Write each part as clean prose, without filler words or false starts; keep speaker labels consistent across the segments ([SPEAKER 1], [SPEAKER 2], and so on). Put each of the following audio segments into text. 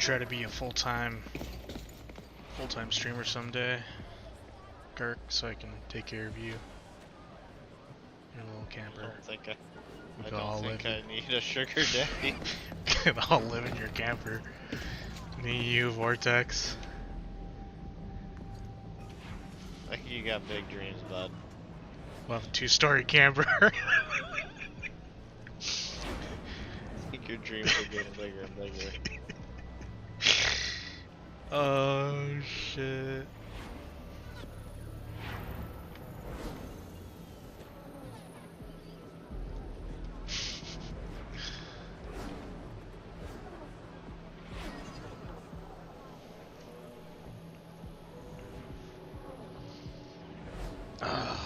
[SPEAKER 1] try to be a full-time streamer someday, Kirk, so I can take care of you. Your little camper.
[SPEAKER 2] I don't think I need a sugar daddy.
[SPEAKER 1] We could all live in your camper. Me, you, Vortex.
[SPEAKER 2] I think you got big dreams, bud.
[SPEAKER 1] We'll have a 2-story camper.
[SPEAKER 2] I think your dreams are getting bigger and bigger.
[SPEAKER 1] Oh shit. That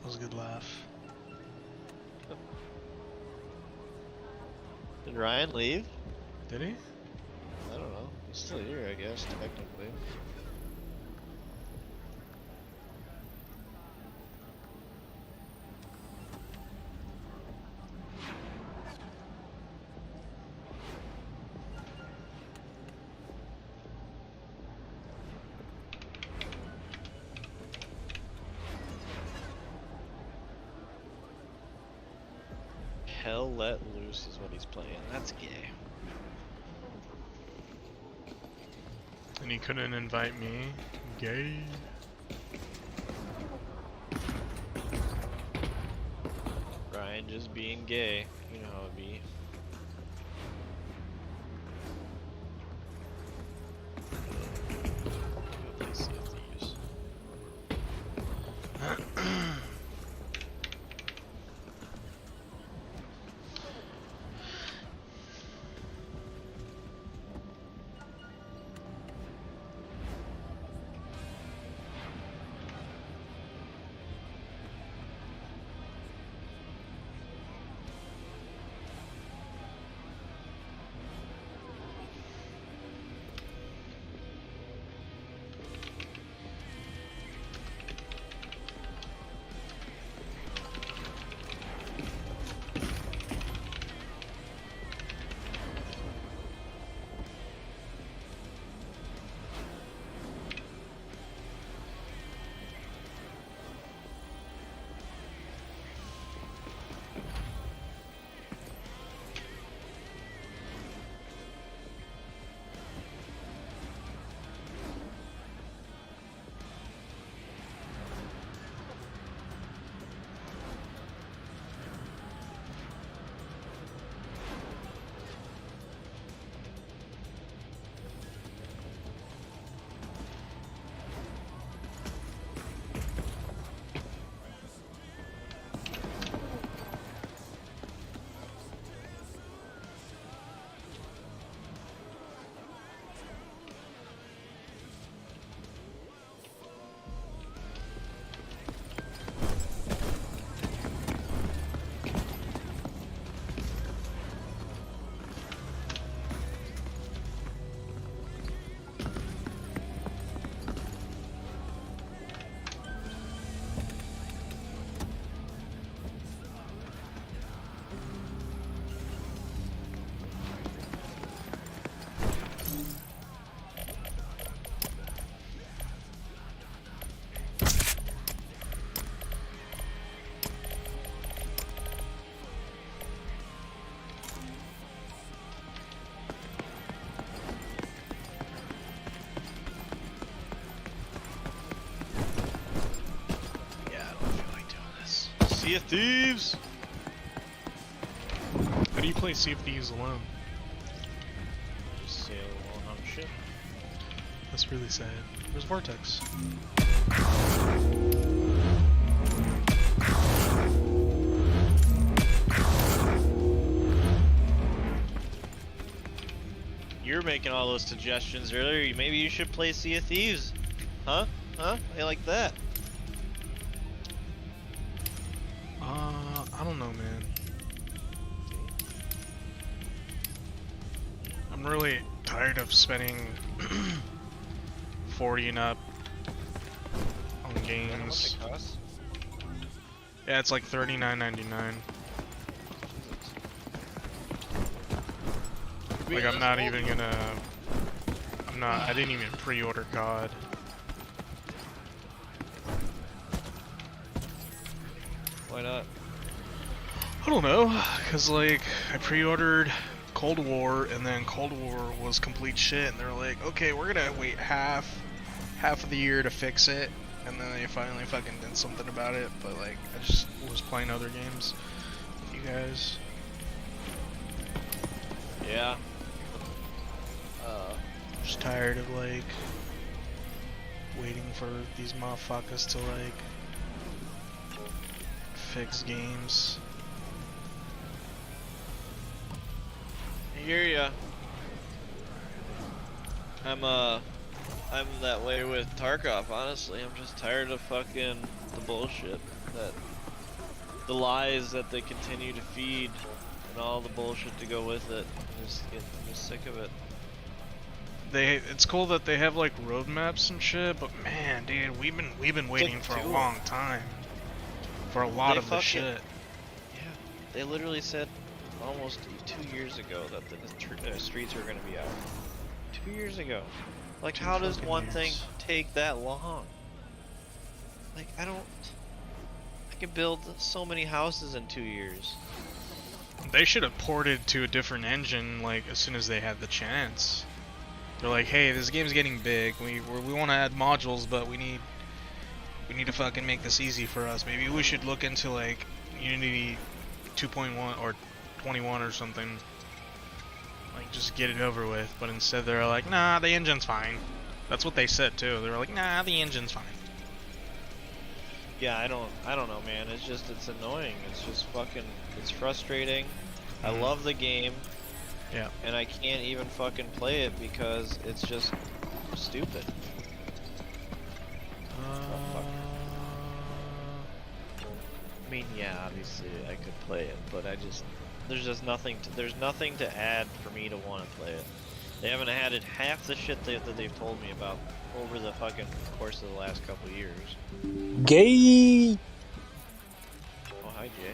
[SPEAKER 1] was a good laugh.
[SPEAKER 2] Did Ryan leave?
[SPEAKER 1] Did he?
[SPEAKER 2] I don't know. He's still here, I guess, technically. Hell Let Loose is what he's playing. That's gay.
[SPEAKER 1] And he couldn't invite me. Gay.
[SPEAKER 2] Ryan just being gay. You know how it be. Go play Sea of Thieves. Sea of Thieves!
[SPEAKER 1] How do you play Sea of Thieves alone?
[SPEAKER 2] Just sail along on a ship.
[SPEAKER 1] That's really sad. Where's Vortex?
[SPEAKER 2] You're making all those suggestions earlier. Maybe you should play Sea of Thieves. Huh? Huh? I like that.
[SPEAKER 1] I don't know, man. I'm really tired of spending 40 and up on games.
[SPEAKER 2] How much it costs?
[SPEAKER 1] Yeah, it's like $39.99. Like I'm not even gonna. I didn't even pre-order COD.
[SPEAKER 2] Why not?
[SPEAKER 1] I don't know, cause like I pre-ordered Cold War, and then Cold War was complete shit, and they're like, okay, we're gonna wait half of the year to fix it, and then they finally fucking did something about it. But like, I just was playing other games with you guys.
[SPEAKER 2] Yeah.
[SPEAKER 1] Just tired of like waiting for these motherfuckers to like fix games.
[SPEAKER 2] I hear ya. I'm that way with Tarkov, honestly. I'm just tired of fucking the bullshit that the lies that they continue to feed and all the bullshit to go with it. I'm just sick of it.
[SPEAKER 1] It's cool that they have like roadmaps and shit, but man, dude, we've been waiting for a long time for a lot of the shit.
[SPEAKER 2] Yeah, they literally said almost 2 years ago that the streets were gonna be out. 2 years ago. Like, how does one thing take that long? Like, I can build so many houses in 2 years.
[SPEAKER 1] They should have ported to a different engine like as soon as they had the chance. They're like, hey, this game's getting big. We want to add modules, but we need to fucking make this easy for us. Maybe we should look into like Unity 2.1 or 21 or something. Like, just get it over with. But instead, they're like, nah, the engine's fine. That's what they said too. They were like, nah, the engine's fine.
[SPEAKER 2] Yeah, I don't know, man. It's annoying. It's just fucking, it's frustrating. I love the game.
[SPEAKER 1] Yeah.
[SPEAKER 2] And I can't even fucking play it because it's just stupid. I mean, yeah, obviously I could play it, but there's nothing to add for me to want to play it. They haven't added half the shit that they've told me about over the fucking course of the last couple years.
[SPEAKER 3] Gay.
[SPEAKER 2] Oh, hi, Jay.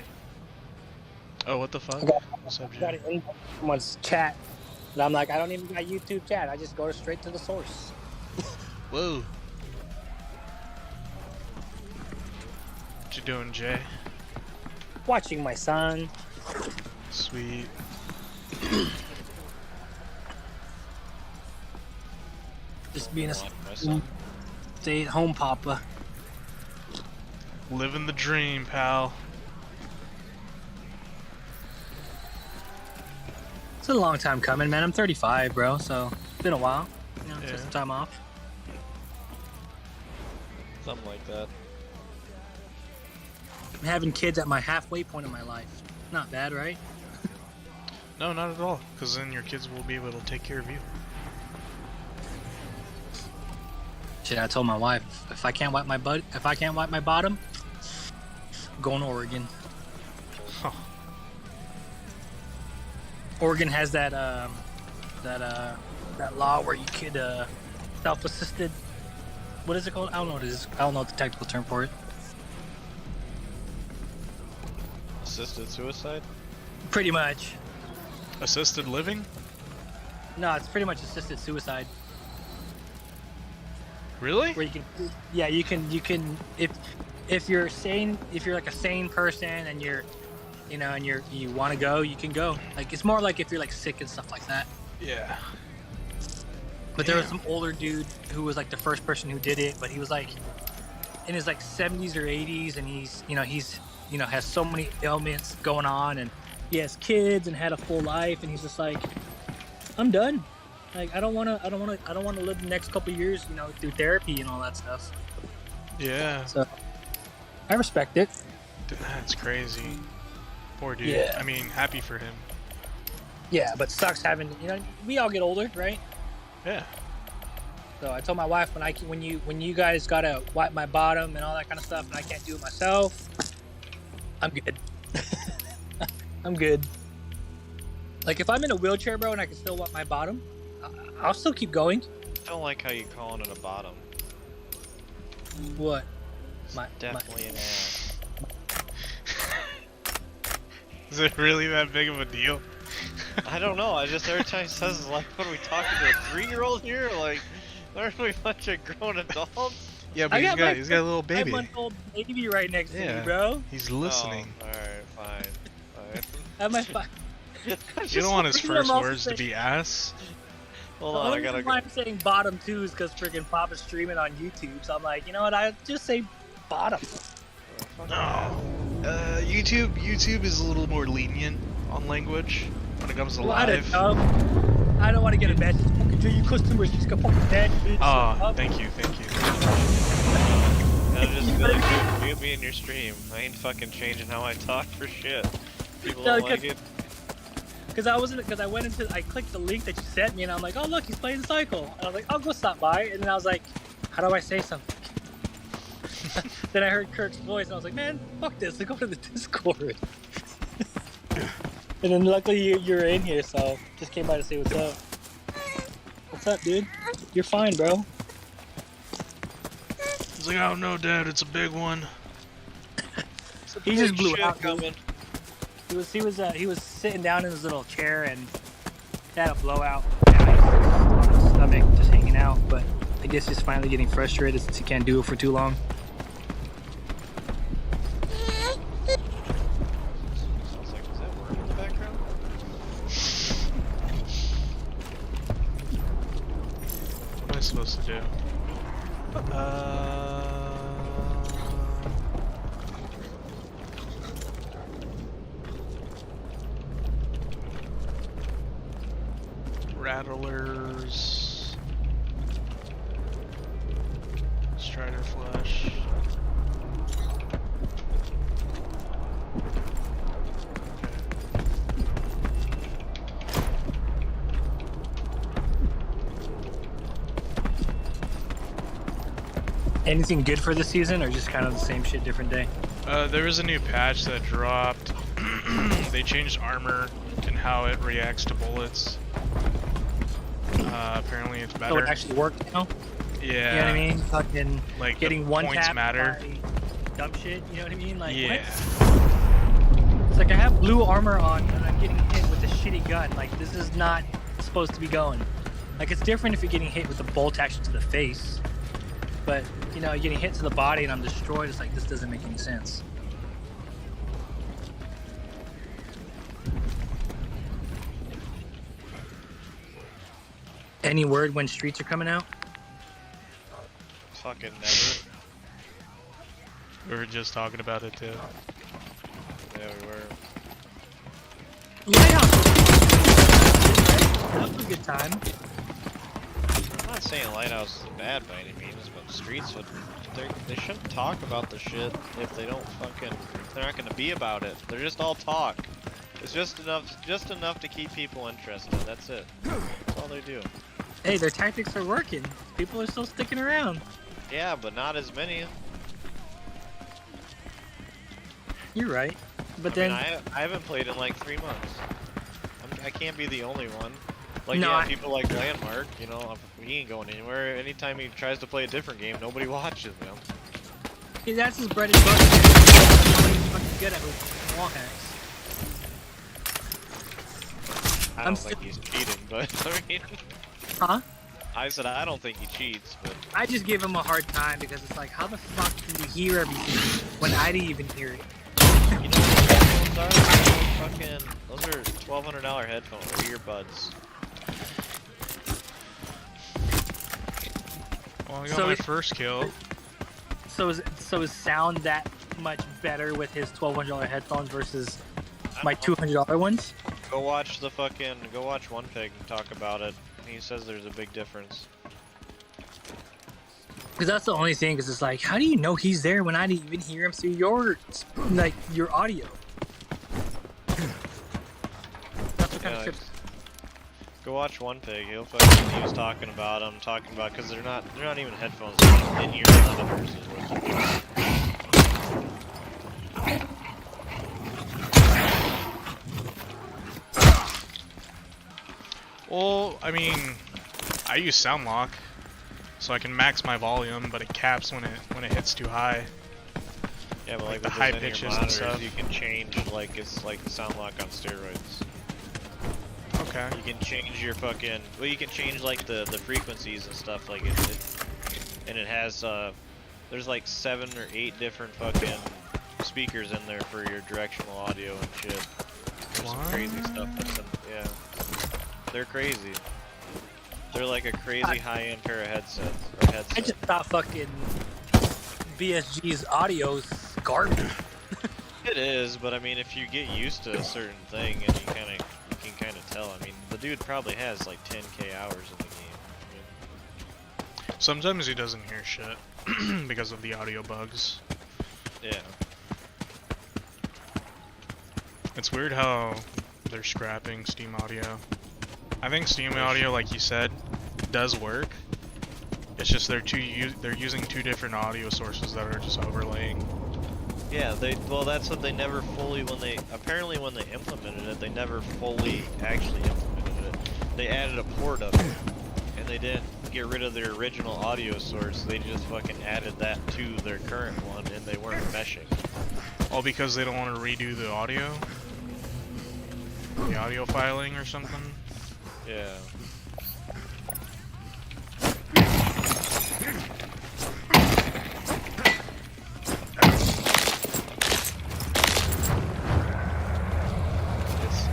[SPEAKER 1] Oh, what the fuck? What's up,
[SPEAKER 3] I got
[SPEAKER 1] Jay?
[SPEAKER 3] it in someone's chat, and I'm like, I don't even got YouTube chat. I just go straight to the source.
[SPEAKER 1] Whoa. What you doing, Jay?
[SPEAKER 3] Watching my son.
[SPEAKER 1] Sweet.
[SPEAKER 3] Just being a
[SPEAKER 2] My son.
[SPEAKER 3] stay-at-home papa.
[SPEAKER 1] Living the dream, pal.
[SPEAKER 3] It's a long time coming, man. I'm 35, bro, so it's been a while. You know,
[SPEAKER 1] Yeah.
[SPEAKER 3] took some time off.
[SPEAKER 2] Something like that.
[SPEAKER 3] I'm having kids at my halfway point in my life. Not bad, right?
[SPEAKER 1] No, not at all. Because then your kids will be able to take care of you.
[SPEAKER 3] Shit, I told my wife, if I can't wipe my bottom, I'm going to Oregon.
[SPEAKER 1] Huh.
[SPEAKER 3] Oregon has that law where you could self-assisted. What is it called? I don't know what it is. I don't know the technical term for it.
[SPEAKER 2] Assisted suicide?
[SPEAKER 3] Pretty much.
[SPEAKER 1] Assisted living?
[SPEAKER 3] No, it's pretty much assisted suicide.
[SPEAKER 1] Really?
[SPEAKER 3] Where you can, yeah, you can if you're sane, if you're like a sane person and you're, you know, and you want to go, you can go. Like, it's more like if you're like sick and stuff like that.
[SPEAKER 1] Yeah.
[SPEAKER 3] But there was some older dude who was like the first person who did it, but he was like in his like 70s or 80s, and he's has so many ailments going on, and he has kids and had a full life, and he's just like, I'm done. Like, I don't want to live the next couple of years, you know, through therapy and all that stuff.
[SPEAKER 1] Yeah.
[SPEAKER 3] So I respect it.
[SPEAKER 1] That's crazy. Poor dude.
[SPEAKER 3] Yeah.
[SPEAKER 1] I mean, happy for him.
[SPEAKER 3] Yeah, but sucks having, you know, we all get older, right?
[SPEAKER 1] Yeah.
[SPEAKER 3] So I told my wife, when you guys gotta wipe my bottom and all that kind of stuff, and I can't do it myself, I'm good. I'm good. Like, if I'm in a wheelchair, bro, and I can still wipe my bottom, I'll still keep going.
[SPEAKER 2] I don't like how you calling it a bottom.
[SPEAKER 3] What?
[SPEAKER 2] It's definitely an ass.
[SPEAKER 1] Is it really that big of a deal?
[SPEAKER 2] I don't know. I just every time he says it's like, what are we talking to a 3-year-old here? Like, aren't we a bunch of grown adults?
[SPEAKER 1] Yeah, but he's got a little baby.
[SPEAKER 3] 5-month-old baby right next to
[SPEAKER 1] Yeah.
[SPEAKER 3] me, bro.
[SPEAKER 1] He's listening.
[SPEAKER 2] Oh, alright, fine.
[SPEAKER 3] I have my fi-
[SPEAKER 1] You don't want his
[SPEAKER 3] freaking
[SPEAKER 1] first
[SPEAKER 3] him off
[SPEAKER 1] words
[SPEAKER 3] the
[SPEAKER 1] to be ass.
[SPEAKER 2] Hold
[SPEAKER 3] The
[SPEAKER 2] on, I
[SPEAKER 3] only
[SPEAKER 2] gotta
[SPEAKER 3] reason why I'm saying bottom two is because freaking Papa's streaming on YouTube. So I'm like, you know what? I just say bottom.
[SPEAKER 1] No. YouTube is a little more lenient on language when it comes to
[SPEAKER 3] Well, I
[SPEAKER 1] live.
[SPEAKER 3] don't know. I don't want to get a message. Fucking do your customers just got fucking dead, bitch.
[SPEAKER 1] Oh,
[SPEAKER 3] Up.
[SPEAKER 1] thank you.
[SPEAKER 2] I'll just be like, mute me in your stream. I ain't fucking changing how I talk for shit. People
[SPEAKER 3] No,
[SPEAKER 2] don't like it.
[SPEAKER 3] Because I went into, I clicked the link that you sent me, and I'm like, oh look, he's playing the cycle. And I was like, I'll go stop by, and then I was like, how do I say something? Then I heard Kirk's voice, and I was like, man, fuck this, let's go to the Discord. And then luckily you're in here, so just came by to say what's up. What's up, dude? You're fine, bro.
[SPEAKER 1] He's like, oh no, Dad, it's a big one.
[SPEAKER 3] He just blew
[SPEAKER 2] Shit
[SPEAKER 3] out. Dude.
[SPEAKER 2] coming.
[SPEAKER 3] He was sitting down in his little chair and had a blowout. Yeah, he's on his stomach, just hanging out. But I guess he's finally getting frustrated since he can't do it for too long.
[SPEAKER 2] Sounds like, is that work in the background?
[SPEAKER 1] What am I supposed to do? Rattlers. Strider Flash.
[SPEAKER 3] Anything good for this season, or just kind of the same shit, different day?
[SPEAKER 1] There was a new patch that dropped. They changed armor and how it reacts to bullets. Apparently it's better.
[SPEAKER 3] So it actually worked now.
[SPEAKER 1] Yeah.
[SPEAKER 3] You know what I mean? Fucking
[SPEAKER 1] Like
[SPEAKER 3] getting
[SPEAKER 1] the
[SPEAKER 3] one
[SPEAKER 1] points
[SPEAKER 3] tap
[SPEAKER 1] matter.
[SPEAKER 3] by dumb shit. You know what I mean? Like
[SPEAKER 1] Yeah.
[SPEAKER 3] what? It's like I have blue armor on and I'm getting hit with a shitty gun. Like this is not supposed to be going. Like it's different if you're getting hit with a bolt action to the face, but you know, getting hit to the body and I'm destroyed. It's like this doesn't make any sense. Any word when streets are coming out?
[SPEAKER 2] Fucking never.
[SPEAKER 1] We were just talking about it too.
[SPEAKER 2] Yeah, we were.
[SPEAKER 3] Lighthouse. That was a good time.
[SPEAKER 2] I'm not saying Lighthouse is bad by any means, but Streets would. They shouldn't talk about the shit if they don't fucking. They're not gonna be about it. They're just all talk. It's just enough to keep people interested. That's it. That's all they do.
[SPEAKER 3] Hey, their tactics are working. People are still sticking around.
[SPEAKER 2] Yeah, but not as many.
[SPEAKER 3] You're right. But
[SPEAKER 2] I
[SPEAKER 3] then,
[SPEAKER 2] mean, I haven't played in like 3 months. I can't be the only one. Like,
[SPEAKER 3] No,
[SPEAKER 2] yeah, people like Landmark, you know, he ain't going anywhere. Anytime he tries to play a different game, nobody watches him.
[SPEAKER 3] hey, that's his bread and butter. He's fucking good at wall hacks.
[SPEAKER 2] I
[SPEAKER 3] I'm
[SPEAKER 2] don't
[SPEAKER 3] still-
[SPEAKER 2] think he's cheating, but I mean,
[SPEAKER 3] Huh?
[SPEAKER 2] I said I don't think he cheats, but
[SPEAKER 3] I just give him a hard time because it's like, how the fuck can you hear everything when I didn't even hear it?
[SPEAKER 2] you know what those headphones are? Those are $1,200 headphones or earbuds.
[SPEAKER 1] Well, I got
[SPEAKER 3] So
[SPEAKER 1] my
[SPEAKER 3] it-
[SPEAKER 1] first kill.
[SPEAKER 3] So is sound that much better with his $1,200 headphones versus my $200 ones?
[SPEAKER 2] Go watch One Pig and talk about it. He says there's a big difference.
[SPEAKER 3] Because that's the only thing. Because it's like, how do you know he's there when I didn't even hear him through your audio? That's what kind
[SPEAKER 2] Yeah,
[SPEAKER 3] of shit.
[SPEAKER 2] Go watch One Pig. He was talking about them, because they're not even headphones. They're in-ear monitors is what they're doing.
[SPEAKER 1] Well, I mean, I use sound lock, so I can max my volume, but it caps when it hits too high.
[SPEAKER 2] Yeah, but like
[SPEAKER 1] the
[SPEAKER 2] with
[SPEAKER 1] high
[SPEAKER 2] those in-ear
[SPEAKER 1] pitches and
[SPEAKER 2] monitors,
[SPEAKER 1] stuff.
[SPEAKER 2] you can change, like, it's like the sound lock on steroids.
[SPEAKER 1] Okay.
[SPEAKER 2] You can change your fucking. Well, you can change like the frequencies and stuff. Like and it has there's like 7 or 8 different fucking speakers in there for your directional audio and shit. There's some crazy stuff that's in, yeah. They're crazy. They're like a crazy high-end pair of headsets.
[SPEAKER 3] I just thought fucking BSG's audio's garbage.
[SPEAKER 2] It is, but I mean, if you get used to a certain thing and you can kind of tell. I mean, the dude probably has like 10k hours in the game. I mean,
[SPEAKER 1] Sometimes he doesn't hear shit because of the audio bugs.
[SPEAKER 2] yeah.
[SPEAKER 1] It's weird how they're scrapping Steam Audio. I think Steam Audio, like you said, does work. It's just they're using 2 different audio sources that are just overlaying.
[SPEAKER 2] Yeah, that's what they never fully, when they implemented it, they never fully actually implemented it. They added a port of it, and they didn't get rid of their original audio source. They just fucking added that to their current one, and they weren't meshing.
[SPEAKER 1] All because they don't want to redo the audio? The audio filing or something?
[SPEAKER 2] Yeah.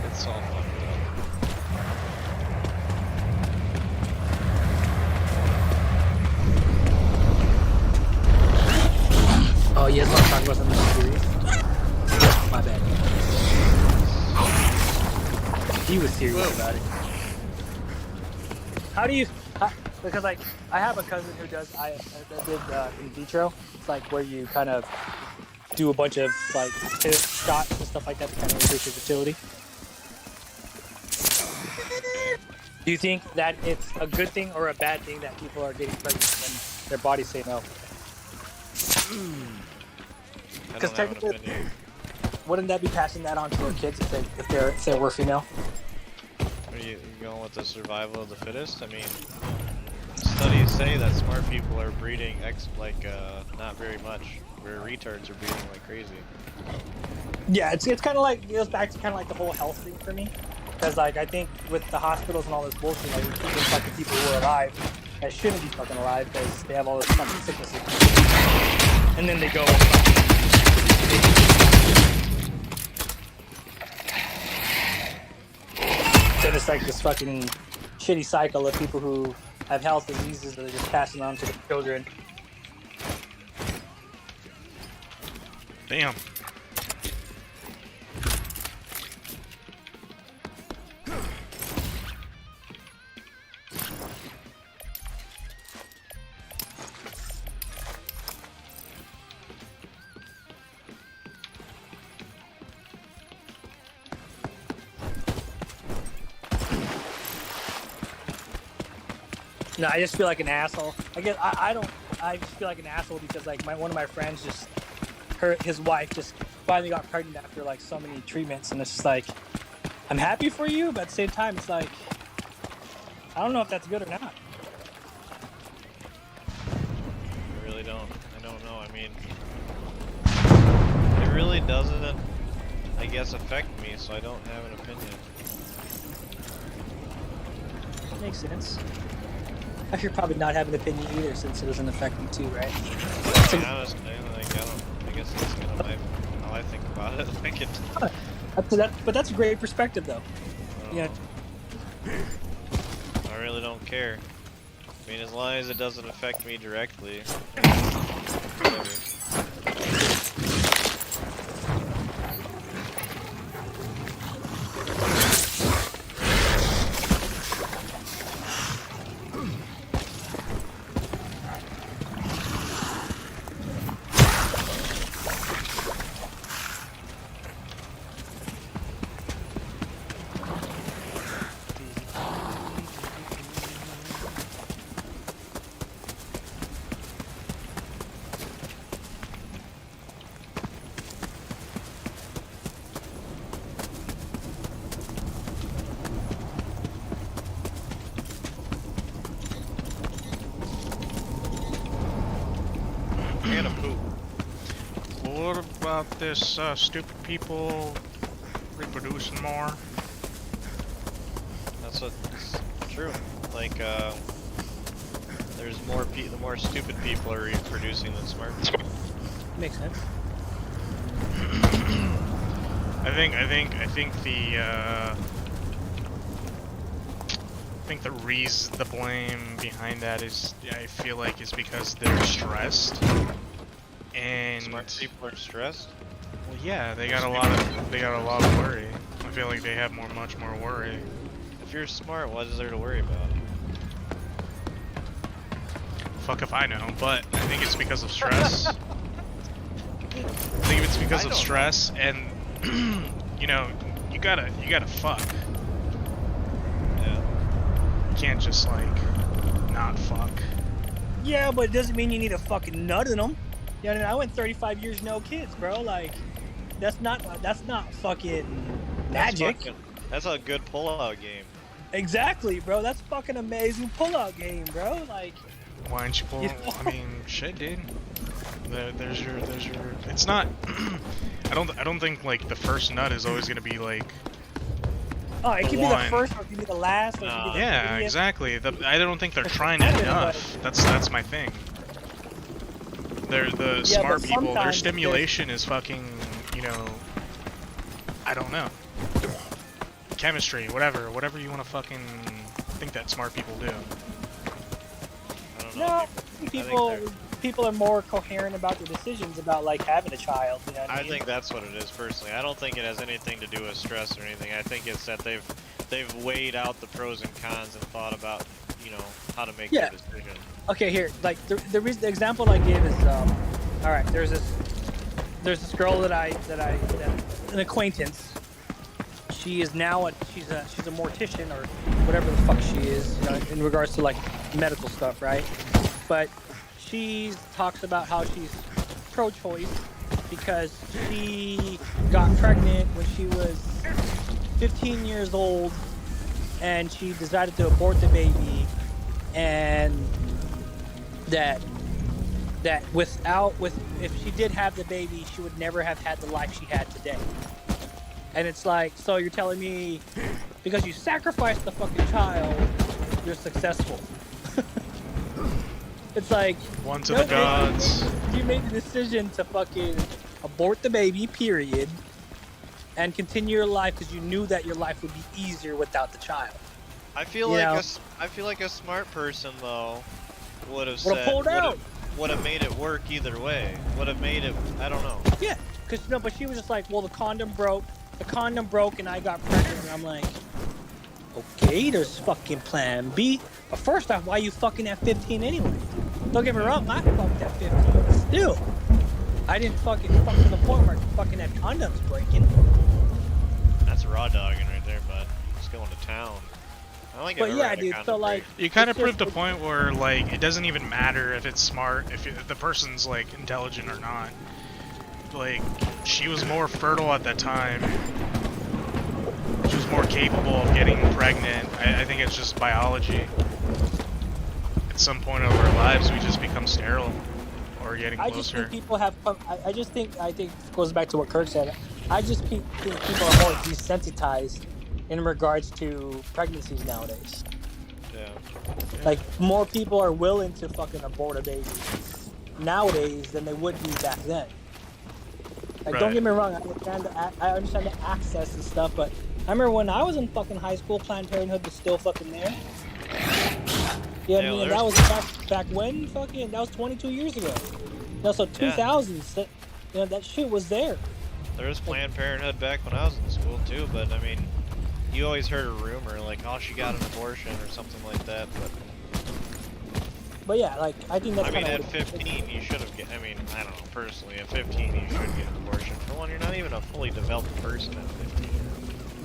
[SPEAKER 2] It's all fucked up.
[SPEAKER 3] Oh, you guys want to talk about something serious? My bad. He was serious about it. How do you? Because like I have a cousin who does that did in vitro. It's like where you kind of do a bunch of like shots and stuff like that to kind of increase your fertility. Do you think that it's a good thing or a bad thing that people are getting pregnant when their bodies say no?
[SPEAKER 2] I
[SPEAKER 3] Because
[SPEAKER 2] don't have an
[SPEAKER 3] technically,
[SPEAKER 2] opinion.
[SPEAKER 3] wouldn't that be passing that on to our kids if they were female?
[SPEAKER 2] Are you going with the survival of the fittest? I mean, studies say that smart people are breeding not very much, where retards are breeding like crazy.
[SPEAKER 3] Yeah, it's kind of like, it goes back to kind of like the whole health thing for me. Because like I think with the hospitals and all this bullshit, like we're keeping fucking people who are alive that shouldn't be fucking alive because they have all this fucking sicknesses. And then they go. Then it's like this fucking shitty cycle of people who have health diseases that are just passing on to the children.
[SPEAKER 1] Damn.
[SPEAKER 3] No, I just feel like an asshole. I guess I don't. I just feel like an asshole because like one of my friends just, his wife just finally got pregnant after like so many treatments, and it's just like, I'm happy for you, but at the same time, it's like, I don't know if that's good or not.
[SPEAKER 2] I really don't. I don't know. I mean, it really doesn't, I guess, affect me, so I don't have an opinion.
[SPEAKER 3] That makes sense. I should probably not have an opinion either, since it doesn't affect me too, right?
[SPEAKER 2] To be honest, I guess that's kind of how I think about it. Like it.
[SPEAKER 3] But that's a great perspective, though. Yeah.
[SPEAKER 2] I really don't care. I mean, as long as it doesn't affect me directly. Whatever. I gotta poop.
[SPEAKER 1] What about this stupid people reproducing more?
[SPEAKER 2] it's true. Like, there's more the more stupid people are reproducing than smart people.
[SPEAKER 3] Makes sense.
[SPEAKER 1] I think the reason, the blame behind that is, I feel like, is because they're stressed. And
[SPEAKER 2] Smart people are stressed.
[SPEAKER 1] well, yeah, they got a lot of worry. I feel like they have much more worry.
[SPEAKER 2] If you're smart, what is there to worry about?
[SPEAKER 1] Fuck if I know, but I think it's because of stress. I think it's because of stress, and you know, you gotta fuck.
[SPEAKER 2] Yeah.
[SPEAKER 1] You can't just like not fuck.
[SPEAKER 3] Yeah, but it doesn't mean you need a fucking nut in them. You know what I mean? I went 35 years no kids, bro. Like, that's not fucking magic.
[SPEAKER 2] That's a good pull-out game.
[SPEAKER 3] Exactly, bro. That's fucking amazing pull-out game, bro. Like,
[SPEAKER 1] Why don't you pull?
[SPEAKER 3] You know?
[SPEAKER 1] I mean, shit, dude. There's your. It's not. I don't think like the first nut is always gonna be like.
[SPEAKER 3] oh, it could be the
[SPEAKER 1] One.
[SPEAKER 3] first, or it could be the last, or it could be the
[SPEAKER 1] Yeah,
[SPEAKER 3] 30th.
[SPEAKER 1] exactly. I don't think they're
[SPEAKER 3] It's
[SPEAKER 1] trying it
[SPEAKER 3] competitive,
[SPEAKER 1] enough. That's my thing. They're the
[SPEAKER 3] Yeah,
[SPEAKER 1] smart
[SPEAKER 3] but
[SPEAKER 1] people. Their
[SPEAKER 3] sometimes
[SPEAKER 1] stimulation is fucking. You know. I don't know. Chemistry, whatever you want to fucking think that smart people do.
[SPEAKER 2] I don't know.
[SPEAKER 3] No,
[SPEAKER 2] think
[SPEAKER 3] people are more coherent about their decisions about like having a child. You know what I
[SPEAKER 2] I
[SPEAKER 3] mean?
[SPEAKER 2] think that's what it is personally. I don't think it has anything to do with stress or anything. I think it's that they've weighed out the pros and cons and thought about, you know, how to make
[SPEAKER 3] Yeah.
[SPEAKER 2] their decision.
[SPEAKER 3] Okay, here, like the example I gave is, all right, there's this girl that an acquaintance. She is now she's a mortician or whatever the fuck she is, you know, in regards to like medical stuff, right? But she talks about how she's pro-choice because she got pregnant when she was 15 years old, and she decided to abort the baby, and that if she did have the baby, she would never have had the life she had today. And it's like, so you're telling me because you sacrificed the fucking child, you're successful? It's like,
[SPEAKER 1] One to the gods.
[SPEAKER 3] You made the decision to fucking abort the baby, period, and continue your life because you knew that your life would be easier without the child.
[SPEAKER 2] I feel like a smart person though would have said
[SPEAKER 3] pulled out.
[SPEAKER 2] would have made it work either way. Would have made it. I don't know.
[SPEAKER 3] Yeah, because no, but she was just like, well, the condom broke, and I got pregnant, and I'm like, okay, there's fucking plan B. But first off, why you fucking at 15 anyway? Don't get me wrong, I fucked at 15, but still, I didn't fucking fuck to the point where I fucking had condoms breaking.
[SPEAKER 2] That's raw dogging right there, bud. Just going to town. I don't think
[SPEAKER 3] But
[SPEAKER 2] I've ever
[SPEAKER 3] yeah,
[SPEAKER 2] had a
[SPEAKER 3] dude,
[SPEAKER 2] condom
[SPEAKER 3] so like,
[SPEAKER 2] break.
[SPEAKER 1] You kind of
[SPEAKER 3] it's
[SPEAKER 1] proved
[SPEAKER 3] just-
[SPEAKER 1] a point where like it doesn't even matter if it's smart, if the person's like intelligent or not. Like she was more fertile at that time. She was more capable of getting pregnant. I think it's just biology. At some point of our lives, we just become sterile or getting
[SPEAKER 3] I just
[SPEAKER 1] closer.
[SPEAKER 3] think people have. I think it goes back to what Kirk said. I just think people are more desensitized in regards to pregnancies nowadays.
[SPEAKER 2] Yeah.
[SPEAKER 3] Like more people are willing to fucking abort a baby nowadays than they would be back then. Like, don't
[SPEAKER 1] Right.
[SPEAKER 3] get me wrong, I understand the access and stuff, but I remember when I was in fucking high school, Planned Parenthood was still fucking there. Yeah, I
[SPEAKER 2] Yeah,
[SPEAKER 3] mean,
[SPEAKER 2] well,
[SPEAKER 3] that was back when fucking, that was 22 years ago. No, so 2000s, that shit was there.
[SPEAKER 2] There was Planned Parenthood back when I was in school too, but I mean, you always heard a rumor like, oh, she got an abortion or something like that.
[SPEAKER 3] But yeah, like, I think that's
[SPEAKER 2] I mean,
[SPEAKER 3] kind
[SPEAKER 2] at 15, you should have. I mean, I don't know. Personally, at 15, you should get an abortion. For one, you're not even a fully developed person at 15.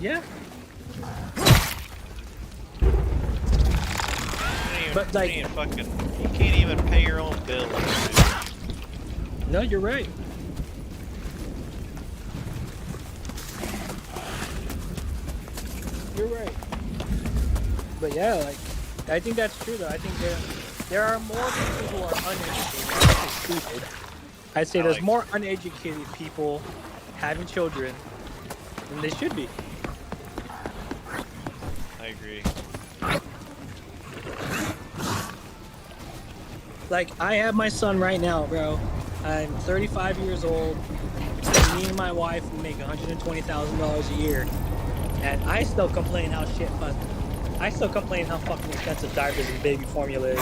[SPEAKER 3] Yeah.
[SPEAKER 2] You
[SPEAKER 3] But, like-
[SPEAKER 2] you can't even pay your own bills. Dude.
[SPEAKER 3] No, you're right. You're right. But yeah, like, I think that's true though. I think there are more people who are uneducated. That's stupid. I'd say
[SPEAKER 2] I
[SPEAKER 3] there's
[SPEAKER 2] like-
[SPEAKER 3] more uneducated people having children than they should be.
[SPEAKER 2] I agree.
[SPEAKER 3] Like, I have my son right now, bro. I'm 35 years old. Me and my wife make $120,000 a year, and I still complain how I still complain how fucking expensive diapers and baby formula is.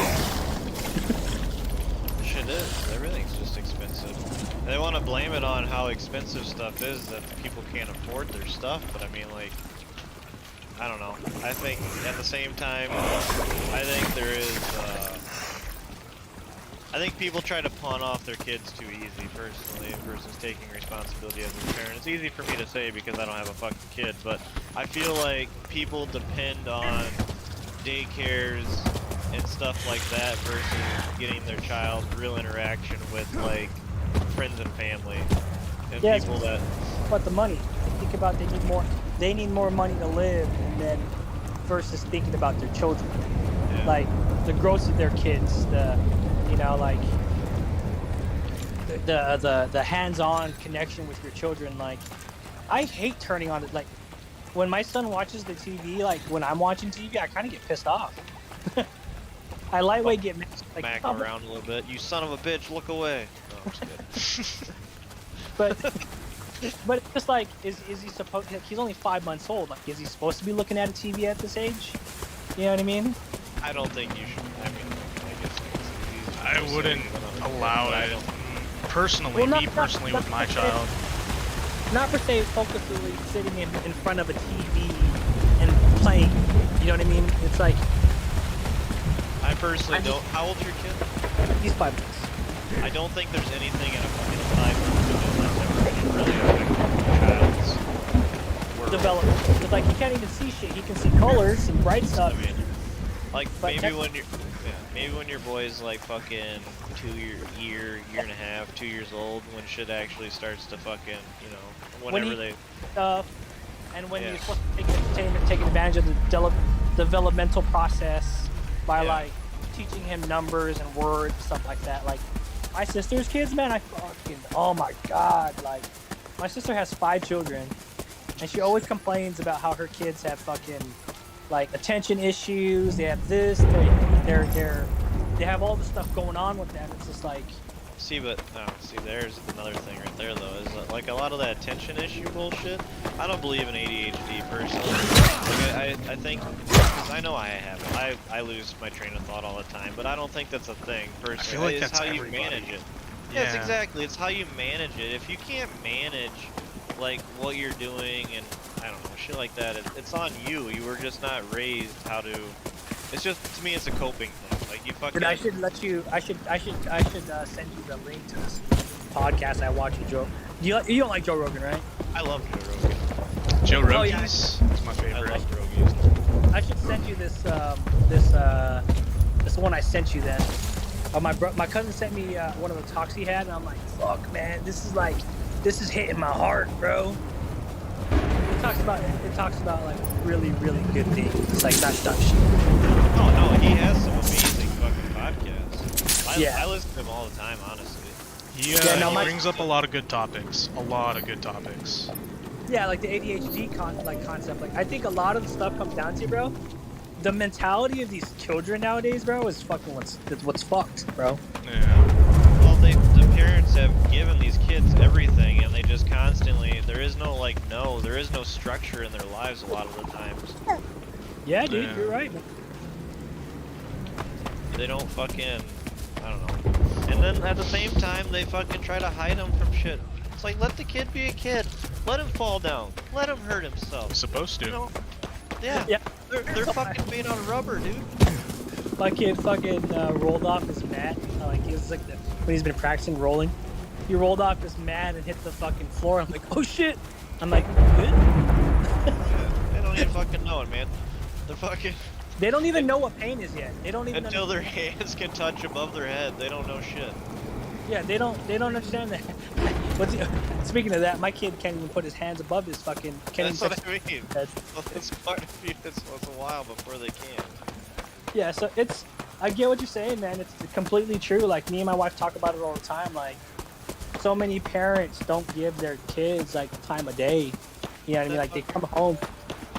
[SPEAKER 2] Shit is. Everything's just expensive. They want to blame it on how expensive stuff is, that people can't afford their stuff, but I mean, like, I don't know. I think at the same time, I think there is, I think people try to pawn off their kids too easy, personally, versus taking responsibility as a parent. It's easy for me to say because I don't have a fucking kid, but I feel like people depend on daycares and stuff like that versus getting their child real interaction with, like, friends and family and
[SPEAKER 3] Yes,
[SPEAKER 2] people that.
[SPEAKER 3] but the money. Think about they need more money to live, and then versus thinking about their children,
[SPEAKER 2] Yeah.
[SPEAKER 3] like the growth of their kids, like the hands-on connection with your children. Like, I hate turning on it. Like, when my son watches the TV, like when I'm watching TV, I kind of get pissed off. I lightweight get mad. Like,
[SPEAKER 2] Smack
[SPEAKER 3] oh,
[SPEAKER 2] around a little bit. You son of a bitch, look away. No, I'm just kidding.
[SPEAKER 3] but it's just like, is he supposed? He's only 5 months old. Like, is he supposed to be looking at a TV at this age? You know what I mean?
[SPEAKER 2] I don't think you should. I mean, I guess it's
[SPEAKER 1] I
[SPEAKER 2] easy to
[SPEAKER 1] wouldn't
[SPEAKER 2] say, but
[SPEAKER 1] allow
[SPEAKER 2] I
[SPEAKER 1] it.
[SPEAKER 2] don't-
[SPEAKER 1] Personally,
[SPEAKER 3] Well,
[SPEAKER 1] me personally with my child.
[SPEAKER 3] Not per se focusively sitting in front of a TV and playing. You know what I mean? It's like,
[SPEAKER 2] I personally don't. How old's your kid?
[SPEAKER 3] he's 5 months.
[SPEAKER 2] I don't think there's anything in a fucking 5 month that's ever going to really affect your child's world.
[SPEAKER 3] Development. It's like, he can't even see shit. He can see colors and bright stuff.
[SPEAKER 2] I mean, like
[SPEAKER 3] But
[SPEAKER 2] maybe
[SPEAKER 3] that's-
[SPEAKER 2] when your boy's like fucking 2 year and a half, 2 years old, when shit actually starts to fucking, you know,
[SPEAKER 3] When
[SPEAKER 2] whenever
[SPEAKER 3] he-
[SPEAKER 2] they.
[SPEAKER 3] Stuff, and when
[SPEAKER 2] Yeah.
[SPEAKER 3] you're supposed to take advantage of the developmental process by
[SPEAKER 2] Yeah.
[SPEAKER 3] like teaching him numbers and words and stuff like that. Like, my sister's kids, man, I fucking, oh my god, like, my sister has 5 children, and she always complains about how her kids have fucking like attention issues. They have this, they have all this stuff going on with them. It's just like,
[SPEAKER 2] See, but no, see, there's another thing right there though. Is that, like, a lot of that attention issue bullshit. I don't believe in ADHD personally. Like, I think, because I know I have it. I lose my train of thought all the time, but I don't think that's a thing personally.
[SPEAKER 1] I feel like
[SPEAKER 2] It's
[SPEAKER 1] that's
[SPEAKER 2] how you
[SPEAKER 1] everybody.
[SPEAKER 2] manage it. Yes,
[SPEAKER 1] Yeah.
[SPEAKER 2] exactly. It's how you manage it. If you can't manage like what you're doing and I don't know, shit like that, it's on you. You were just not raised how to. It's just, to me, it's a coping thing. Like, you fucking.
[SPEAKER 3] but I should send you the link to this podcast I watch with Joe. You don't like Joe Rogan, right?
[SPEAKER 2] I love Joe Rogan.
[SPEAKER 1] Joe
[SPEAKER 3] Oh, yeah.
[SPEAKER 1] Rogan's is my
[SPEAKER 2] I
[SPEAKER 1] favorite.
[SPEAKER 2] love Rogan.
[SPEAKER 3] I should send you this one I sent you then. My cousin sent me one of the talks he had, and I'm like, fuck, man, this is hitting my heart, bro. It talks about like really, really good things. It's like not shit.
[SPEAKER 2] Oh no, he has some amazing fucking podcasts.
[SPEAKER 3] Yeah.
[SPEAKER 2] I listen to him all the time, honestly.
[SPEAKER 1] He,
[SPEAKER 3] Yeah, no,
[SPEAKER 1] he
[SPEAKER 3] my-
[SPEAKER 1] brings up a lot of good topics. A lot of good topics.
[SPEAKER 3] Yeah, like the ADHD concept. Like, I think a lot of the stuff comes down to, bro, the mentality of these children nowadays, bro, is fucking what's fucked, bro.
[SPEAKER 1] Yeah.
[SPEAKER 2] Well, the parents have given these kids everything, and they just constantly. There is no structure in their lives a lot of the times.
[SPEAKER 3] Yeah, dude,
[SPEAKER 1] Yeah.
[SPEAKER 3] you're right, man.
[SPEAKER 2] They don't fucking. I don't know. And then at the same time, they fucking try to hide them from shit. It's like, let the kid be a kid. Let him fall down. Let him hurt himself.
[SPEAKER 1] Supposed to.
[SPEAKER 2] You know? Yeah.
[SPEAKER 3] Yeah.
[SPEAKER 2] They're fucking made out of rubber, dude.
[SPEAKER 3] My kid fucking rolled off his mat. Like, he was like when he's been practicing rolling, he rolled off his mat and hit the fucking floor. I'm like, oh shit. I'm like, good.
[SPEAKER 2] They don't even fucking know it, man. They're fucking.
[SPEAKER 3] They don't even know what pain is yet. They don't even
[SPEAKER 2] Until their hands can touch above their head, they don't know shit.
[SPEAKER 3] Yeah, they don't understand that. Speaking of that, my kid can't even put his hands above his fucking. Can't
[SPEAKER 2] That's
[SPEAKER 3] even
[SPEAKER 2] what
[SPEAKER 3] touch
[SPEAKER 2] I mean.
[SPEAKER 3] his head.
[SPEAKER 2] Well, it's part of you. It's a while before they can.
[SPEAKER 3] Yeah, so I get what you're saying, man. It's completely true. Like, me and my wife talk about it all the time. Like, so many parents don't give their kids like time of day. You know what I mean? Like, they come home.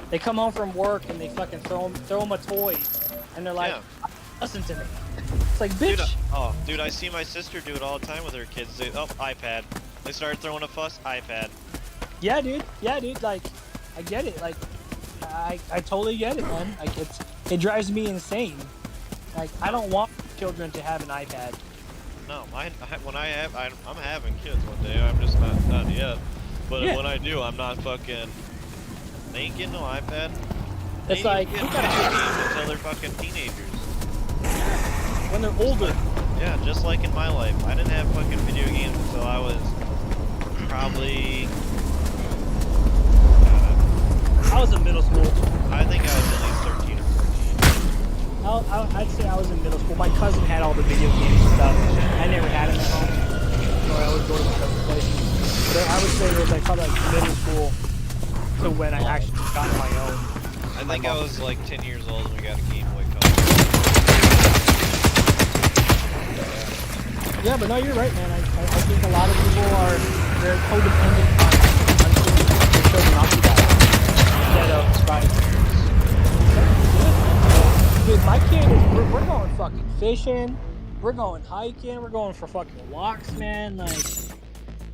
[SPEAKER 3] They come home from work and they fucking throw them a toy, and they're like,
[SPEAKER 2] Yeah.
[SPEAKER 3] "Listen to me." It's like, bitch.
[SPEAKER 2] Dude, I see my sister do it all the time with her kids. iPad. They start throwing a fuss, iPad.
[SPEAKER 3] Yeah, dude. Like, I get it. Like, I totally get it, man. Like, it drives me insane. Like, I don't want children to have an iPad.
[SPEAKER 2] No, I'm having kids one day. I'm just not yet. But
[SPEAKER 3] Yeah.
[SPEAKER 2] when I do, I'm not fucking. They ain't getting no iPad. They
[SPEAKER 3] It's
[SPEAKER 2] ain't
[SPEAKER 3] like,
[SPEAKER 2] even
[SPEAKER 3] you
[SPEAKER 2] getting
[SPEAKER 3] gotta-
[SPEAKER 2] video games until they're fucking teenagers.
[SPEAKER 3] when they're older.
[SPEAKER 2] Yeah, just like in my life. I didn't have fucking video games until I was probably.
[SPEAKER 3] I was in middle school.
[SPEAKER 2] I think I was at least 13 or 14.
[SPEAKER 3] I'd say I was in middle school. My cousin had all the video games and stuff. I never had them at home. So I always go to my cousin's place. So I would say it was like probably like middle school to when I actually got my own.
[SPEAKER 2] I think I was like 10 years old when we got a Game Boy Color.
[SPEAKER 3] Yeah, but no, you're right, man. I think a lot of people are very codependent on their children not to that instead of right. Dude, my kid is we're going fucking fishing, we're going hiking, we're going for fucking walks, man. Like,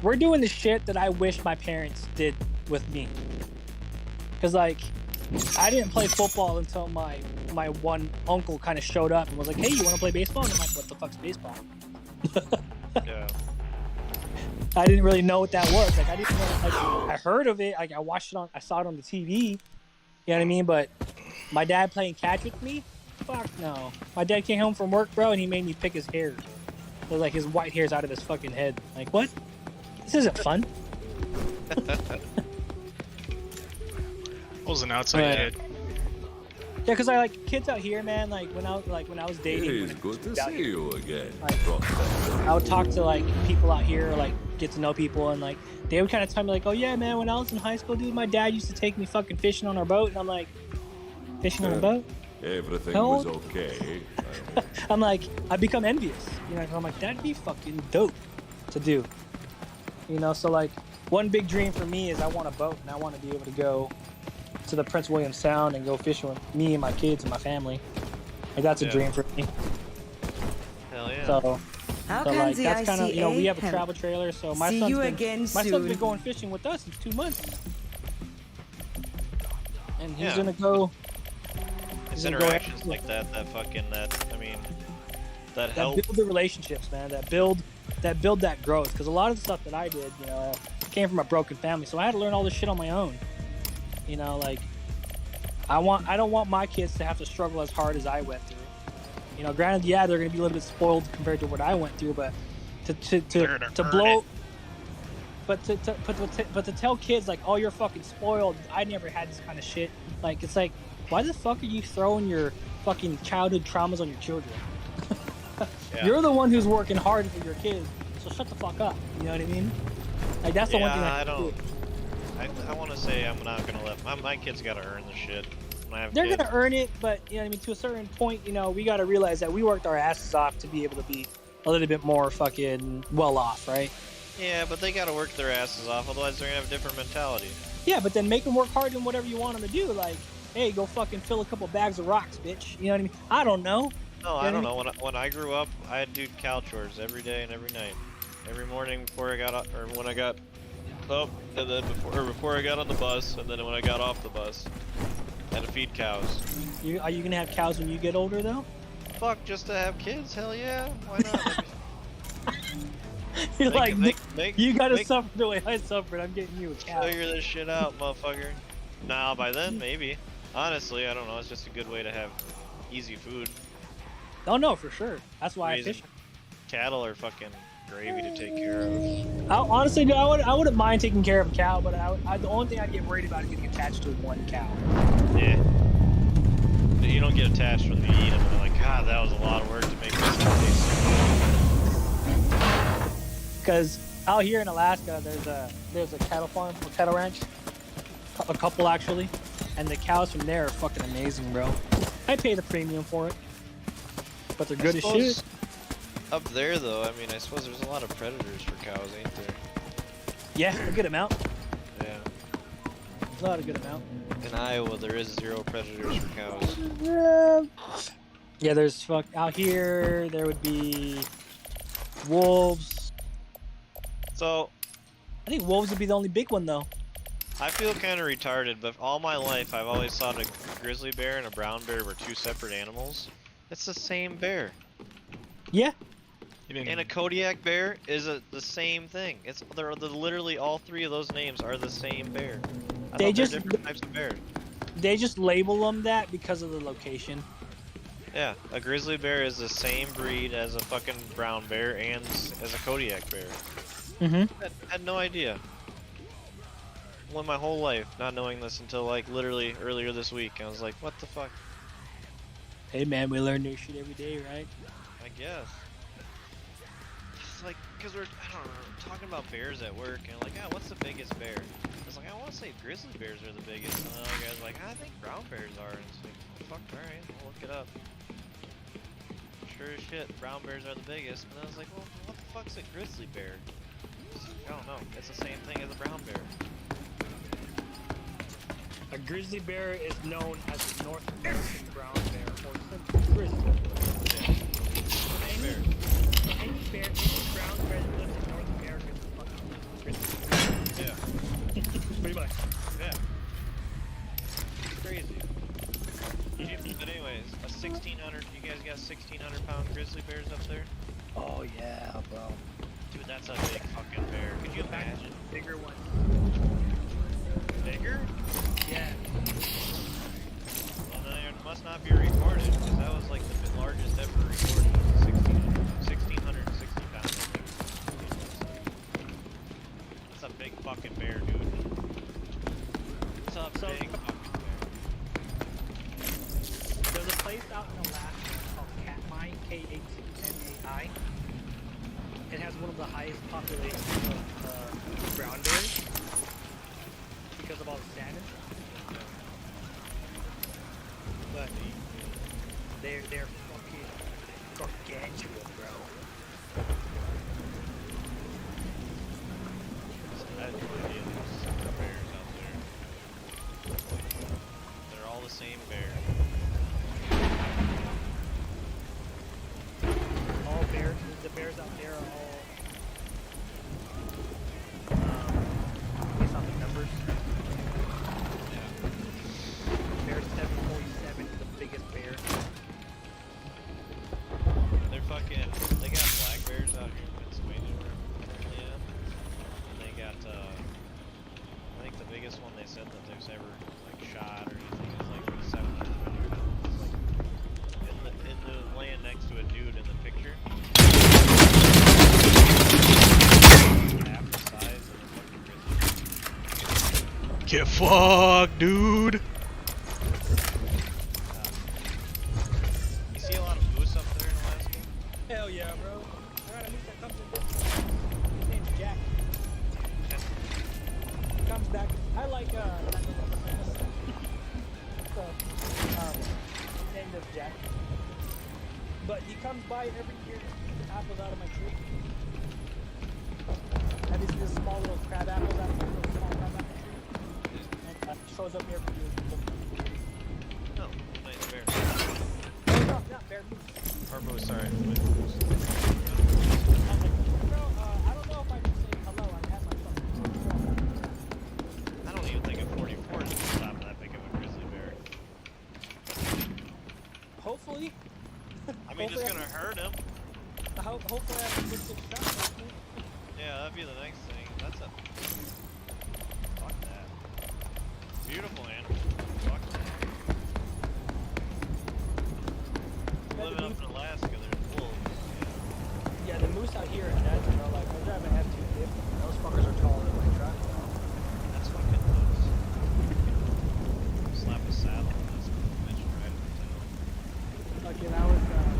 [SPEAKER 3] we're doing the shit that I wish my parents did with me. Cause like, I didn't play football until my one uncle kind of showed up and was like, "Hey, you want to play baseball?" And I'm like, "What the fuck's baseball?"
[SPEAKER 2] Yeah.
[SPEAKER 3] I didn't really know what that was. Like, I didn't know. Like, I heard of it. Like, I saw it on the TV. You know what I mean? But my dad playing catch with me? Fuck no. My dad came home from work, bro, and he made me pick his hair. It was like his white hair's out of his fucking head. Like, what? This isn't fun.
[SPEAKER 1] I was an outside
[SPEAKER 3] Right.
[SPEAKER 1] kid.
[SPEAKER 3] Yeah, cause I like kids out here, man. Like when I was dating,
[SPEAKER 4] It
[SPEAKER 3] when
[SPEAKER 4] is
[SPEAKER 3] I
[SPEAKER 4] good
[SPEAKER 3] was
[SPEAKER 4] to
[SPEAKER 3] out
[SPEAKER 4] see
[SPEAKER 3] here,
[SPEAKER 4] you again,
[SPEAKER 3] Like-
[SPEAKER 4] Proctor.
[SPEAKER 3] I would talk to like people out here, like get to know people, and like they would kind of tell me like, "Oh yeah, man, when I was in high school, dude, my dad used to take me fucking fishing on our boat," and I'm like, "Fishing on a boat?"
[SPEAKER 4] Everything
[SPEAKER 3] How
[SPEAKER 4] was
[SPEAKER 3] old?
[SPEAKER 4] okay.
[SPEAKER 3] I'm like, I become envious, you know. 'Cause I'm like, that'd be fucking dope to do, you know. So like, one big dream for me is I want a boat, and I want to be able to go to the Prince William Sound and go fishing with me and my kids and my family. Like that's a
[SPEAKER 2] Yeah.
[SPEAKER 3] dream for me.
[SPEAKER 2] Hell yeah.
[SPEAKER 3] So,
[SPEAKER 5] How
[SPEAKER 3] so
[SPEAKER 5] can
[SPEAKER 3] like
[SPEAKER 5] the
[SPEAKER 3] that's kind of, you know, we have a
[SPEAKER 5] ICA
[SPEAKER 3] travel trailer. So my
[SPEAKER 5] see
[SPEAKER 3] son's
[SPEAKER 5] you
[SPEAKER 3] been
[SPEAKER 5] again
[SPEAKER 3] my son's
[SPEAKER 5] soon?
[SPEAKER 3] been going fishing with us in 2 months, and he's
[SPEAKER 2] Yeah.
[SPEAKER 3] gonna go.
[SPEAKER 2] It's
[SPEAKER 3] he's gonna go
[SPEAKER 2] interactions
[SPEAKER 3] after-
[SPEAKER 2] like that I mean, that
[SPEAKER 3] that
[SPEAKER 2] help.
[SPEAKER 3] build the relationships, man. That build that growth. Because a lot of the stuff that I did, you know, came from a broken family, so I had to learn all this shit on my own. You know, like I don't want my kids to have to struggle as hard as I went through. You know, granted, yeah, they're gonna be a little bit spoiled compared to what I went through, but
[SPEAKER 1] They're gonna
[SPEAKER 3] to
[SPEAKER 1] earn
[SPEAKER 3] blow.
[SPEAKER 1] it.
[SPEAKER 3] But to tell kids like, oh, you're fucking spoiled. I never had this kind of shit. Like, it's like, why the fuck are you throwing your fucking childhood traumas on your children?
[SPEAKER 2] Yeah.
[SPEAKER 3] You're the one who's working hard for your kids, so shut the fuck up. You know what I mean? Like that's the one thing
[SPEAKER 2] Yeah,
[SPEAKER 3] I
[SPEAKER 2] I
[SPEAKER 3] can
[SPEAKER 2] don't-
[SPEAKER 3] do.
[SPEAKER 2] I want to say I'm not gonna let my kids gotta earn the shit. When I have
[SPEAKER 3] They're
[SPEAKER 2] kids.
[SPEAKER 3] gonna earn it, but you know what I mean. To a certain point, you know, we got to realize that we worked our asses off to be able to be a little bit more fucking well off, right?
[SPEAKER 2] Yeah, but they gotta work their asses off, otherwise they're gonna have a different mentality.
[SPEAKER 3] Yeah, but then make them work hard in whatever you want them to do. Like, hey, go fucking fill a couple bags of rocks, bitch. You know what I mean? I don't know.
[SPEAKER 2] No,
[SPEAKER 3] Yeah,
[SPEAKER 2] I
[SPEAKER 3] I
[SPEAKER 2] don't
[SPEAKER 3] mean-
[SPEAKER 2] know. When I grew up, I had to do cow chores every day and every night, every morning before I got up, or when I got up, and then before I got on the bus, and then when I got off the bus, I had to feed cows.
[SPEAKER 3] Are you gonna have cows when you get older, though?
[SPEAKER 2] Fuck, just to have kids? Hell yeah, why not?
[SPEAKER 3] You're like,
[SPEAKER 2] make,
[SPEAKER 3] you gotta
[SPEAKER 2] make-
[SPEAKER 3] suffer the way I suffered. I'm getting you a cow.
[SPEAKER 2] figure this shit out, motherfucker. Nah, by then maybe. Honestly, I don't know. It's just a good way to have easy food.
[SPEAKER 3] Oh no, for sure. That's why I
[SPEAKER 2] Amazing.
[SPEAKER 3] fish.
[SPEAKER 2] Cattle are fucking gravy to take care of.
[SPEAKER 3] Honestly, dude, I wouldn't mind taking care of a cow, but the only thing I'd get worried about is getting attached to one cow.
[SPEAKER 2] Yeah. You don't get attached when you eat them. They're like, God, that was a lot of work to make this taste.
[SPEAKER 3] Because out here in Alaska, there's a cattle farm, a cattle ranch, a couple actually, and the cows from there are fucking amazing, bro. I pay the premium for it, but they're good as shit.
[SPEAKER 2] Up there, though, I mean, I suppose there's a lot of predators for cows, ain't there?
[SPEAKER 3] Yeah, a good amount.
[SPEAKER 2] Yeah.
[SPEAKER 3] A lot of good amount.
[SPEAKER 2] And in Iowa there is 0 predators for cows.
[SPEAKER 3] Yeah, there's out here. There would be wolves.
[SPEAKER 2] So
[SPEAKER 3] I think wolves would be the only big one though.
[SPEAKER 2] I feel kind of retarded, but all my life I've always thought a grizzly bear and a brown bear were 2 separate animals. It's the same bear.
[SPEAKER 3] Yeah.
[SPEAKER 1] You didn't-
[SPEAKER 2] And a Kodiak bear is the same thing. They're literally all 3 of those names are the same bear. I
[SPEAKER 3] They
[SPEAKER 2] thought they're
[SPEAKER 3] just-
[SPEAKER 2] different types of bears.
[SPEAKER 3] They just label them that because of the location.
[SPEAKER 2] Yeah, a grizzly bear is the same breed as a fucking brown bear and as a Kodiak bear.
[SPEAKER 3] Mm-hmm.
[SPEAKER 2] I had no idea. Went my whole life not knowing this until like literally earlier this week. I was like, what the fuck?
[SPEAKER 3] Hey man, we learn new shit every day, right?
[SPEAKER 2] I guess. It's like, cause I don't know, talking about bears at work, and like, yeah, what's the biggest bear? I was like, I want to say grizzly bears are the biggest, and the other guy's like, I think brown bears are, and it's like, fuck, alright, I'll look it up. Sure as shit, brown bears are the biggest, and I was like, well, what the fuck's a grizzly bear? I don't know, it's the same thing as a brown bear.
[SPEAKER 3] A grizzly bear is known as the North American brown bear, or simply grizzly.
[SPEAKER 2] Bear.
[SPEAKER 3] Any bear, any brown bear that lives in North America is a fucking grizzly.
[SPEAKER 2] Yeah.
[SPEAKER 3] Pretty much.
[SPEAKER 2] Yeah. Crazy. But anyways, a 1600, you guys got 1600 pound grizzly bears up there?
[SPEAKER 3] Oh yeah, bro.
[SPEAKER 2] Dude, that's a big fucking bear. Could you imagine?
[SPEAKER 3] Bigger one.
[SPEAKER 2] Bigger?
[SPEAKER 3] Yeah.
[SPEAKER 2] Well, then it must not be recorded, because that was like the largest ever recorded. 1660 pounds, I think. That's a big fucking bear, dude. That's a big fucking bear.
[SPEAKER 3] There's a place out in Alaska called Katmai, K-A-T-M-A-I. It has one of the highest populations of brown bears because of all the salmon. But they're fucking gargantuan, bro.
[SPEAKER 2] I had no idea there's bears out there. They're all the same bear.
[SPEAKER 3] All bears, the bears out there are all based on the numbers. Bear 747 is the biggest bear.
[SPEAKER 2] They're fucking. They got black bears out here in Pennsylvania where I'm currently at. And they got, I think the biggest one they said that there's ever like shot or anything is like 700 pounds. Like in the land next to a dude in the picture. Half the size of the fucking grizzly.
[SPEAKER 1] Get fucked, dude.
[SPEAKER 2] You see a lot of moose up there in Alaska?
[SPEAKER 3] Hell yeah, bro. I got a moose that comes in this. His name's Jack. He comes back. I like, so, his name is Jack. But he comes by every year to eat the apples out of my tree. Have you seen this small little crab apples out of my little small crab apple tree? And shows up every year.
[SPEAKER 2] No, nice bear.
[SPEAKER 3] No, not bear moose.
[SPEAKER 2] Or moose, sorry.
[SPEAKER 3] I was like, bro, I don't know if I can say hello. I have my phone.
[SPEAKER 2] I don't even think a 44 is gonna stop that big of a grizzly bear.
[SPEAKER 3] Hopefully.
[SPEAKER 2] I mean, it's gonna hurt him.
[SPEAKER 3] Hopefully I can get 6 shots. Hopefully.
[SPEAKER 2] Yeah, that'd be the next thing. That's a... Fuck that. Beautiful animal. Fuck that. Living up in Alaska, there's wolves.
[SPEAKER 3] Yeah, the moose out here in Denver are like, I'm driving an F-250. Those fuckers are taller than my truck.
[SPEAKER 2] That's fucking nuts. Slap a saddle on this bitch right in the tail.
[SPEAKER 3] Like, I was going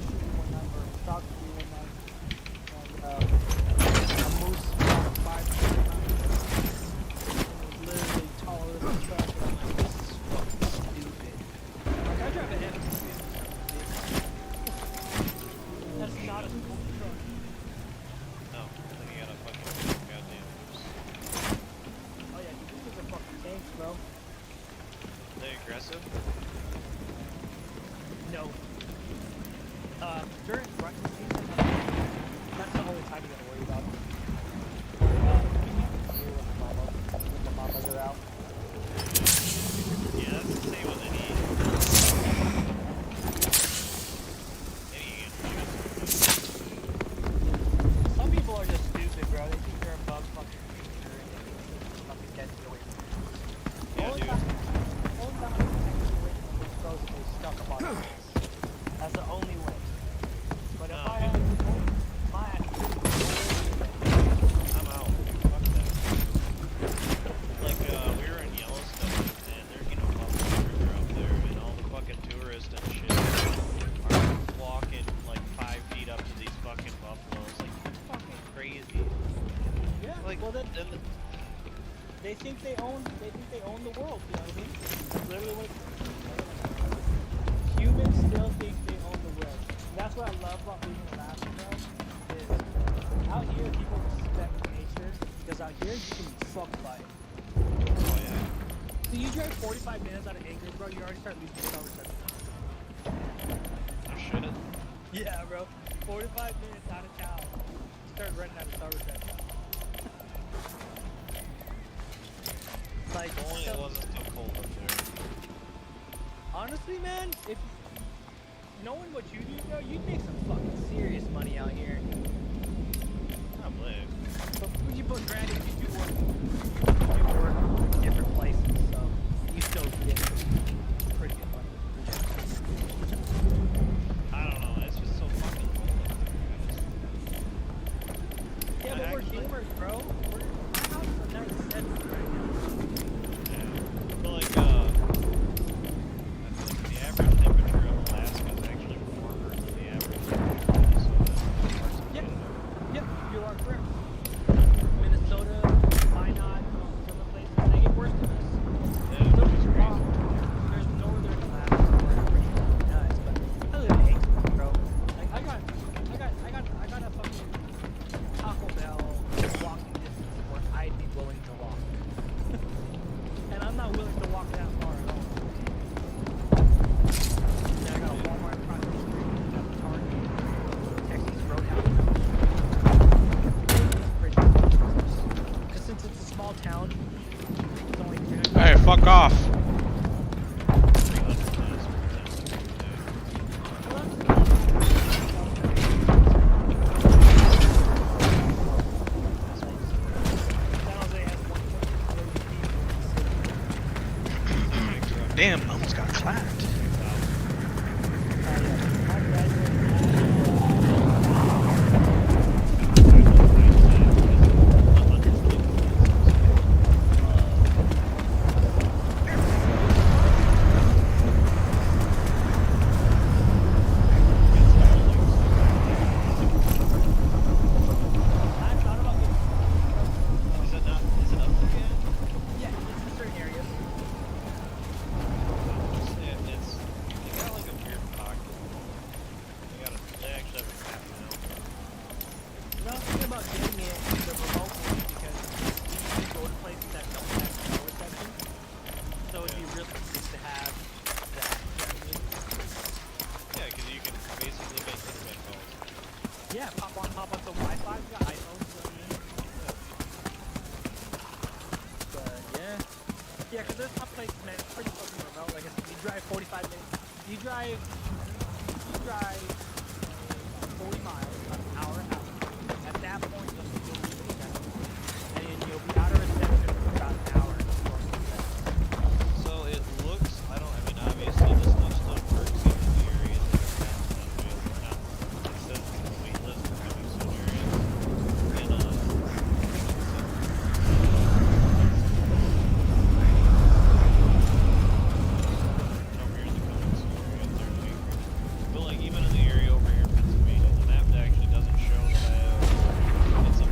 [SPEAKER 3] shooting one night, or dog shooting one night, and a moose about 5 was literally bro.
[SPEAKER 2] They aggressive?
[SPEAKER 3] No. During rutting season, that's the only time you gotta worry about them. When the mamas are out.
[SPEAKER 2] Yeah, that's the same with any
[SPEAKER 3] Some people are just stupid, bro. They think they're above fucking nature and they think they fucking get away from it.
[SPEAKER 2] Yeah, dude.
[SPEAKER 3] Only time I can take away from those pros if they stuck up on their ass. That's the only way. But if
[SPEAKER 2] Nah,
[SPEAKER 3] I had my ass,
[SPEAKER 2] I'm out. Fuck that. Like, we were in Yellowstone, and there's, you know, buffaloes are up there, and all the fucking tourists and shit are walking, like, 5 feet up to these fucking buffaloes. Like, it's fucking crazy.
[SPEAKER 3] yeah.
[SPEAKER 2] Like,
[SPEAKER 3] Well, then
[SPEAKER 2] then
[SPEAKER 3] they think they own the world. You know what I mean? That's literally what humans still think they own the world. And that's what I love about being in Alaska, bro. Is out here people respect nature because out here you can be fucked by it.
[SPEAKER 2] oh, yeah.
[SPEAKER 3] So you drive 45 minutes out of Anchorage, bro. You already start losing cell reception.
[SPEAKER 2] No shit.
[SPEAKER 3] Yeah, bro. 45 minutes out of town, you start running out of cell reception. Like,
[SPEAKER 2] If only it wasn't so cold up there.
[SPEAKER 3] honestly, man, if knowing what you do, bro, you'd make some fucking serious money out here.
[SPEAKER 2] Probably.
[SPEAKER 3] But granted, you do work in different places, so you still get pretty good money.
[SPEAKER 2] I don't know. It's just so fucking cold up there.
[SPEAKER 3] Yeah, but we're gamers, bro. My house is a 97 right now.
[SPEAKER 2] But like, I feel like the average temperature of Alaska is actually warmer than the average temperature of Minnesota.
[SPEAKER 3] Yep. Yep, you are correct. Minnesota, Minot, some of the places, they get worse than us.
[SPEAKER 2] Yeah,
[SPEAKER 3] Don't
[SPEAKER 2] which
[SPEAKER 3] get
[SPEAKER 2] is
[SPEAKER 3] me wrong.
[SPEAKER 2] crazy.
[SPEAKER 3] There's northern Alaska where it's pretty fucking nice, but I live in Anchorage, bro. Like I got a fucking Taco Bell walking distance where I'd be willing to walk. And I'm not willing to walk that far at all. Then I got a Walmart across the street, I got a Target, Texas Roadhouse. Because since it's a small town, it's only 300.
[SPEAKER 1] Hey, fuck off.
[SPEAKER 2] 300 miles per temperature.
[SPEAKER 1] Damn, I almost got clapped.
[SPEAKER 2] Is it not? Is it up again?
[SPEAKER 3] Yeah, it's in certain areas.
[SPEAKER 2] It's they got like a weird pocket. They actually have a map now.
[SPEAKER 3] I was thinking about getting it the remote one because you can go to places that don't have cell reception. So it'd be really nice to have that. You know what I mean?
[SPEAKER 2] Yeah, because you can basically make internet calls.
[SPEAKER 3] Yeah, pop on some Wi-Fi. We got iPhones. You know what I mean? But yeah, because there's some places, man, it's pretty fucking remote. Like I said, you drive 45 minutes. You drive 40 miles, an hour out. At that point, you'll still be reception, and then you'll be out of reception for about an hour.
[SPEAKER 2] So it looks, I mean, obviously this stuff still works in the areas that are not, it says the wait list for coming soon areas. And, over here in the coming soon area, 30 acres. But like, even in the area over here in Pennsylvania, the map actually doesn't show that I have, it's a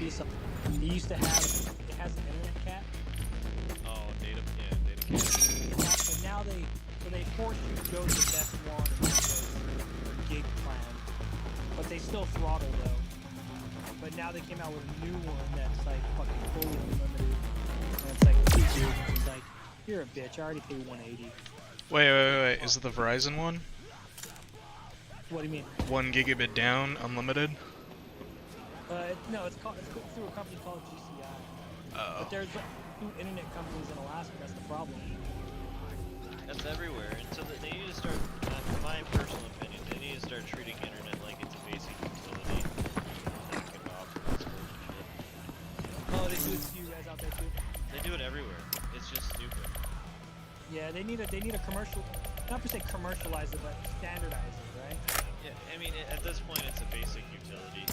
[SPEAKER 3] be some. He used to have. It has an internet cap.
[SPEAKER 2] Oh, data cap.
[SPEAKER 3] So now they force you to go to the best one and the gig plan, but they still throttle though. But now they came out with a new one that's like fucking fully unlimited, and it's like 2 gigs. It's like, you're a bitch. I already paid 180.
[SPEAKER 1] Wait. Is it the Verizon one?
[SPEAKER 3] What do you mean?
[SPEAKER 1] 1 gigabit down, unlimited?
[SPEAKER 3] No, it's through a company called GCI.
[SPEAKER 1] Oh.
[SPEAKER 3] But there's 2 internet companies in Alaska. That's the problem.
[SPEAKER 2] That's everywhere. And so they need to start, in my personal opinion, they need to start treating internet like it's a basic utility.
[SPEAKER 3] Oh, they do it to you guys out there too.
[SPEAKER 2] They do it everywhere. It's just stupid.
[SPEAKER 3] Yeah, they need a commercial, not per se commercialize it, but standardize it, right?
[SPEAKER 2] Yeah, I mean, at this point, it's a basic utility.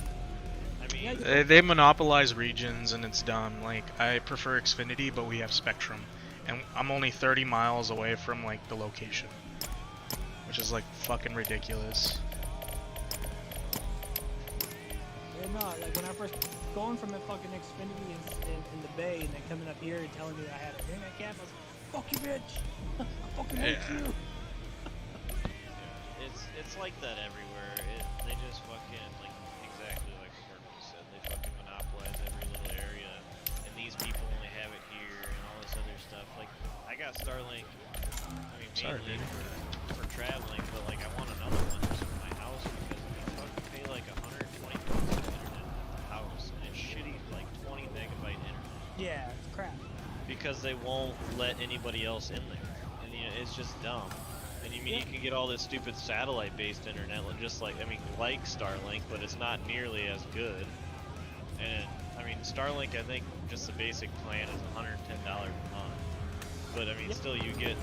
[SPEAKER 2] I mean,
[SPEAKER 3] Yeah,
[SPEAKER 1] They monopolize regions and it's dumb. Like, I prefer Xfinity, but we have Spectrum. And I'm only 30 miles away from, like, the location. Which is, like, fucking ridiculous.
[SPEAKER 3] Yeah, no, like when I first going from a fucking Xfinity in the Bay and then coming up here and telling me that I had an internet cap, I was like, fuck you, bitch! I fucking hate you!
[SPEAKER 2] it's like that everywhere. They just fucking, like, exactly like what Marco said. They fucking monopolize every little area, and these people only have it here and all this other stuff. Like, I got Starlink. I mean,
[SPEAKER 1] Sorry,
[SPEAKER 2] mainly
[SPEAKER 1] dude.
[SPEAKER 2] for traveling, but like, I want another one just for my house because I mean, fucking pay like 120 bucks for internet at the house, and it's shitty, like 20 megabyte internet.
[SPEAKER 3] Yeah, it's crap.
[SPEAKER 2] Because they won't let anybody else in there, and you know, it's just dumb. And you mean you can get all this stupid satellite-based internet, just like like Starlink, but it's not nearly as good. And I mean, Starlink, I think just the basic plan is $110 a month. But I mean, still, you get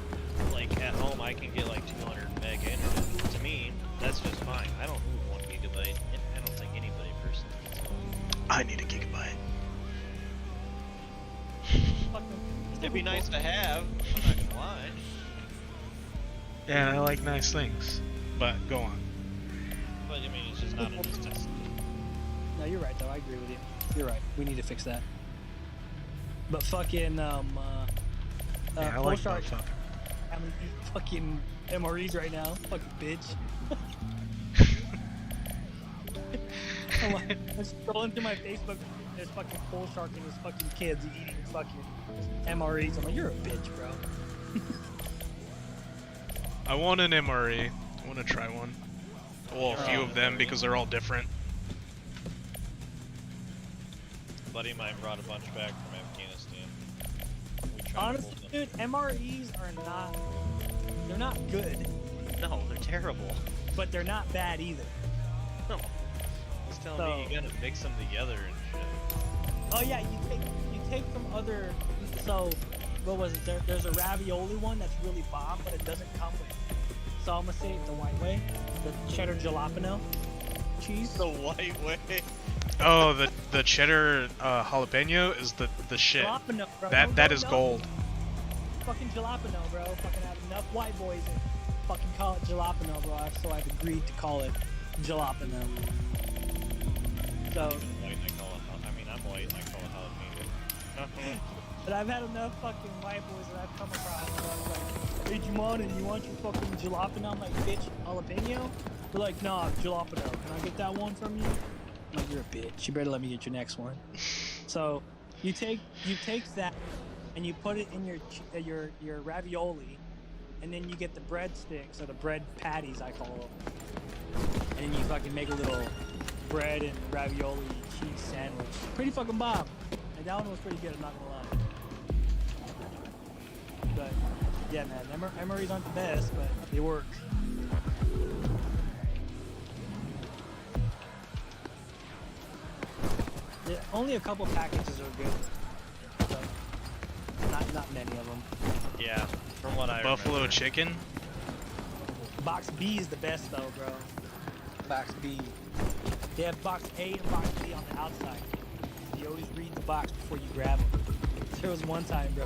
[SPEAKER 2] like at home, I can get like 200 meg internet. To me, that's just fine. I don't need 1 gigabyte. I don't think anybody personally needs it.
[SPEAKER 1] I need a gigabyte.
[SPEAKER 2] It'd be nice to have. I'm not gonna lie.
[SPEAKER 1] Yeah, I like nice things. But, go on.
[SPEAKER 2] But I mean, it's just not a necessity.
[SPEAKER 3] No, you're right though. I agree with you. You're right. We need to fix that. But fucking
[SPEAKER 1] Yeah, I like
[SPEAKER 3] Polestar
[SPEAKER 1] that.
[SPEAKER 3] having fucking MREs right now. Fucking bitch. I'm scrolling through my Facebook. There's fucking Polestar and his fucking kids eating fucking MREs. I'm like, you're a bitch, bro.
[SPEAKER 1] I want an MRE. I want to try one. Well, a few of them because they're all different.
[SPEAKER 2] A buddy of mine brought a bunch back from Afghanistan. We tried
[SPEAKER 3] Honestly, dude, MREs are not. They're not good,
[SPEAKER 2] No, they're terrible.
[SPEAKER 3] but they're not bad either.
[SPEAKER 2] No. He's telling me you gotta mix them together and shit.
[SPEAKER 3] Oh yeah, you take from other. So, what was it? There's a ravioli one that's really bomb, but it doesn't come with. So I'm gonna say it the white way, the cheddar jalapeno cheese.
[SPEAKER 2] The white way.
[SPEAKER 1] Oh, the cheddar jalapeno is the shit.
[SPEAKER 3] Jalapeno, bro.
[SPEAKER 1] That is gold.
[SPEAKER 3] Fucking jalapeno, bro. Fucking have enough white boys and fucking call it jalapeno, bro. So I've agreed to call it jalapeno. So,
[SPEAKER 2] White, I call it. I mean, I'm white. I call it jalapeno.
[SPEAKER 3] but I've had enough fucking white boys that I've come across. Where I was like, hey, Jumon, you want your fucking jalapeno? I'm like, bitch, jalapeno? They're like, nah, jalapeno. Can I get that one from you? I'm like, you're a bitch. You better let me get your next one. So, you take that and you put it in your ravioli, and then you get the breadsticks or the bread patties, I call them, and then you fucking make a little bread and ravioli cheese sandwich. Pretty fucking bomb. Like, that one was pretty good. I'm not gonna lie. But yeah, man, MREs aren't the best, but they work. Yeah, only a couple packages are good. But not many of them.
[SPEAKER 2] Yeah, from what I
[SPEAKER 1] Buffalo
[SPEAKER 2] remember.
[SPEAKER 1] chicken.
[SPEAKER 3] Box B is the best though, bro. Box B. They have box A and box B on the outside. You always read the box before you grab them. There was one time, bro,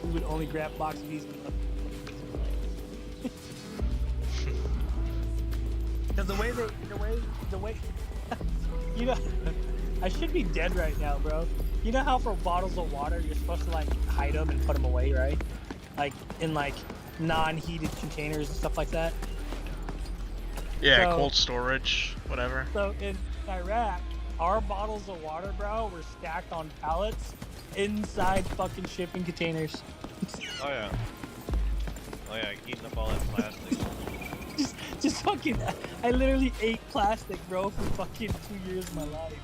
[SPEAKER 3] we would only grab box B's. Because the way, you know, I should be dead right now, bro. You know how for bottles of water you're supposed to like hide them and put them away, right? Like in like non-heated containers and stuff like that.
[SPEAKER 1] Yeah,
[SPEAKER 3] So-
[SPEAKER 1] cold storage, whatever.
[SPEAKER 3] So in Iraq, our bottles of water, bro, were stacked on pallets inside fucking shipping containers.
[SPEAKER 2] Oh yeah. Oh yeah, eating up all that plastic.
[SPEAKER 3] Just fucking. I literally ate plastic, bro, for fucking 2 years of my life.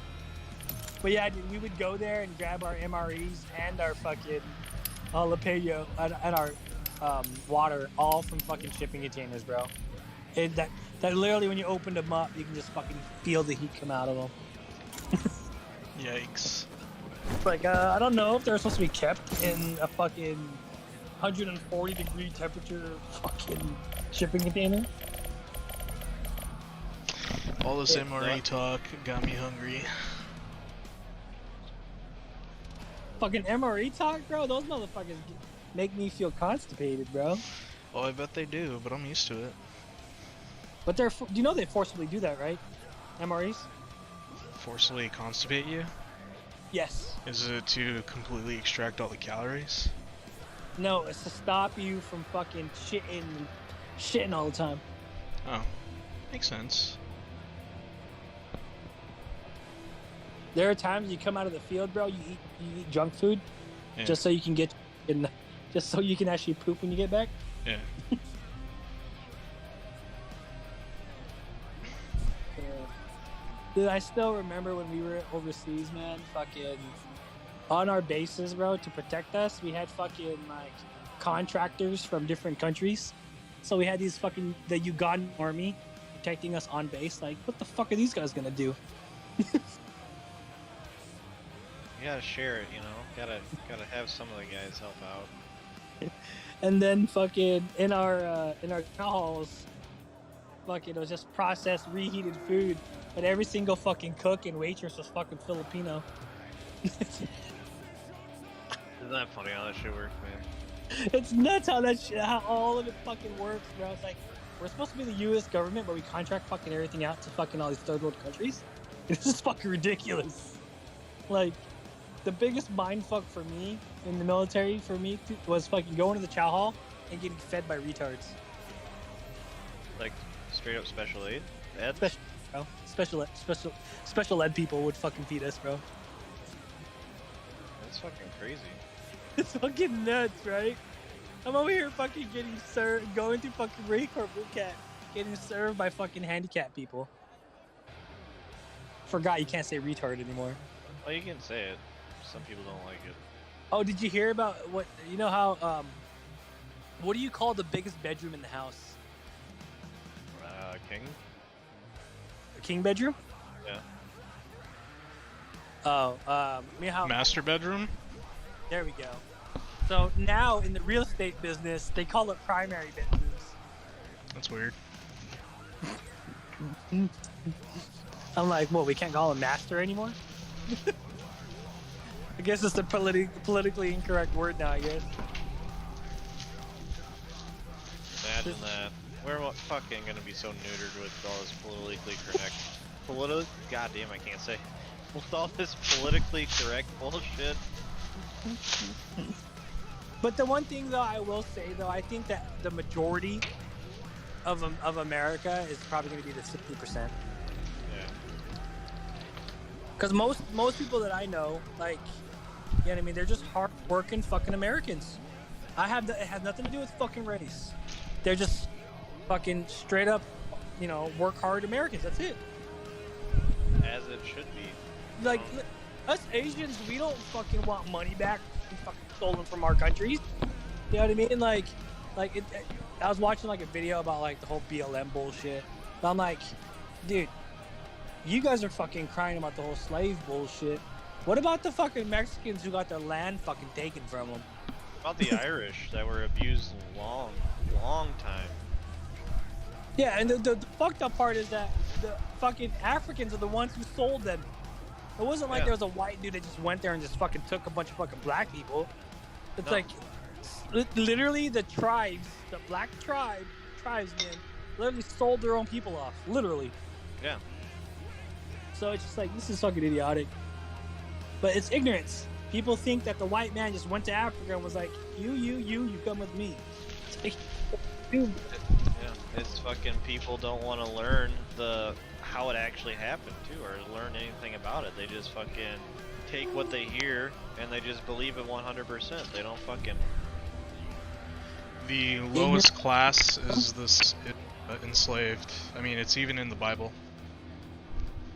[SPEAKER 3] But yeah, dude, we would go there and grab our MREs and our fucking jalapeno and our water, all from fucking shipping containers, bro. That literally, when you opened them up, you can just fucking feel the heat come out of them.
[SPEAKER 1] Yikes.
[SPEAKER 3] Like, I don't know if they're supposed to be kept in a fucking 140 degree temperature fucking shipping container.
[SPEAKER 1] All this
[SPEAKER 3] Yeah.
[SPEAKER 1] MRE talk got me hungry.
[SPEAKER 3] Fucking MRE talk, bro. Those motherfuckers make me feel constipated, bro.
[SPEAKER 1] Well, I bet they do, but I'm used to it.
[SPEAKER 3] But do you know they forcibly do that, right? MREs?
[SPEAKER 1] Forcibly constipate you?
[SPEAKER 3] Yes.
[SPEAKER 1] Is it to completely extract all the calories?
[SPEAKER 3] No, it's to stop you from fucking shitting all the time.
[SPEAKER 1] Oh, makes sense.
[SPEAKER 3] There are times you come out of the field, bro. You eat junk food,
[SPEAKER 1] Yeah.
[SPEAKER 3] just so you can just so you can actually poop when you get back.
[SPEAKER 1] Yeah.
[SPEAKER 3] Dude, I still remember when we were overseas, man. Fucking on our bases, bro, to protect us, we had fucking like contractors from different countries. So we had these fucking the Ugandan army protecting us on base. Like, what the fuck are these guys gonna do?
[SPEAKER 2] You gotta share it, you know. Gotta have some of the guys help out.
[SPEAKER 3] And then fucking in our town halls, fucking it was just processed reheated food. But every single fucking cook and waitress was fucking Filipino.
[SPEAKER 2] Isn't that funny how that shit works, man?
[SPEAKER 3] It's nuts how all of it fucking works, bro. It's like we're supposed to be the U.S. government, but we contract fucking everything out to fucking all these third world countries. It's just fucking ridiculous. Like the biggest mind fuck for me in the military was fucking going to the chow hall and getting fed by retards.
[SPEAKER 2] Like straight up special aid. Ed?
[SPEAKER 3] Bro. Special ed people would fucking feed us, bro.
[SPEAKER 2] That's fucking crazy.
[SPEAKER 3] It's fucking nuts, right? I'm over here fucking getting served, going through fucking Marine Corps boot camp, getting served by fucking handicapped people. Forgot you can't say retard anymore.
[SPEAKER 2] Well, you can say it. Some people don't like it.
[SPEAKER 3] Oh, did you hear about what? You know how? What do you call the biggest bedroom in the house?
[SPEAKER 2] King?
[SPEAKER 3] A king bedroom?
[SPEAKER 2] Yeah.
[SPEAKER 3] Oh, you know how?
[SPEAKER 1] Master bedroom?
[SPEAKER 3] There we go. So now in the real estate business, they call it primary bedrooms.
[SPEAKER 1] That's weird.
[SPEAKER 3] I'm like, what? We can't call them master anymore? I guess it's the politically incorrect word now. I guess.
[SPEAKER 2] Imagine that. We're fucking gonna be so neutered with all this politically correct. Goddamn, I can't say. With all this politically correct bullshit.
[SPEAKER 3] But the one thing, though, I will say, though, I think that the majority of America is probably going to be the 60%.
[SPEAKER 2] Yeah.
[SPEAKER 3] Because most people that I know, like, you know what I mean, they're just hard-working fucking Americans. It has nothing to do with fucking race. They're just fucking straight up, you know, work hard Americans. That's it.
[SPEAKER 2] As it should be.
[SPEAKER 3] Like, us Asians, we don't fucking want money back fucking stolen from our countries. You know what I mean? Like I was watching like a video about like the whole BLM bullshit. But I'm like, dude, you guys are fucking crying about the whole slave bullshit. What about the fucking Mexicans who got their land fucking taken from them?
[SPEAKER 2] About the Irish that were abused long time.
[SPEAKER 3] Yeah, and the fucked up part is that the fucking Africans are the ones who sold them. It wasn't like
[SPEAKER 2] Yeah.
[SPEAKER 3] there was a white dude that just went there and just fucking took a bunch of fucking black people. It's
[SPEAKER 2] No.
[SPEAKER 3] like literally the tribes, the black tribesmen, literally sold their own people off. Literally.
[SPEAKER 2] Yeah.
[SPEAKER 3] So it's just like, this is fucking idiotic. But it's ignorance. People think that the white man just went to Africa and was like, you come with me. It's like, dude.
[SPEAKER 2] Yeah, it's fucking people don't want to learn how it actually happened too, or learn anything about it. They just fucking take what they hear and they just believe it 100%. They don't fucking.
[SPEAKER 1] The lowest class is this enslaved. I mean, it's even in the Bible.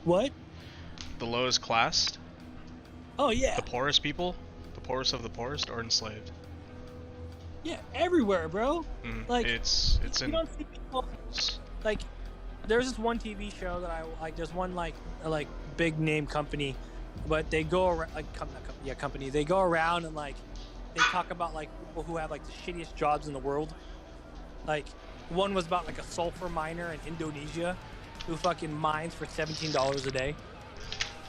[SPEAKER 3] What?
[SPEAKER 1] The lowest class,
[SPEAKER 3] Oh yeah.
[SPEAKER 1] the poorest people, the poorest of the poorest, are enslaved.
[SPEAKER 3] Yeah, everywhere, bro. Like,
[SPEAKER 1] it's
[SPEAKER 3] You
[SPEAKER 1] in.
[SPEAKER 3] don't see people like. There's this one TV show that I like. There's one like big name company, but they go around company. They go around and like they talk about like people who have like the shittiest jobs in the world. Like one was about like a sulfur miner in Indonesia, who fucking mines for $17 a day,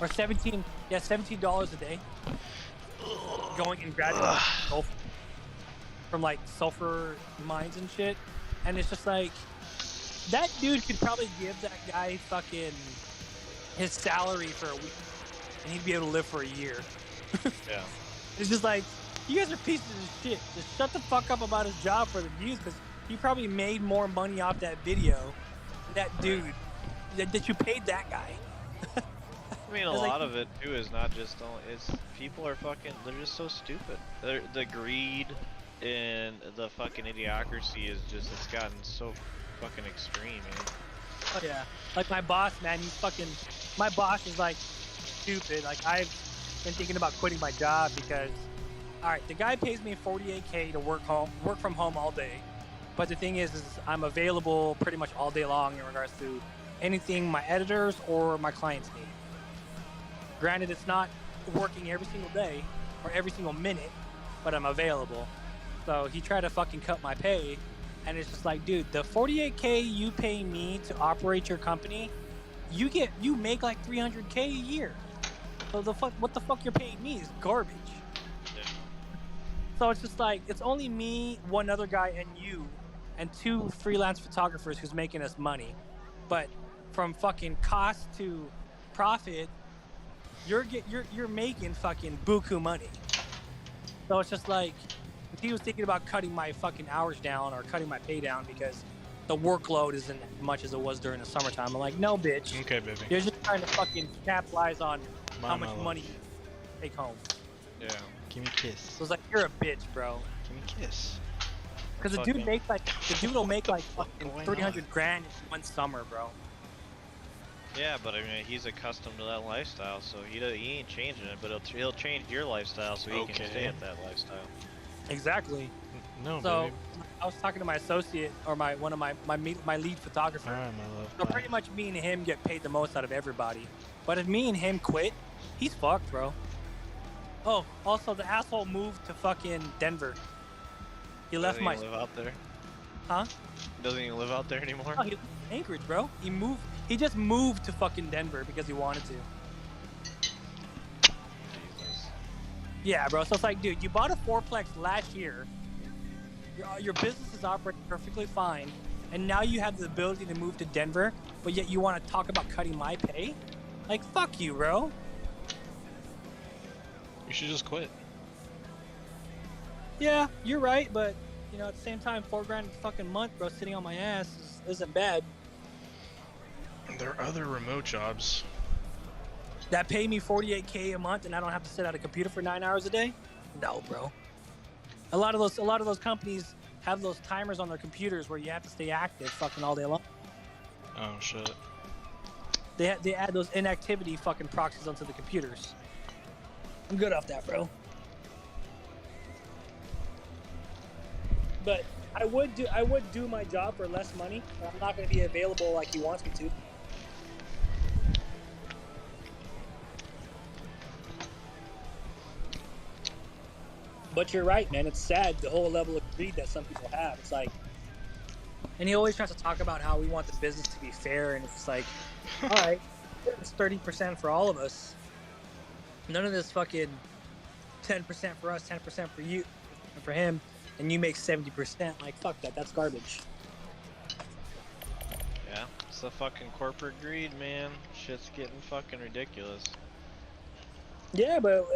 [SPEAKER 3] or $17 a day, going and grabbing sulfur from like sulfur mines and shit, and it's just like that dude could probably give that guy fucking his salary for a week, and he'd be able to live for a year.
[SPEAKER 2] Yeah.
[SPEAKER 3] It's just like, you guys are pieces of shit. Just shut the fuck up about his job for the views, because he probably made more money off that video than that dude that you paid that guy.
[SPEAKER 2] I mean, a lot of it too is not just it's people are fucking. They're just so stupid. The greed and the fucking idiocracy is just it's gotten so fucking extreme, man.
[SPEAKER 3] Oh yeah, like my boss, man. My boss is like stupid. Like I've been thinking about quitting my job because, all right, the guy pays me $48K to work from home all day, but the thing is I'm available pretty much all day long in regards to anything my editors or my clients need. Granted, it's not working every single day or every single minute, but I'm available. So he tried to fucking cut my pay, and it's just like, dude, the $48K you pay me to operate your company, you make like $300K a year. So what the fuck you're paying me is garbage.
[SPEAKER 2] Yeah.
[SPEAKER 3] So it's just like, it's only me, one other guy, and you, and 2 freelance photographers who's making us money. But from fucking cost to profit, you're making fucking buku money. So it's just like, if he was thinking about cutting my fucking hours down or cutting my pay down because the workload isn't as much as it was during the summertime, I'm like, no, bitch.
[SPEAKER 1] Okay, baby.
[SPEAKER 3] You're just trying to fucking capitalize on how much
[SPEAKER 1] love.
[SPEAKER 3] money you take home.
[SPEAKER 2] Yeah.
[SPEAKER 1] Give me a kiss.
[SPEAKER 3] So it's like, you're a bitch, bro.
[SPEAKER 1] Give me a kiss.
[SPEAKER 3] Because the dude will make like fucking 300 grand in one summer, bro.
[SPEAKER 2] Yeah, but I mean, he's accustomed to that lifestyle, so he ain't changing it. But he'll change your lifestyle so he can stay at that lifestyle.
[SPEAKER 3] Exactly.
[SPEAKER 1] No,
[SPEAKER 3] So
[SPEAKER 1] baby.
[SPEAKER 3] I was talking to my associate or one of my lead photographer.
[SPEAKER 1] Alright, my love.
[SPEAKER 3] So
[SPEAKER 1] Bye.
[SPEAKER 3] pretty much me and him get paid the most out of everybody. But if me and him quit, he's fucked, bro. Oh, also the asshole moved to fucking Denver. He left
[SPEAKER 2] Doesn't he live out there?
[SPEAKER 3] Huh?
[SPEAKER 2] Doesn't he live out there anymore?
[SPEAKER 3] Oh, he lives in Anchorage, bro. He just moved to fucking Denver because he wanted to.
[SPEAKER 2] Jesus.
[SPEAKER 3] Yeah, bro. So it's like, dude, you bought a fourplex last year. Your business is operating perfectly fine, and now you have the ability to move to Denver, but yet you want to talk about cutting my pay? Like, fuck you, bro.
[SPEAKER 1] You should just quit.
[SPEAKER 3] Yeah, you're right, but you know, at the same time, $4,000 a fucking month, bro, sitting on my ass isn't bad.
[SPEAKER 1] There are other remote jobs.
[SPEAKER 3] That pay me $48K a month, and I don't have to sit at a computer for 9 hours a day? No, bro. A lot of those companies have those timers on their computers where you have to stay active fucking all day long.
[SPEAKER 1] Oh shit.
[SPEAKER 3] They add those inactivity fucking proxies onto the computers. I'm good off that, bro. But I would do my job for less money, but I'm not going to be available like he wants me to. But you're right, man. It's sad, the whole level of greed that some people have. It's like, and he always tries to talk about how we want the business to be fair, and it's like, all right, it's 30% for all of us. None of this fucking 10% for us, 10% for you, and for him, and you make 70%. Like, fuck that. That's garbage.
[SPEAKER 2] Yeah, it's the fucking corporate greed, man. Shit's getting fucking ridiculous.
[SPEAKER 3] Yeah, but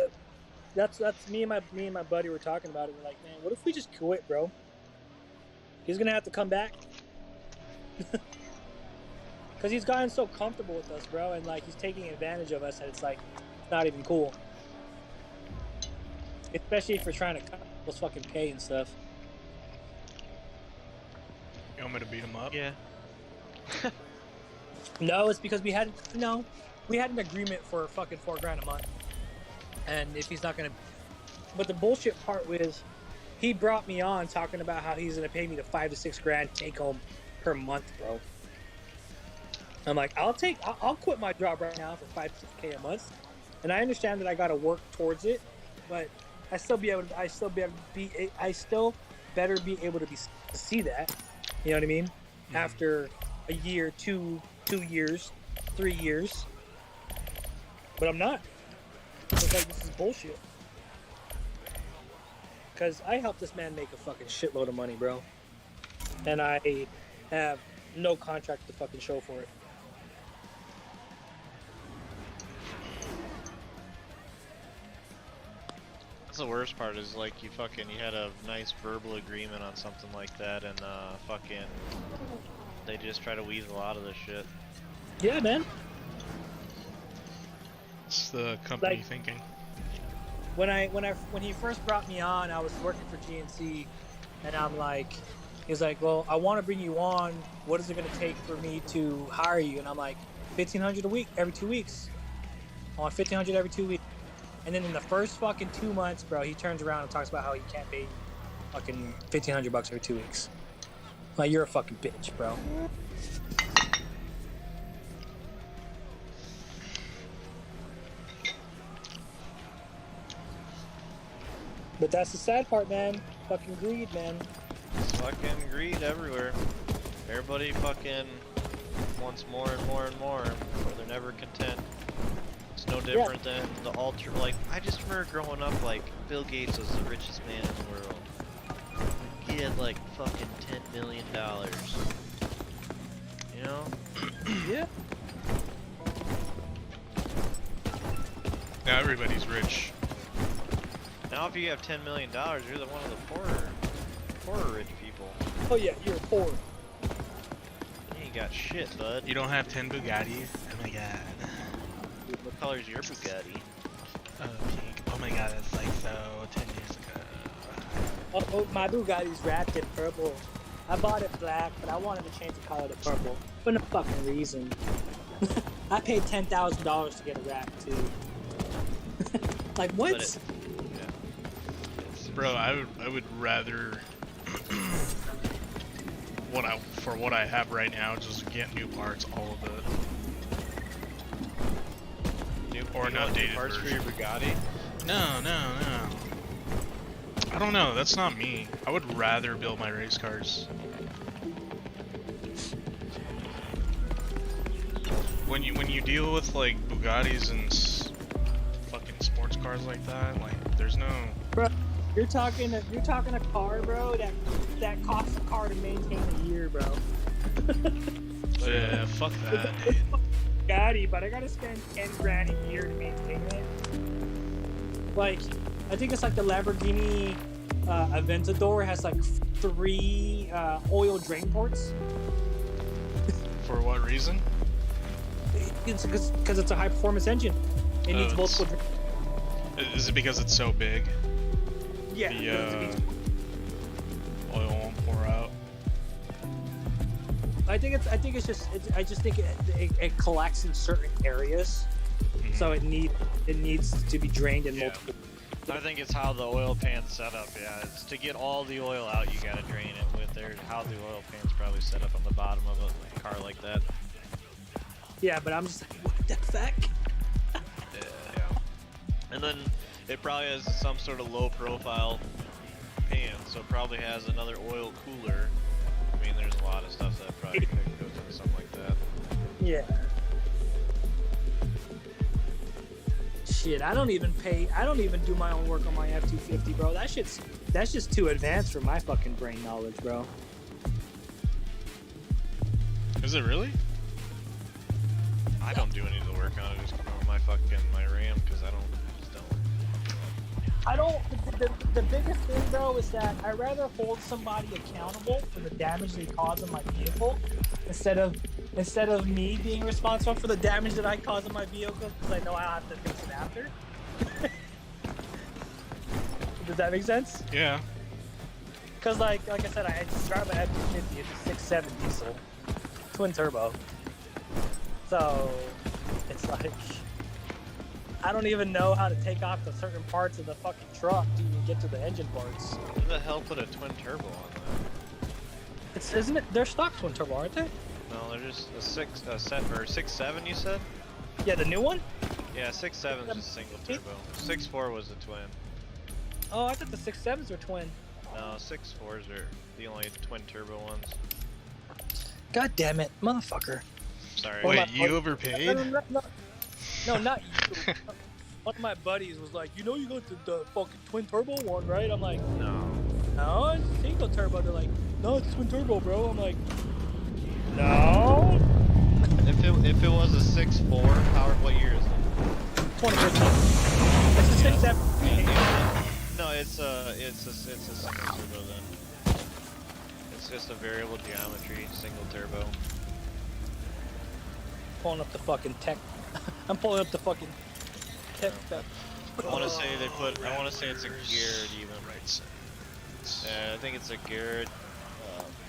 [SPEAKER 3] that's me and my buddy were talking about it. We're like, man, what if we just quit, bro? He's gonna have to come back because he's gotten so comfortable with us, bro, and like he's taking advantage of us, and it's like it's not even cool. Especially if we're trying to cut people's fucking pay and stuff.
[SPEAKER 1] You want me to beat him up?
[SPEAKER 2] Yeah.
[SPEAKER 3] No, it's because we had an agreement for fucking $4,000 a month, and if he's not gonna, but the bullshit part was, he brought me on talking about how he's gonna pay me the $5 to $6,000 take home per month, bro. I'm like, I'll quit my job right now for $5 to $6K a month, and I understand that I gotta work towards it, but I still better be able to see that, you know what I mean?
[SPEAKER 1] Mm-hmm.
[SPEAKER 3] After a year, 2 years, 3 years, but I'm not. It's like, this is bullshit. Because I helped this man make a fucking shitload of money, bro, and I have no contract to fucking show for it.
[SPEAKER 2] That's the worst part is like you had a nice verbal agreement on something like that, and they just try to weasel out of this shit.
[SPEAKER 3] Yeah, man.
[SPEAKER 1] It's the company
[SPEAKER 3] Like-
[SPEAKER 1] thinking.
[SPEAKER 3] When he first brought me on, I was working for GNC, and I'm like, he's like, well, I want to bring you on. What is it going to take for me to hire you? And I'm like, $1,500 a week, every 2 weeks. I want $1,500 every 2 weeks. And then in the first fucking 2 months, bro, he turns around and talks about how he can't pay fucking $1,500 every 2 weeks. Like, you're a fucking bitch, bro. But that's the sad part, man. Fucking greed, man.
[SPEAKER 2] Fucking greed everywhere. Everybody fucking wants more and more and more, or they're never content. It's no different than the ultra. Like, I just remember growing up, like, Bill Gates was the richest man in the world. He had like fucking $10 million. You know?
[SPEAKER 3] Yeah.
[SPEAKER 1] Now everybody's rich.
[SPEAKER 2] Now if you have $10 million, you're the one of the poorer rich people.
[SPEAKER 3] Oh yeah, you're poor.
[SPEAKER 2] You ain't got shit, bud.
[SPEAKER 1] You don't have 10 Bugattis? Oh my god.
[SPEAKER 2] What color's your Bugatti?
[SPEAKER 1] Oh, pink. Oh my god, that's like so 10 years ago.
[SPEAKER 3] Oh, my Bugatti's wrapped in purple. I bought it black, but I wanted to change the color to purple. For no fucking reason. I paid $10,000 to get it wrapped too. Like what?
[SPEAKER 2] But
[SPEAKER 1] Bro, I would rather what I have right now, just get new parts, all of it.
[SPEAKER 2] New,
[SPEAKER 1] Or
[SPEAKER 2] you
[SPEAKER 1] an
[SPEAKER 2] want new
[SPEAKER 1] updated
[SPEAKER 2] parts for
[SPEAKER 1] version.
[SPEAKER 2] your Bugatti?
[SPEAKER 1] No. I don't know, that's not me. I would rather build my race cars. When you deal with like Bugattis and fucking sports cars like that, like there's no.
[SPEAKER 3] Bro, you're talking a car, bro, that costs a car to maintain a year, bro.
[SPEAKER 1] Yeah, fuck that, dude.
[SPEAKER 3] Bugatti, but I gotta spend $10,000 a year to maintain it. Like, I think it's like the Lamborghini Aventador has like 3 oil drain ports.
[SPEAKER 1] For what reason?
[SPEAKER 3] It's because it's a high performance engine. It needs
[SPEAKER 1] it's-
[SPEAKER 3] multiple.
[SPEAKER 1] Is it because it's so big?
[SPEAKER 3] Yeah.
[SPEAKER 1] The oil won't pour out.
[SPEAKER 3] I think it's just. I just think it collects in certain areas,
[SPEAKER 1] Mhm.
[SPEAKER 3] so it needs to be drained in
[SPEAKER 2] Yeah.
[SPEAKER 3] multiple.
[SPEAKER 2] I think it's how the oil pan's set up, yeah. It's to get all the oil out, you gotta drain it with how the oil pan's probably set up on the bottom of a car like that.
[SPEAKER 3] Yeah, but I'm just like, what the fuck?
[SPEAKER 2] Yeah. And then it probably has some sort of low profile pan, so it probably has another oil cooler. I mean, there's a lot of stuff that probably goes into something like that.
[SPEAKER 3] Yeah. Shit, I don't even do my own work on my F-250, bro. That's just too advanced for my fucking brain knowledge, bro.
[SPEAKER 1] Is it really?
[SPEAKER 2] I don't do any of the work on it, just my Ram, because I don't
[SPEAKER 3] I don't. The biggest thing, bro, is that I rather hold somebody accountable for the damage they cause on my vehicle instead of me being responsible for the damage that I cause on my vehicle because I know I have to fix it after. Does that make sense?
[SPEAKER 1] Yeah.
[SPEAKER 3] Because like I said, I drive an F-250. It's a 6.7 diesel, twin turbo. So it's like I don't even know how to take off the certain parts of the fucking truck to even get to the engine parts.
[SPEAKER 2] Who the hell put a twin turbo on that?
[SPEAKER 3] Isn't it? They're stock twin turbo, aren't they?
[SPEAKER 2] No, they're just a 6.7 you said?
[SPEAKER 3] Yeah, the new one.
[SPEAKER 2] Yeah, 6.7 is just single turbo. 6.4 was the twin.
[SPEAKER 3] Oh, I thought the 6.7s were twin.
[SPEAKER 2] No, 6.4s are the only twin turbo ones.
[SPEAKER 3] God damn it, motherfucker!
[SPEAKER 2] Sorry.
[SPEAKER 3] Well,
[SPEAKER 1] Wait,
[SPEAKER 3] my-
[SPEAKER 1] you
[SPEAKER 3] no,
[SPEAKER 1] overpaid?
[SPEAKER 3] No, not you. One of my buddies was like, you know, you got the fucking twin turbo one, right? I'm like,
[SPEAKER 2] No.
[SPEAKER 3] no, it's single turbo. They're like, no, it's twin turbo, bro. I'm like, no.
[SPEAKER 2] If it was a 6.4, what year is it?
[SPEAKER 3] 2015. It's a 6.7.
[SPEAKER 2] No, it's a single turbo then. It's just a variable geometry single turbo.
[SPEAKER 3] Pulling up the fucking tech. I'm pulling up the fucking tech stuff.
[SPEAKER 2] I want to say I want to say it's a Garrett even.
[SPEAKER 1] Right side.
[SPEAKER 2] I think it's a Garrett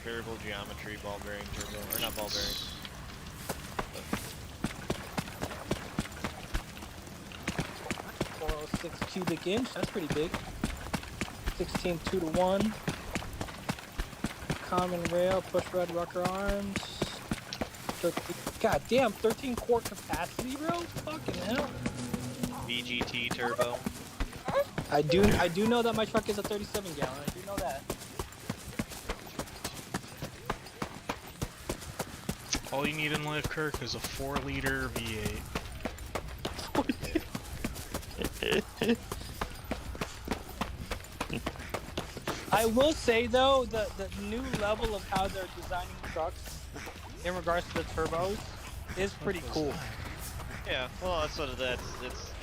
[SPEAKER 2] variable geometry ball bearing turbo, or not ball bearing.
[SPEAKER 3] 406 cubic inch. That's pretty big. 16 2-to-1. Common rail, push rod rocker arms. God damn, 13 quart capacity, bro. Fucking hell.
[SPEAKER 2] VGT turbo.
[SPEAKER 3] I do know that my truck is a 37 gallon. I do know that.
[SPEAKER 1] All you need in life, Kirk, is a 4-liter V8.
[SPEAKER 3] I will say though, the new level of how they're designing trucks in regards to the turbos is pretty cool.
[SPEAKER 2] Yeah, well, it's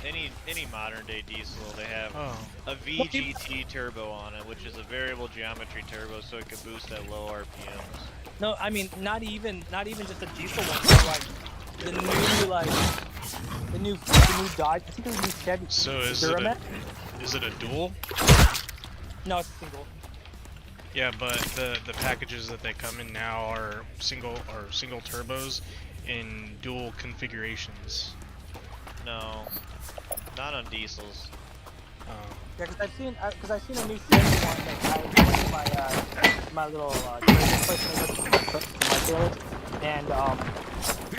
[SPEAKER 2] any modern day diesel. They have
[SPEAKER 1] Oh.
[SPEAKER 2] a VGT turbo on it, which is a variable geometry turbo, so it can boost at low RPMs.
[SPEAKER 3] No, I mean not even just a diesel one, but like the new Dodge. I think it was new Chevy.
[SPEAKER 1] So is it a dual?
[SPEAKER 3] No, it's a single.
[SPEAKER 1] Yeah, but the packages that they come in now are single turbos in dual configurations.
[SPEAKER 2] No, not on diesels.
[SPEAKER 3] Yeah, because I've seen a new Chevy one that I went to my little training place when I went to my trailer, and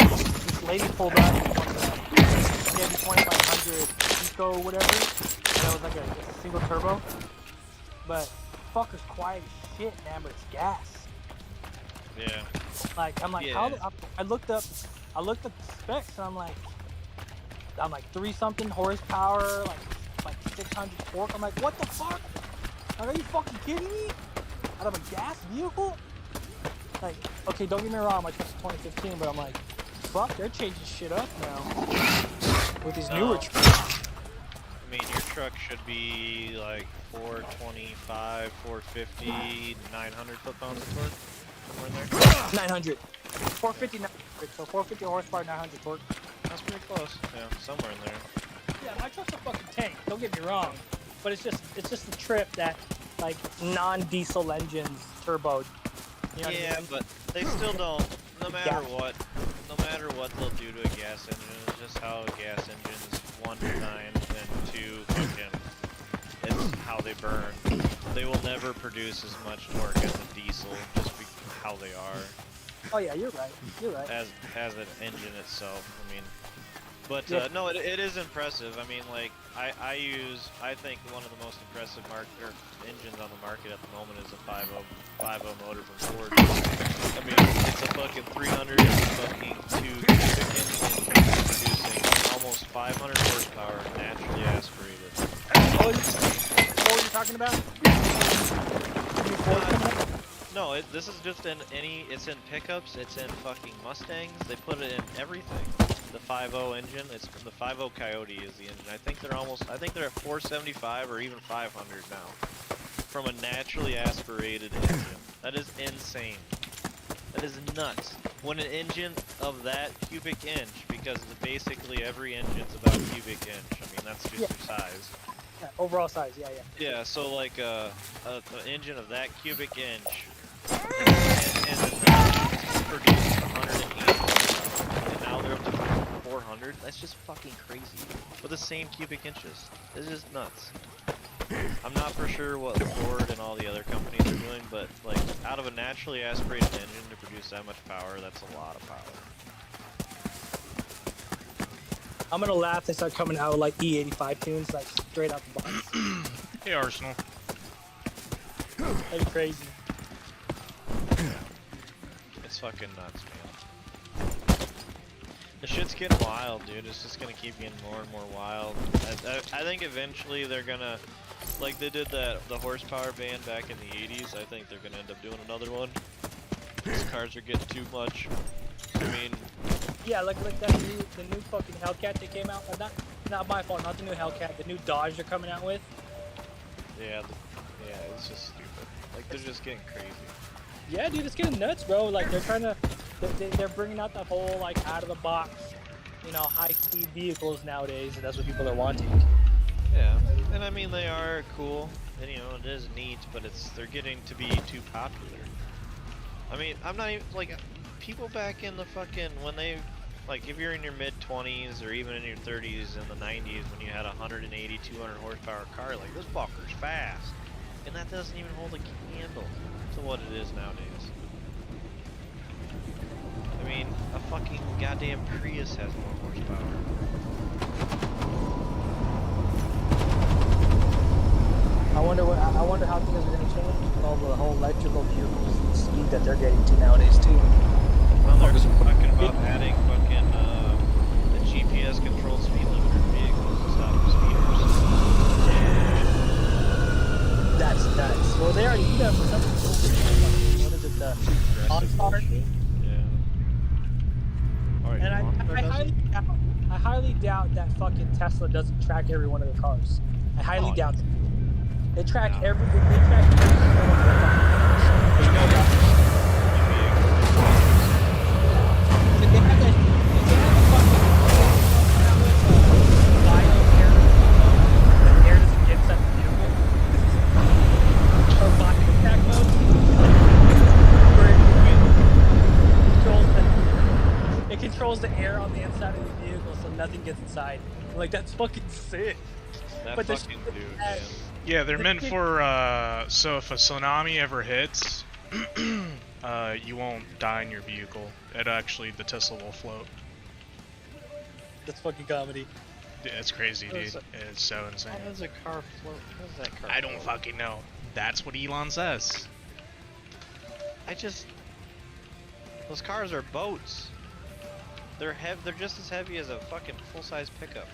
[SPEAKER 3] this lady pulled up and wanted a Chevy 2500 Eco or whatever, and it was like a single turbo, but fucker's quiet as shit, man, but it's gas.
[SPEAKER 2] Yeah.
[SPEAKER 3] Like I'm like,
[SPEAKER 2] Yeah.
[SPEAKER 3] I looked up the specs, and I'm like 3-something horsepower, like 600 torque. I'm like, what the fuck? Like, are you fucking kidding me? Out of a gas vehicle? Like, okay, don't get me wrong, my truck's 2015, but I'm like, fuck, they're changing shit up now with these newer trucks.
[SPEAKER 2] I mean, your truck should be like 425, 450, 900 foot-pounds of torque, somewhere in there.
[SPEAKER 3] 900. 450, 900. So 450 horsepower, 900 torque.
[SPEAKER 2] That's pretty close. Yeah, somewhere in there.
[SPEAKER 3] Yeah, my truck's a fucking tank. Don't get me wrong, but it's just the trip that like non-diesel engines turboed. You know what I
[SPEAKER 2] Yeah,
[SPEAKER 3] mean?
[SPEAKER 2] but they still don't. No matter what they'll do to a gas engine, it's just how a gas engine is one designed and two fucking. It's how they burn. They will never produce as much torque as a diesel, just how they are.
[SPEAKER 3] Oh yeah, you're right. You're right.
[SPEAKER 2] As an engine itself. I mean, but
[SPEAKER 3] Yeah.
[SPEAKER 2] no, it is impressive. I mean, like I think one of the most impressive engines on the market at the moment is a 5.0 motor from Ford. I mean, it's a fucking 302 cubic engine producing almost 500 horsepower, naturally aspirated.
[SPEAKER 3] What you're talking about? New Ford coming up?
[SPEAKER 2] No, this is just it's in pickups, it's in fucking Mustangs. They put it in everything. the 5.0 engine. It's the 5.0 Coyote is the engine. I think they're at 475 or even 500 now. From a naturally aspirated engine. That is insane. That is nuts. When an engine of that cubic inch, because basically every engine's about cubic inch. I mean, that's just your size.
[SPEAKER 3] Yeah, overall size, yeah.
[SPEAKER 2] Yeah, so like an engine of that cubic inch and the produced 180, and now they're up to 400. That's just fucking crazy. With the same cubic inches. It's just nuts. I'm not for sure what Ford and all the other companies are doing, but like out of a naturally aspirated engine to produce that much power, that's a lot of power.
[SPEAKER 3] I'm gonna laugh. They start coming out with like E85 tunes, like straight out the box.
[SPEAKER 1] Hey, Arsenal.
[SPEAKER 3] That's crazy.
[SPEAKER 2] It's fucking nuts, man. The shit's getting wild, dude. It's just gonna keep getting more and more wild. I think eventually they're gonna, like they did the horsepower ban back in the 80s. I think they're gonna end up doing another one. These cars are getting too much. I mean,
[SPEAKER 3] Yeah, like the new fucking Hellcat they came out. Not my fault. Not the new Hellcat. The new Dodge they're coming out with.
[SPEAKER 2] yeah, it's just stupid. Like they're just getting crazy.
[SPEAKER 3] Yeah, dude, it's getting nuts, bro. Like they're trying to, they're bringing out the whole like out of the box, high-speed vehicles nowadays, and that's what people are wanting.
[SPEAKER 2] Yeah, and I mean they are cool, and it is neat, but they're getting to be too popular. I mean, I'm not even like people back in the fucking when they like if you're in your mid-20s or even in your 30s in the 90s when you had a 180, 200 horsepower car, like this fucker's fast, and that doesn't even hold a candle to what it is nowadays. I mean, a fucking goddamn Prius has more horsepower.
[SPEAKER 3] I wonder how things are gonna change with all the whole electrical vehicles and the speed that they're getting to nowadays too.
[SPEAKER 2] Well, they're talking about adding fucking the GPS controlled speed limiter vehicles to stop the speeders.
[SPEAKER 3] That's nuts. Well, they already do that for some people. What is it, the OnStar?
[SPEAKER 2] Yeah. Alright,
[SPEAKER 3] And I highly doubt that fucking Tesla doesn't track every one of their cars. I highly doubt that. They track every single one of their cars. There's no doubt. They have a fucking bio air, the air doesn't get inside the vehicle. Or body attack mode. Where it controls the air on the inside of the vehicle so nothing gets inside. Like, that's fucking sick.
[SPEAKER 2] That
[SPEAKER 3] But
[SPEAKER 2] fucking dude, man.
[SPEAKER 1] Yeah, they're meant for, so if a tsunami ever hits, you won't die in your vehicle. The Tesla will float.
[SPEAKER 3] That's fucking comedy.
[SPEAKER 1] Yeah, it's crazy,
[SPEAKER 2] What is
[SPEAKER 1] dude.
[SPEAKER 2] it?
[SPEAKER 1] It's so insane.
[SPEAKER 2] How does a car float? How does that car
[SPEAKER 1] I don't
[SPEAKER 2] float?
[SPEAKER 1] fucking know. That's what Elon says.
[SPEAKER 2] Those cars are boats. They're just as heavy as a fucking full-size pickup.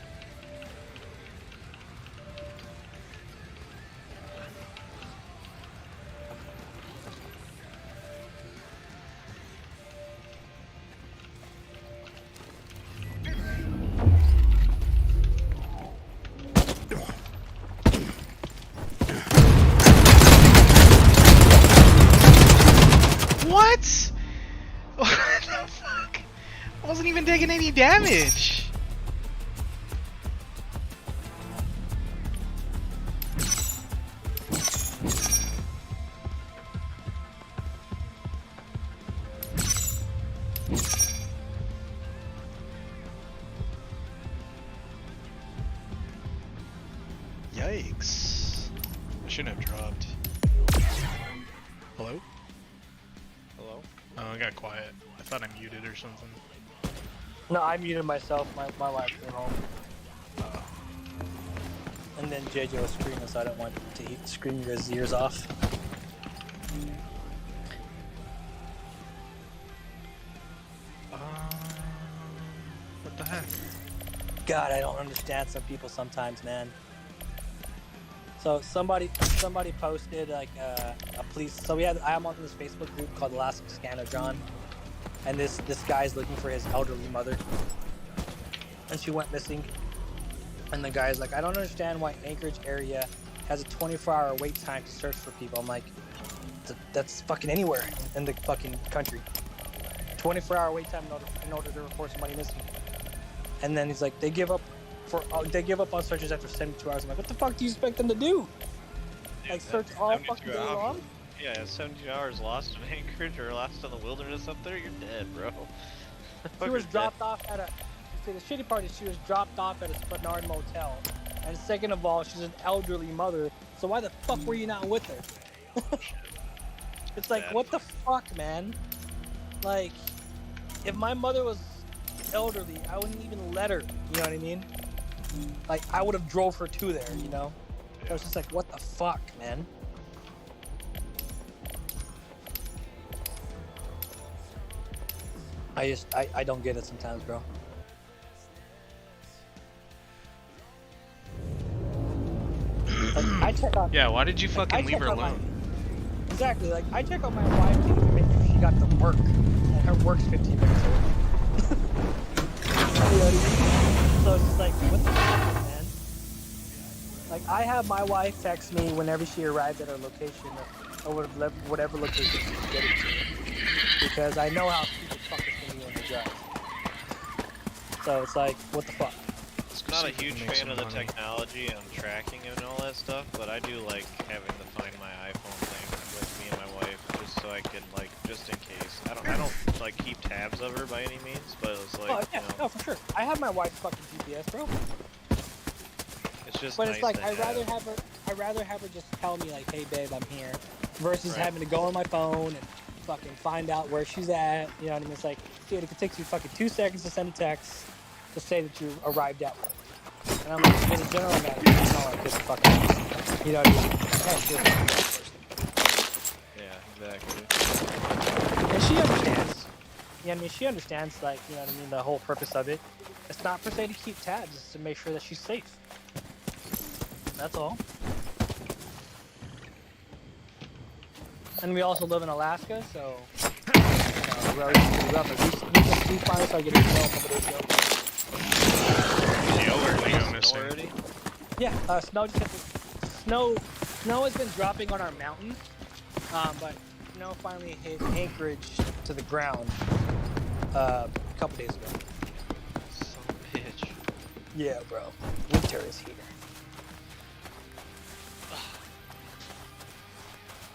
[SPEAKER 1] What? What the fuck? I wasn't even taking any damage. Yikes. I shouldn't have dropped. Hello?
[SPEAKER 2] Hello?
[SPEAKER 1] Oh, I got quiet. I thought I muted or something.
[SPEAKER 3] No, I muted myself. My wife came home. And then JJ was screaming, so I don't want to scream his ears off.
[SPEAKER 1] What the heck?
[SPEAKER 3] God, I don't understand some people sometimes, man. So somebody posted like a police. So I'm on this Facebook group called Alaska Scanner John, and this guy's looking for his elderly mother. and she went missing. And the guy's like, I don't understand why Anchorage area has a 24-hour wait time to search for people. I'm like, that's fucking anywhere in the fucking country. 24-hour wait time in order to report somebody missing. And then he's like, they give up on searches after 72 hours. I'm like, what the fuck do you expect them to do? Like search all fucking day long?
[SPEAKER 2] Yeah, 72 hours lost in Anchorage or lost in the wilderness up there, you're dead, bro.
[SPEAKER 3] She was dropped off at a. See, the shitty part is she was dropped off at a Spanard motel, and second of all, she's an elderly mother. So why the fuck were you not with her? It's like, what the fuck, man? Like, if my mother was elderly, I wouldn't even let her. You know what I mean? Like, I would have drove her to there. You know? I was just like, what the fuck, man? I don't get it sometimes, bro. Like, I check on.
[SPEAKER 1] Yeah, why did you fucking leave her alone?
[SPEAKER 3] Exactly. Like, I check on my wife to make sure she got to work, and her work's 15 minutes away. You know what I mean? So it's just like, what the fuck, man? Like, I have my wife text me whenever she arrives at her location or whatever location she's getting to, because I know how stupid fuck it's gonna be when they drive. So it's like, what the fuck?
[SPEAKER 2] I'm not a huge fan of the technology and tracking and all that stuff, but I do like having the Find My iPhone thing with me and my wife, just so I can, like, just in case. I don't like keep tabs of her by any means, but it's like,
[SPEAKER 3] oh yeah,
[SPEAKER 2] you know,
[SPEAKER 3] no, for sure. I have my wife's fucking GPS, bro.
[SPEAKER 2] it's just
[SPEAKER 3] But
[SPEAKER 2] nice
[SPEAKER 3] it's like,
[SPEAKER 2] to
[SPEAKER 3] I'd rather have her just tell me, like, hey babe, I'm here, versus having to go on my phone and fucking find out where she's at. You know what I mean? It's like, dude, it could take you fucking 2 seconds to send a text to say that you arrived at work. And I'm like, in a general matter, it's not like this fucking, you know what I mean?
[SPEAKER 2] yeah, exactly.
[SPEAKER 3] And she understands. Yeah, I mean, she understands, like, you know what I mean, the whole purpose of it. It's not per se to keep tabs, it's to make sure that she's safe. That's all. And we also live in Alaska, so we finally started getting snow a couple days ago.
[SPEAKER 1] Missing.
[SPEAKER 3] Yeah, snow just hit the, snow has been dropping on our mountains, but snow finally hit Anchorage to the ground a couple days ago.
[SPEAKER 2] Son of a bitch.
[SPEAKER 3] Yeah, bro. Winter is here.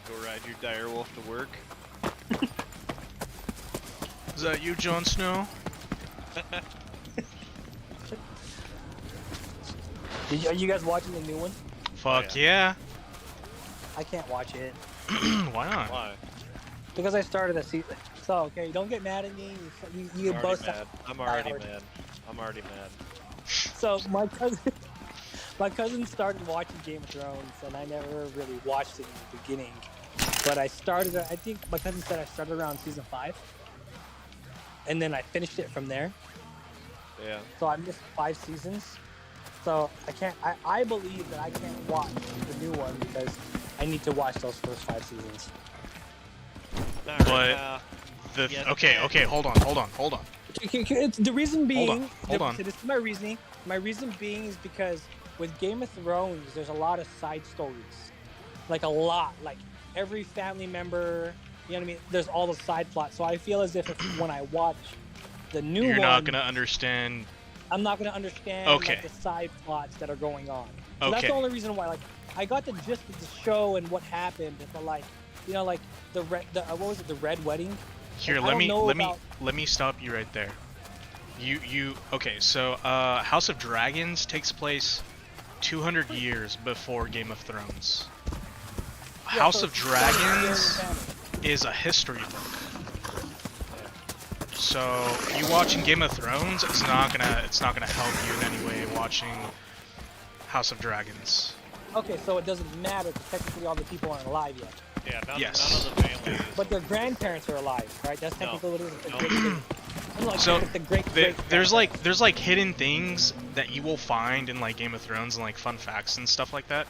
[SPEAKER 2] Go ride your direwolf to work.
[SPEAKER 1] Is that you, Jon Snow?
[SPEAKER 3] Are you guys watching the new one?
[SPEAKER 1] Fuck yeah.
[SPEAKER 3] I can't watch it.
[SPEAKER 1] Why not?
[SPEAKER 2] Why?
[SPEAKER 3] Because I started a season. So, okay, don't get mad at me. You
[SPEAKER 2] I'm
[SPEAKER 3] both
[SPEAKER 2] already mad. I'm already mad. I'm already mad.
[SPEAKER 3] So, my cousin started watching Game of Thrones, and I never really watched it in the beginning. But I think my cousin said I started around season 5. And then I finished it from there.
[SPEAKER 2] Yeah.
[SPEAKER 3] So I missed 5 seasons. So I believe that I can't watch the new one because I need to watch those first 5 seasons.
[SPEAKER 2] Not
[SPEAKER 1] But
[SPEAKER 2] right now.
[SPEAKER 1] okay, hold on.
[SPEAKER 3] It's, the reason being,
[SPEAKER 1] hold on.
[SPEAKER 3] This is my reasoning. My reason being is because with Game of Thrones, there's a lot of side stories. Like a lot. Like every family member, you know what I mean? There's all the side plots. So I feel as if when I watch the new one,
[SPEAKER 1] you're not gonna understand.
[SPEAKER 3] I'm not gonna understand like, the side plots that are going on. So that's the only reason why. Like, I got the gist of the show and what happened, but like, you know, like the what was it? The Red Wedding.
[SPEAKER 1] Here,
[SPEAKER 3] like,
[SPEAKER 1] let me stop you right there. Okay? So, House of Dragons takes place 200 years before Game of Thrones.
[SPEAKER 3] Yeah,
[SPEAKER 1] House
[SPEAKER 3] so
[SPEAKER 1] of Dragons is a history book. So you watching Game of Thrones, it's not gonna help you in any way watching House of Dragons.
[SPEAKER 3] Okay, so it doesn't matter because technically all the people aren't alive yet.
[SPEAKER 2] Yeah, none
[SPEAKER 1] Yes.
[SPEAKER 2] of the family is.
[SPEAKER 3] But their grandparents are alive, right? That's technically what it is.
[SPEAKER 1] So
[SPEAKER 3] the
[SPEAKER 1] there's like hidden things that you will find in like Game of Thrones and like fun facts and stuff like that.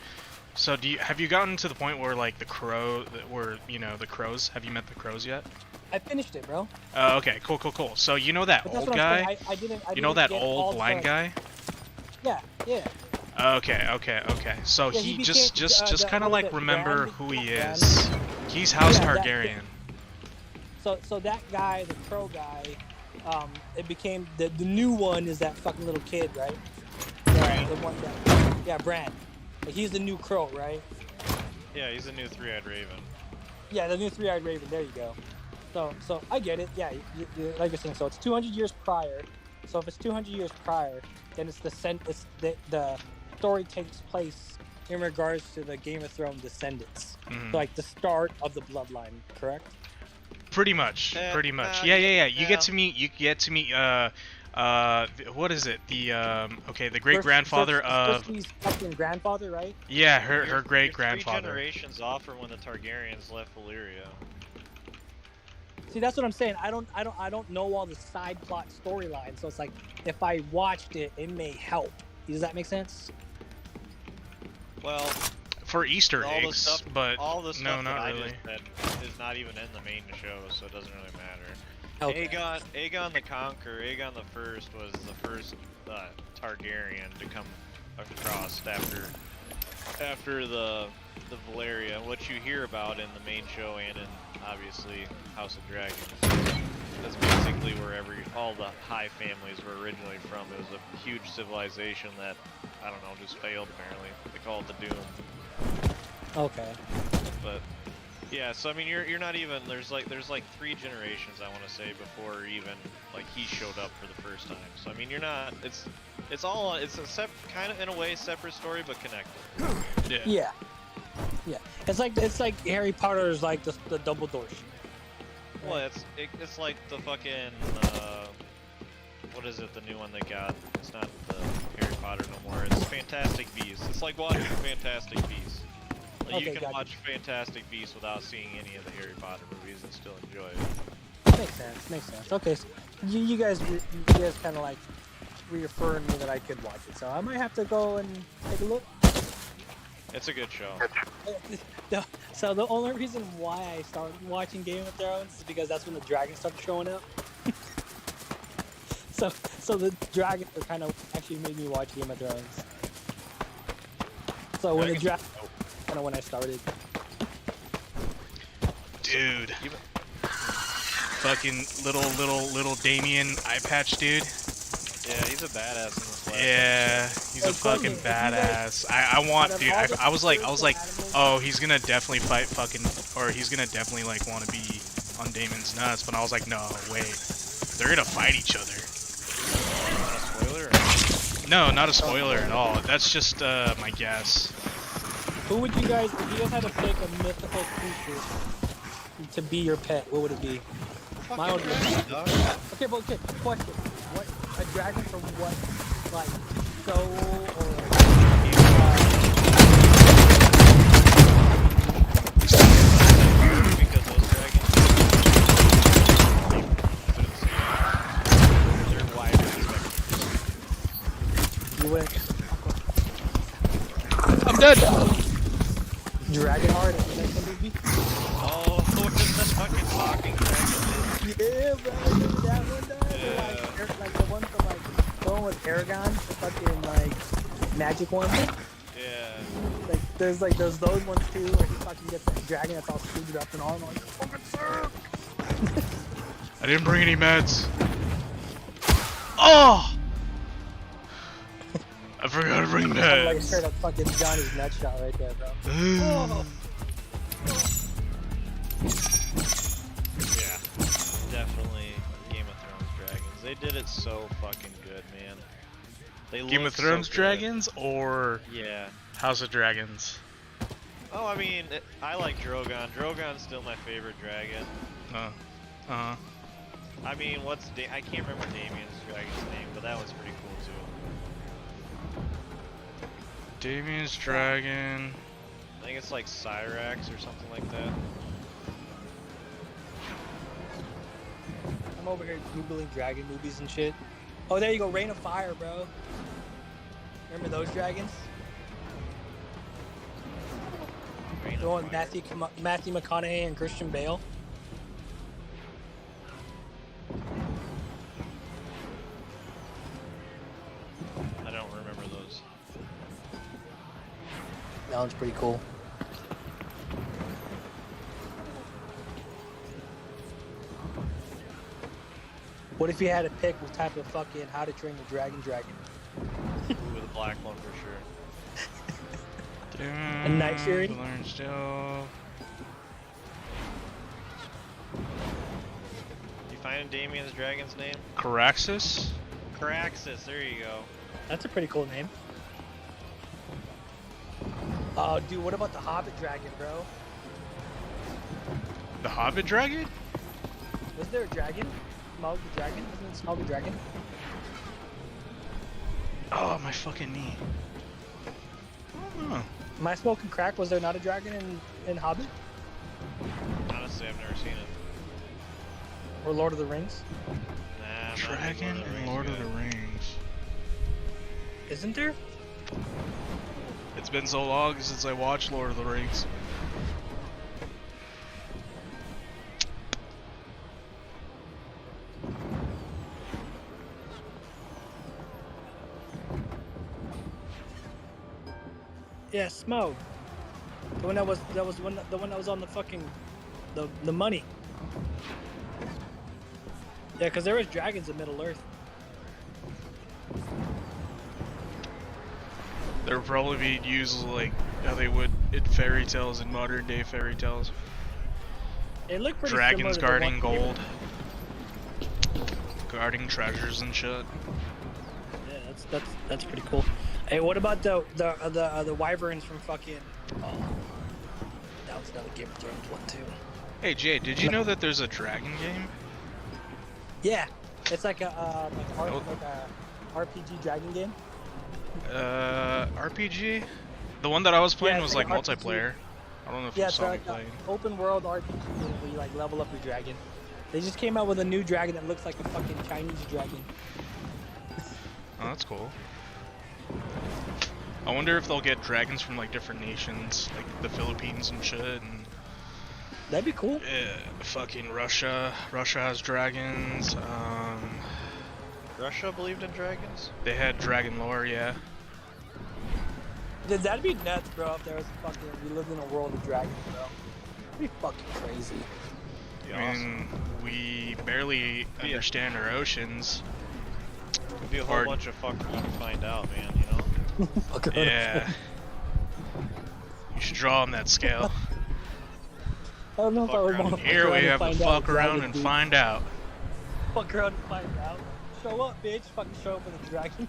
[SPEAKER 1] So have you gotten to the point where like the crows? Have you met the crows yet?
[SPEAKER 3] I finished it, bro.
[SPEAKER 1] Okay, cool. So you know that
[SPEAKER 3] But that's
[SPEAKER 1] old
[SPEAKER 3] what I'm
[SPEAKER 1] guy?
[SPEAKER 3] saying. I didn't.
[SPEAKER 1] You know that
[SPEAKER 3] get all
[SPEAKER 1] old
[SPEAKER 3] the-
[SPEAKER 1] blind guy?
[SPEAKER 3] Yeah.
[SPEAKER 1] Okay. So
[SPEAKER 3] Yeah,
[SPEAKER 1] he
[SPEAKER 3] he
[SPEAKER 1] just
[SPEAKER 3] became,
[SPEAKER 1] kind of
[SPEAKER 3] what is
[SPEAKER 1] like
[SPEAKER 3] it,
[SPEAKER 1] remember
[SPEAKER 3] Brand?
[SPEAKER 1] who he
[SPEAKER 3] Brand?
[SPEAKER 1] is. He's House
[SPEAKER 3] Yeah, that-
[SPEAKER 1] Targaryen.
[SPEAKER 3] So that guy, the crow guy, it became the new one is that fucking little kid, right? The one that, yeah, Bran. Like, he's the new crow, right?
[SPEAKER 2] Yeah, he's a new three-eyed raven.
[SPEAKER 3] Yeah, the new three-eyed raven. There you go. So I get it. Yeah, like you're saying. So it's 200 years prior. So if it's 200 years prior, then it's the story takes place in regards to the Game of Thrones descendants.
[SPEAKER 1] Mhm.
[SPEAKER 3] So, like the start of the bloodline, correct?
[SPEAKER 1] Pretty much. Yeah. You get to meet what is it? The great grandfather of
[SPEAKER 3] Cersei's fucking grandfather, right?
[SPEAKER 1] yeah, her
[SPEAKER 2] You're
[SPEAKER 1] great
[SPEAKER 2] 3
[SPEAKER 1] grandfather.
[SPEAKER 2] generations off from when the Targaryens left Valyria.
[SPEAKER 3] See, that's what I'm saying. I don't know all the side plot storylines. So it's like if I watched it, it may help. Does that make sense?
[SPEAKER 2] Well,
[SPEAKER 1] For Easter
[SPEAKER 2] all the
[SPEAKER 1] eggs,
[SPEAKER 2] stuff,
[SPEAKER 1] but
[SPEAKER 2] all the stuff
[SPEAKER 1] no,
[SPEAKER 2] that
[SPEAKER 1] not
[SPEAKER 2] I
[SPEAKER 1] really.
[SPEAKER 2] just said is not even in the main show, so it doesn't really matter.
[SPEAKER 3] Okay.
[SPEAKER 2] Aegon the Conqueror, Aegon the First was the first Targaryen to come across after the Valyria. What you hear about in the main show and in obviously House of Dragons is basically where all the high families were originally from. It was a huge civilization that I don't know just failed apparently. They call it the Doom.
[SPEAKER 3] Okay.
[SPEAKER 2] But yeah, so I mean, you're not even there's like 3 generations I want to say before even like he showed up for the first time. So I mean, you're not. It's a kind of in a way separate story but connected.
[SPEAKER 3] Yeah. It's like Harry Potter is like the Dumbledore shit.
[SPEAKER 2] Well, it's like the fucking what is it? The new one they got. It's not the Harry Potter no more. It's Fantastic Beasts. It's like watching Fantastic Beasts. Like,
[SPEAKER 3] Okay,
[SPEAKER 2] you can
[SPEAKER 3] gotcha.
[SPEAKER 2] watch Fantastic Beasts without seeing any of the Harry Potter movies and still enjoy it.
[SPEAKER 3] Makes sense. Okay, so you guys kind of like reaffirmed me that I could watch it, so I might have to go and take a look.
[SPEAKER 2] It's a good show.
[SPEAKER 3] So the only reason why I started watching Game of Thrones is because that's when the dragons started showing up. so the dragons are kind of actually made me watch Game of Thrones. So when the dragon, kind of when I started.
[SPEAKER 1] Dude. Fucking little Damien eye patch dude.
[SPEAKER 2] Yeah, he's a badass in this last
[SPEAKER 1] Yeah, he's a
[SPEAKER 3] Hey, Courtney,
[SPEAKER 1] fucking
[SPEAKER 3] if you guys-
[SPEAKER 1] badass. I want,
[SPEAKER 3] out of
[SPEAKER 1] dude.
[SPEAKER 3] all the
[SPEAKER 1] I was like,
[SPEAKER 3] animals-
[SPEAKER 1] oh, he's gonna definitely fight fucking, or he's gonna definitely like want to be on Damon's nuts. But I was like, no, wait, they're gonna fight each other.
[SPEAKER 2] Spoiler?
[SPEAKER 1] No, not a spoiler at all. That's just my guess.
[SPEAKER 3] Who would you guys, if you guys had to pick a mythical creature to be your pet, what would it be? Mine would be. Okay, but okay, question. What, a dragon from what, like, soul or,
[SPEAKER 2] Because those dragons they're wider spectrum.
[SPEAKER 3] you wouldn't,
[SPEAKER 1] I'm dead.
[SPEAKER 3] Dragonheart, is that the movie?
[SPEAKER 2] Oh, look at the fucking talking dragon.
[SPEAKER 3] Yeah, bro, remember that one, though?
[SPEAKER 2] Yeah.
[SPEAKER 3] Like the one from, like, the one with Aragon, the fucking, like, magic one.
[SPEAKER 2] Yeah.
[SPEAKER 3] Like, there's those ones too, where he fucking gets that dragon that's all suited up and all, and like, fucking sir!
[SPEAKER 1] I didn't bring any meds. Oh! I forgot to bring
[SPEAKER 3] Like a
[SPEAKER 1] meds.
[SPEAKER 3] straight up fucking Johnny's nutshot right there, bro. Oh.
[SPEAKER 2] Yeah. Definitely Game of Thrones dragons. They did it so fucking good, man. They
[SPEAKER 1] Game of
[SPEAKER 2] look so
[SPEAKER 1] Thrones
[SPEAKER 2] good.
[SPEAKER 1] dragons or
[SPEAKER 2] Yeah.
[SPEAKER 1] House of Dragons?
[SPEAKER 2] Oh, I mean, I like Drogon. Drogon's still my favorite dragon.
[SPEAKER 1] Uh-huh.
[SPEAKER 2] I mean, I can't remember Damien's dragon's name, but that was pretty cool too.
[SPEAKER 1] Damien's dragon.
[SPEAKER 2] I think it's like Cyrax or something like that.
[SPEAKER 3] I'm over here googling dragon movies and shit. Oh, there you go, Reign of Fire, bro. Remember those dragons?
[SPEAKER 2] Reign
[SPEAKER 3] The
[SPEAKER 2] of
[SPEAKER 3] one with
[SPEAKER 2] Fire.
[SPEAKER 3] Matthew McConaughey and Christian Bale. pretty cool. What if you had to pick what type of fucking How to Train Your Dragon?
[SPEAKER 2] Ooh, the black one for sure.
[SPEAKER 3] A Night Fury?
[SPEAKER 1] Learn still.
[SPEAKER 2] You finding Damien's dragon's name?
[SPEAKER 1] Caraxes?
[SPEAKER 2] Caraxes, there you go.
[SPEAKER 3] That's a pretty cool name. Oh, dude, what about the Hobbit dragon, bro?
[SPEAKER 1] The Hobbit dragon?
[SPEAKER 3] Was there a dragon? Smaug the dragon? Wasn't it Smaug the dragon?
[SPEAKER 1] Oh, my fucking knee. Oh.
[SPEAKER 3] Am I smoking crack? Was there not a dragon in Hobbit?
[SPEAKER 2] Honestly, I've never seen it.
[SPEAKER 3] Or Lord of the Rings?
[SPEAKER 2] Nah, I'm not a big
[SPEAKER 1] Dragon and Lord of the
[SPEAKER 2] guy.
[SPEAKER 1] Rings.
[SPEAKER 3] Isn't there?
[SPEAKER 1] It's been so long since I watched Lord of the Rings.
[SPEAKER 3] Yeah, Smaug. The one that was the one that was on the fucking the money. Yeah, because there was dragons in Middle Earth.
[SPEAKER 1] There would probably be used like how they would in fairy tales, in modern day fairy tales.
[SPEAKER 3] It looked pretty
[SPEAKER 1] Dragons
[SPEAKER 3] similar to the
[SPEAKER 1] guarding
[SPEAKER 3] one-
[SPEAKER 1] gold. Guarding treasures and shit.
[SPEAKER 3] Yeah, that's pretty cool. Hey, what about the wyverns from fucking? Oh, that was another Game of Thrones one too.
[SPEAKER 1] Hey Jay, did you know that there's a dragon game?
[SPEAKER 3] Yeah, it's like a RPG dragon game.
[SPEAKER 1] RPG? The one that I was playing
[SPEAKER 3] Yeah,
[SPEAKER 1] was
[SPEAKER 3] it's
[SPEAKER 1] like
[SPEAKER 3] like an RPG.
[SPEAKER 1] multiplayer. I don't know if
[SPEAKER 3] Yeah,
[SPEAKER 1] you
[SPEAKER 3] it's
[SPEAKER 1] saw me
[SPEAKER 3] like
[SPEAKER 1] playing.
[SPEAKER 3] an open world RPG game where you like level up your dragon. They just came out with a new dragon that looks like a fucking Chinese dragon.
[SPEAKER 1] Oh, that's cool. I wonder if they'll get dragons from like different nations, like the Philippines and shit, and
[SPEAKER 3] That'd be cool.
[SPEAKER 1] fucking Russia. Russia has dragons.
[SPEAKER 2] Russia believed in dragons?
[SPEAKER 1] They had dragon lore, yeah.
[SPEAKER 3] Dude, that'd be nuts, bro. If there was a fucking we lived in a world of dragons, bro. That'd be fucking crazy.
[SPEAKER 2] Be
[SPEAKER 1] I
[SPEAKER 2] awesome.
[SPEAKER 1] mean, we barely
[SPEAKER 2] Yeah.
[SPEAKER 1] understand our oceans.
[SPEAKER 2] It'd be a whole
[SPEAKER 1] or-
[SPEAKER 2] bunch of fuck around and find out, man, you know?
[SPEAKER 1] Yeah. You should draw on that scale.
[SPEAKER 3] I don't know if I
[SPEAKER 2] Fuck
[SPEAKER 3] would
[SPEAKER 2] around
[SPEAKER 3] want
[SPEAKER 2] and-
[SPEAKER 3] to
[SPEAKER 1] Here we have to
[SPEAKER 3] find out
[SPEAKER 1] fuck around
[SPEAKER 3] dragon,
[SPEAKER 1] and
[SPEAKER 3] dude.
[SPEAKER 1] find out.
[SPEAKER 3] Fuck around and find out. Show up, bitch. Fucking show up with a dragon.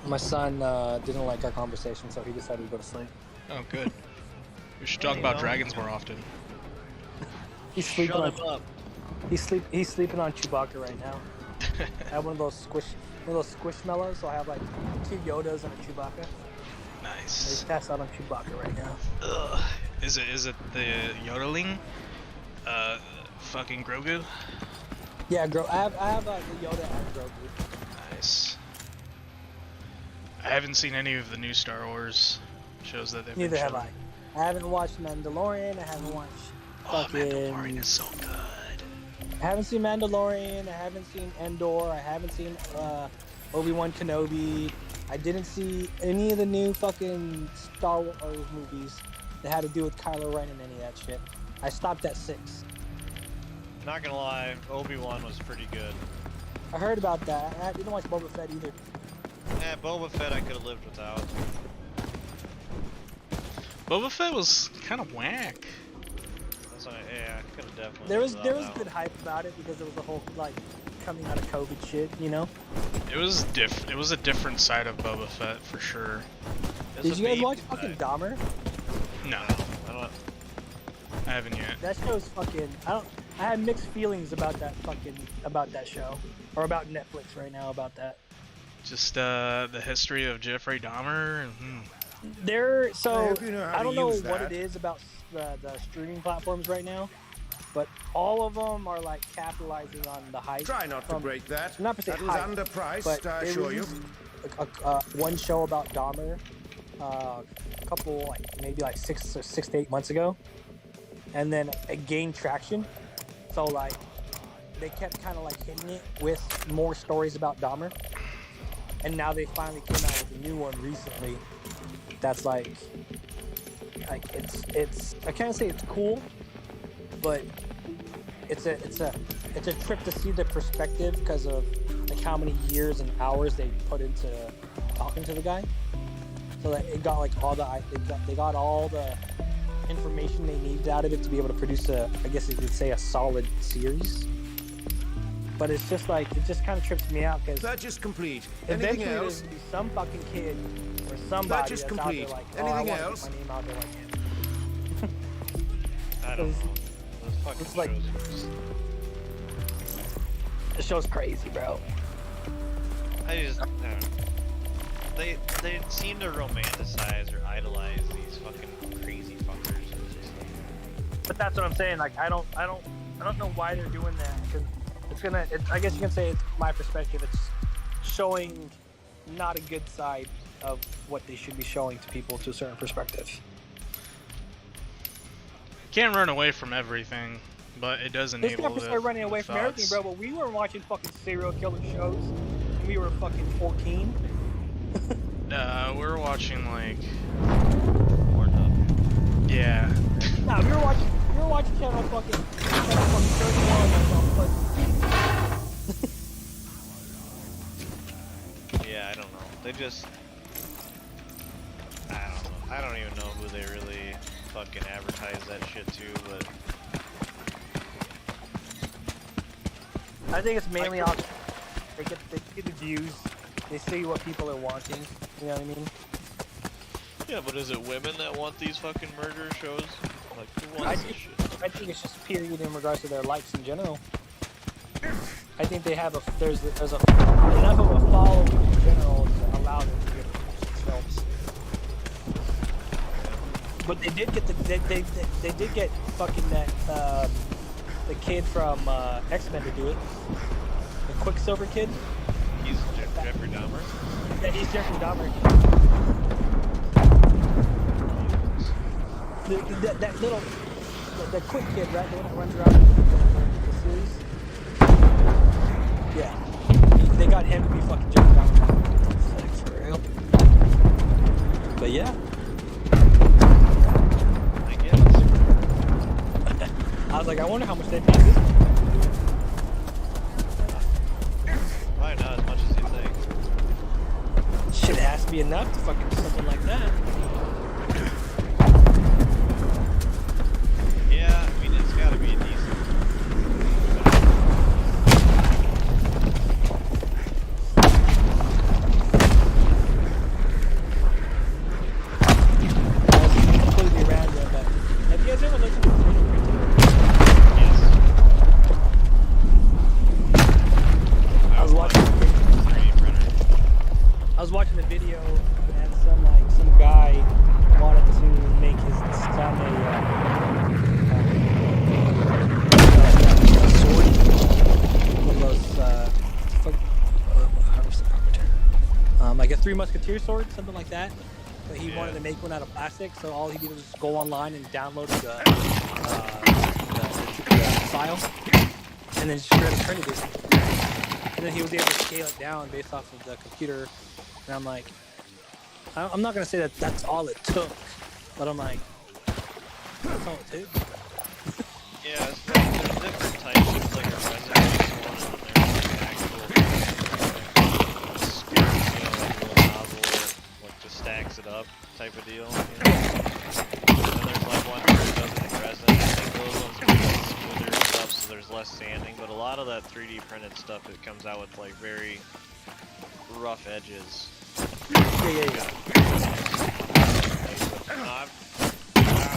[SPEAKER 3] My son didn't like our conversation, so he decided to go to sleep.
[SPEAKER 1] Oh, good. We should
[SPEAKER 2] Yeah,
[SPEAKER 1] talk
[SPEAKER 2] you
[SPEAKER 1] about
[SPEAKER 2] know.
[SPEAKER 1] dragons more often.
[SPEAKER 3] He's sleeping
[SPEAKER 2] Shut
[SPEAKER 3] on.
[SPEAKER 2] him up.
[SPEAKER 3] He's sleeping on Chewbacca right now. I have one of those squishmallows, so I have like 2 Yodas and a Chewbacca.
[SPEAKER 1] Nice.
[SPEAKER 3] He's passed out on Chewbacca right now.
[SPEAKER 1] Ugh. Is it the yodeling? Fucking Grogu?
[SPEAKER 3] Yeah, I have the Yoda and Grogu.
[SPEAKER 1] Nice. I haven't seen any of the new Star Wars shows that they've
[SPEAKER 3] Neither
[SPEAKER 1] been
[SPEAKER 3] have
[SPEAKER 1] showing.
[SPEAKER 3] I haven't watched Mandalorian. I haven't watched
[SPEAKER 1] Oh,
[SPEAKER 3] fucking.
[SPEAKER 1] Mandalorian is so good.
[SPEAKER 3] I haven't seen Mandalorian. I haven't seen Endor. I haven't seen Obi-Wan Kenobi. I didn't see any of the new fucking Star Wars movies that had to do with Kylo Ren and any of that shit. I stopped at 6.
[SPEAKER 2] Not gonna lie, Obi-Wan was pretty good.
[SPEAKER 3] I heard about that. I didn't watch Boba Fett either.
[SPEAKER 2] Yeah, Boba Fett I could have lived without.
[SPEAKER 1] Boba Fett was kind of whack.
[SPEAKER 2] That's why, yeah, I could have definitely
[SPEAKER 3] There was
[SPEAKER 2] lived
[SPEAKER 3] there
[SPEAKER 2] without
[SPEAKER 3] was
[SPEAKER 2] that
[SPEAKER 3] good hype about it because there was the whole like coming out of COVID shit, you know.
[SPEAKER 1] It was It was a different side of Boba Fett for sure.
[SPEAKER 2] one. It's
[SPEAKER 3] Did
[SPEAKER 2] a
[SPEAKER 3] you guys
[SPEAKER 2] baby
[SPEAKER 3] watch fucking
[SPEAKER 2] guy.
[SPEAKER 3] Dahmer?
[SPEAKER 1] No,
[SPEAKER 2] I don't.
[SPEAKER 1] I haven't yet.
[SPEAKER 3] That show's fucking. I had mixed feelings about that show, or about Netflix right now about that.
[SPEAKER 1] Just the history of Jeffrey Dahmer.
[SPEAKER 3] There, so
[SPEAKER 4] hope you know how
[SPEAKER 3] I
[SPEAKER 4] to
[SPEAKER 3] don't know
[SPEAKER 4] use
[SPEAKER 3] what
[SPEAKER 4] that.
[SPEAKER 3] it is about the streaming platforms right now, but all of them are like capitalizing on the hype.
[SPEAKER 4] Try not to break that.
[SPEAKER 3] Not per se
[SPEAKER 4] That was
[SPEAKER 3] hype,
[SPEAKER 4] underpriced,
[SPEAKER 3] but
[SPEAKER 4] I
[SPEAKER 3] they
[SPEAKER 4] assure you.
[SPEAKER 3] released one show about Dahmer, a couple like maybe like 6 to 8 months ago, and then it gained traction. So like they kept kind of like hitting it with more stories about Dahmer, and now they finally came out with a new one recently. That's like it's I can't say it's cool, but it's a trip to see the perspective because of like how many years and hours they put into talking to the guy. So that it got like they got all the information they needed out of it to be able to produce I guess you could say a solid series. But it's just like it just kind of trips me out because
[SPEAKER 4] Purchase complete. Anything
[SPEAKER 3] eventually there's
[SPEAKER 4] else?
[SPEAKER 3] gonna be some fucking kid or somebody
[SPEAKER 4] Purchase
[SPEAKER 3] that's
[SPEAKER 4] complete.
[SPEAKER 3] out there like, oh,
[SPEAKER 4] Anything
[SPEAKER 3] I wanna
[SPEAKER 4] else?
[SPEAKER 3] get my name out there like him.
[SPEAKER 2] I don't know. Those fucking
[SPEAKER 3] It's like-
[SPEAKER 2] shows are just...
[SPEAKER 3] The show's crazy, bro.
[SPEAKER 2] I don't know. They seem to romanticize or idolize these fucking crazy fuckers. It's just like,
[SPEAKER 3] But that's what I'm saying. Like I don't know why they're doing that because I guess you can say it's my perspective. It's showing not a good side of what they should be showing to people to a certain perspective.
[SPEAKER 1] Can't run away from everything, but it does
[SPEAKER 3] This
[SPEAKER 1] enable
[SPEAKER 3] episode
[SPEAKER 1] the
[SPEAKER 3] running away from everything,
[SPEAKER 1] thoughts.
[SPEAKER 3] bro. But we were watching fucking serial killer shows when we were fucking 14.
[SPEAKER 1] We were watching like,
[SPEAKER 2] Pornhub.
[SPEAKER 1] yeah.
[SPEAKER 3] Nah, we were watching channel fucking 31 or something.
[SPEAKER 2] Yeah, I don't know. They just... I don't know. I don't even know who they really fucking advertise that shit to, but...
[SPEAKER 3] I think it's mainly off. They get the views. They see what people are wanting. You know what I mean?
[SPEAKER 2] Yeah, but is it women that want these fucking murder shows? Like, who
[SPEAKER 3] I
[SPEAKER 2] wants this shit?
[SPEAKER 3] think it's just period in regards to their likes in general. I think they have there's enough of a following in general to allow them to get these films. But they did get they did get fucking that the kid from X-Men to do it. The Quicksilver kid.
[SPEAKER 2] He's Jeffrey Dahmer?
[SPEAKER 3] Yeah, he's Jeffrey Dahmer. That little the quick kid, right? The one that runs around the series. Yeah, they got him to be fucking Jeffrey Dahmer. It's like, for real. But yeah,
[SPEAKER 2] I guess.
[SPEAKER 3] I was like, I wonder how much they paid this.
[SPEAKER 2] Probably not as much as you think.
[SPEAKER 3] Shit has to be enough to fucking do something like that.
[SPEAKER 2] Yeah, I mean, it's gotta be a decent...
[SPEAKER 3] That's completely random, but have you guys ever looked at the video?
[SPEAKER 2] Yes.
[SPEAKER 3] I was watching the video.
[SPEAKER 2] 3D printer.
[SPEAKER 3] I was watching the video and some guy wanted to make his son a sword. One of those how do you say proper? Like a Three Musketeer sword, something like that. But he wanted to make one out of plastic, so all he did was just go online and download the file, and then just 3D printed it. And then he was able to scale it down based off of the computer. And I'm like, I'm not gonna say that that's all it took, but I'm like, that's all it took.
[SPEAKER 2] Yeah, it's like, there's different types. There's like a resin-based one, and then there's like an actual skin, like a little nozzle that like just stacks it up type of deal. And then there's like one where it does it in resin. I think those ones are like smoother and stuff, so there's less sanding. But a lot of that 3D printed stuff, it comes out with like very rough edges.
[SPEAKER 3] Yeah.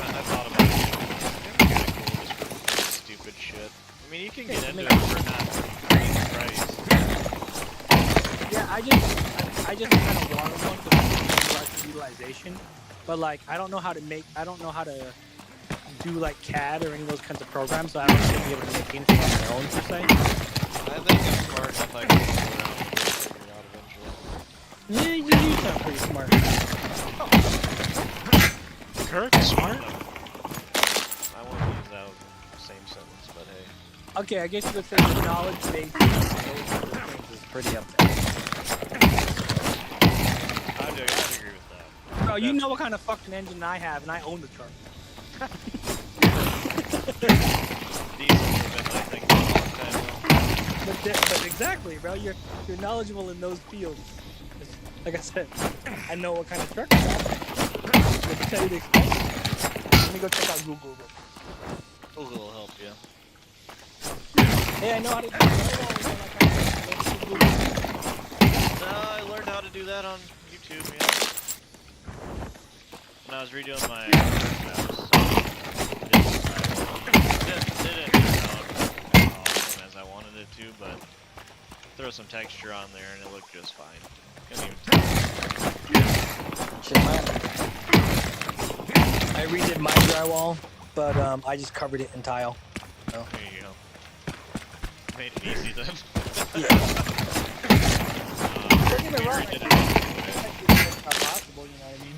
[SPEAKER 2] I thought about it. It's kind of cool just for stupid shit. I mean, you can get into it for not crazy price.
[SPEAKER 3] Yeah, I just kind of wanted one because of utilization, but like I don't know how to do like CAD or any of those kinds of programs, so I don't should be able to make anything on my own per se.
[SPEAKER 2] I think I'm smart enough I can figure it out eventually.
[SPEAKER 3] Yeah, you sound pretty smart.
[SPEAKER 1] Kirk, smart.
[SPEAKER 2] I want to use that in the same sentence, but hey.
[SPEAKER 3] Okay, I guess you could say the knowledge base of those things is pretty up there.
[SPEAKER 2] I'd agree with that.
[SPEAKER 3] Bro, you know what kind of fucking engine I have, and I own the truck.
[SPEAKER 2] Diesel would have been my thing for a long time though.
[SPEAKER 3] But exactly, bro, you're knowledgeable in those fields. Like I said, I know what kind of truck I have. Let me tell you the expect. Let me go check out Google.
[SPEAKER 2] Google will help you.
[SPEAKER 3] Hey, I know how to do it.
[SPEAKER 2] I learned how to do that on YouTube, yeah. When I was redoing my house. Didn't turn out awesome as I wanted it to, but throw some texture on there and it looked just fine. Couldn't even tell.
[SPEAKER 3] I redid my drywall, but I just covered it in tile.
[SPEAKER 2] There you go. Made it easy then.
[SPEAKER 3] Don't get me wrong,
[SPEAKER 2] redid it
[SPEAKER 3] it's not possible, you know what I mean?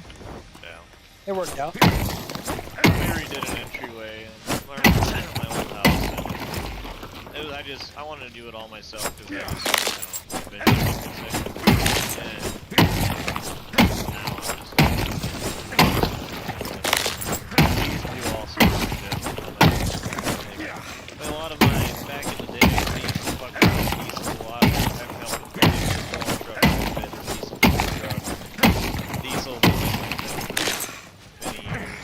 [SPEAKER 2] Yeah.
[SPEAKER 3] It worked out.
[SPEAKER 2] We redid an entryway and learned my old house. And it was, I wanted to do it all myself because I was, you know, and now I'm just do all sorts of shit. But a lot of mine back in the day, I used to fuck around with diesel a lot. I've helped with diesel was like that for many years.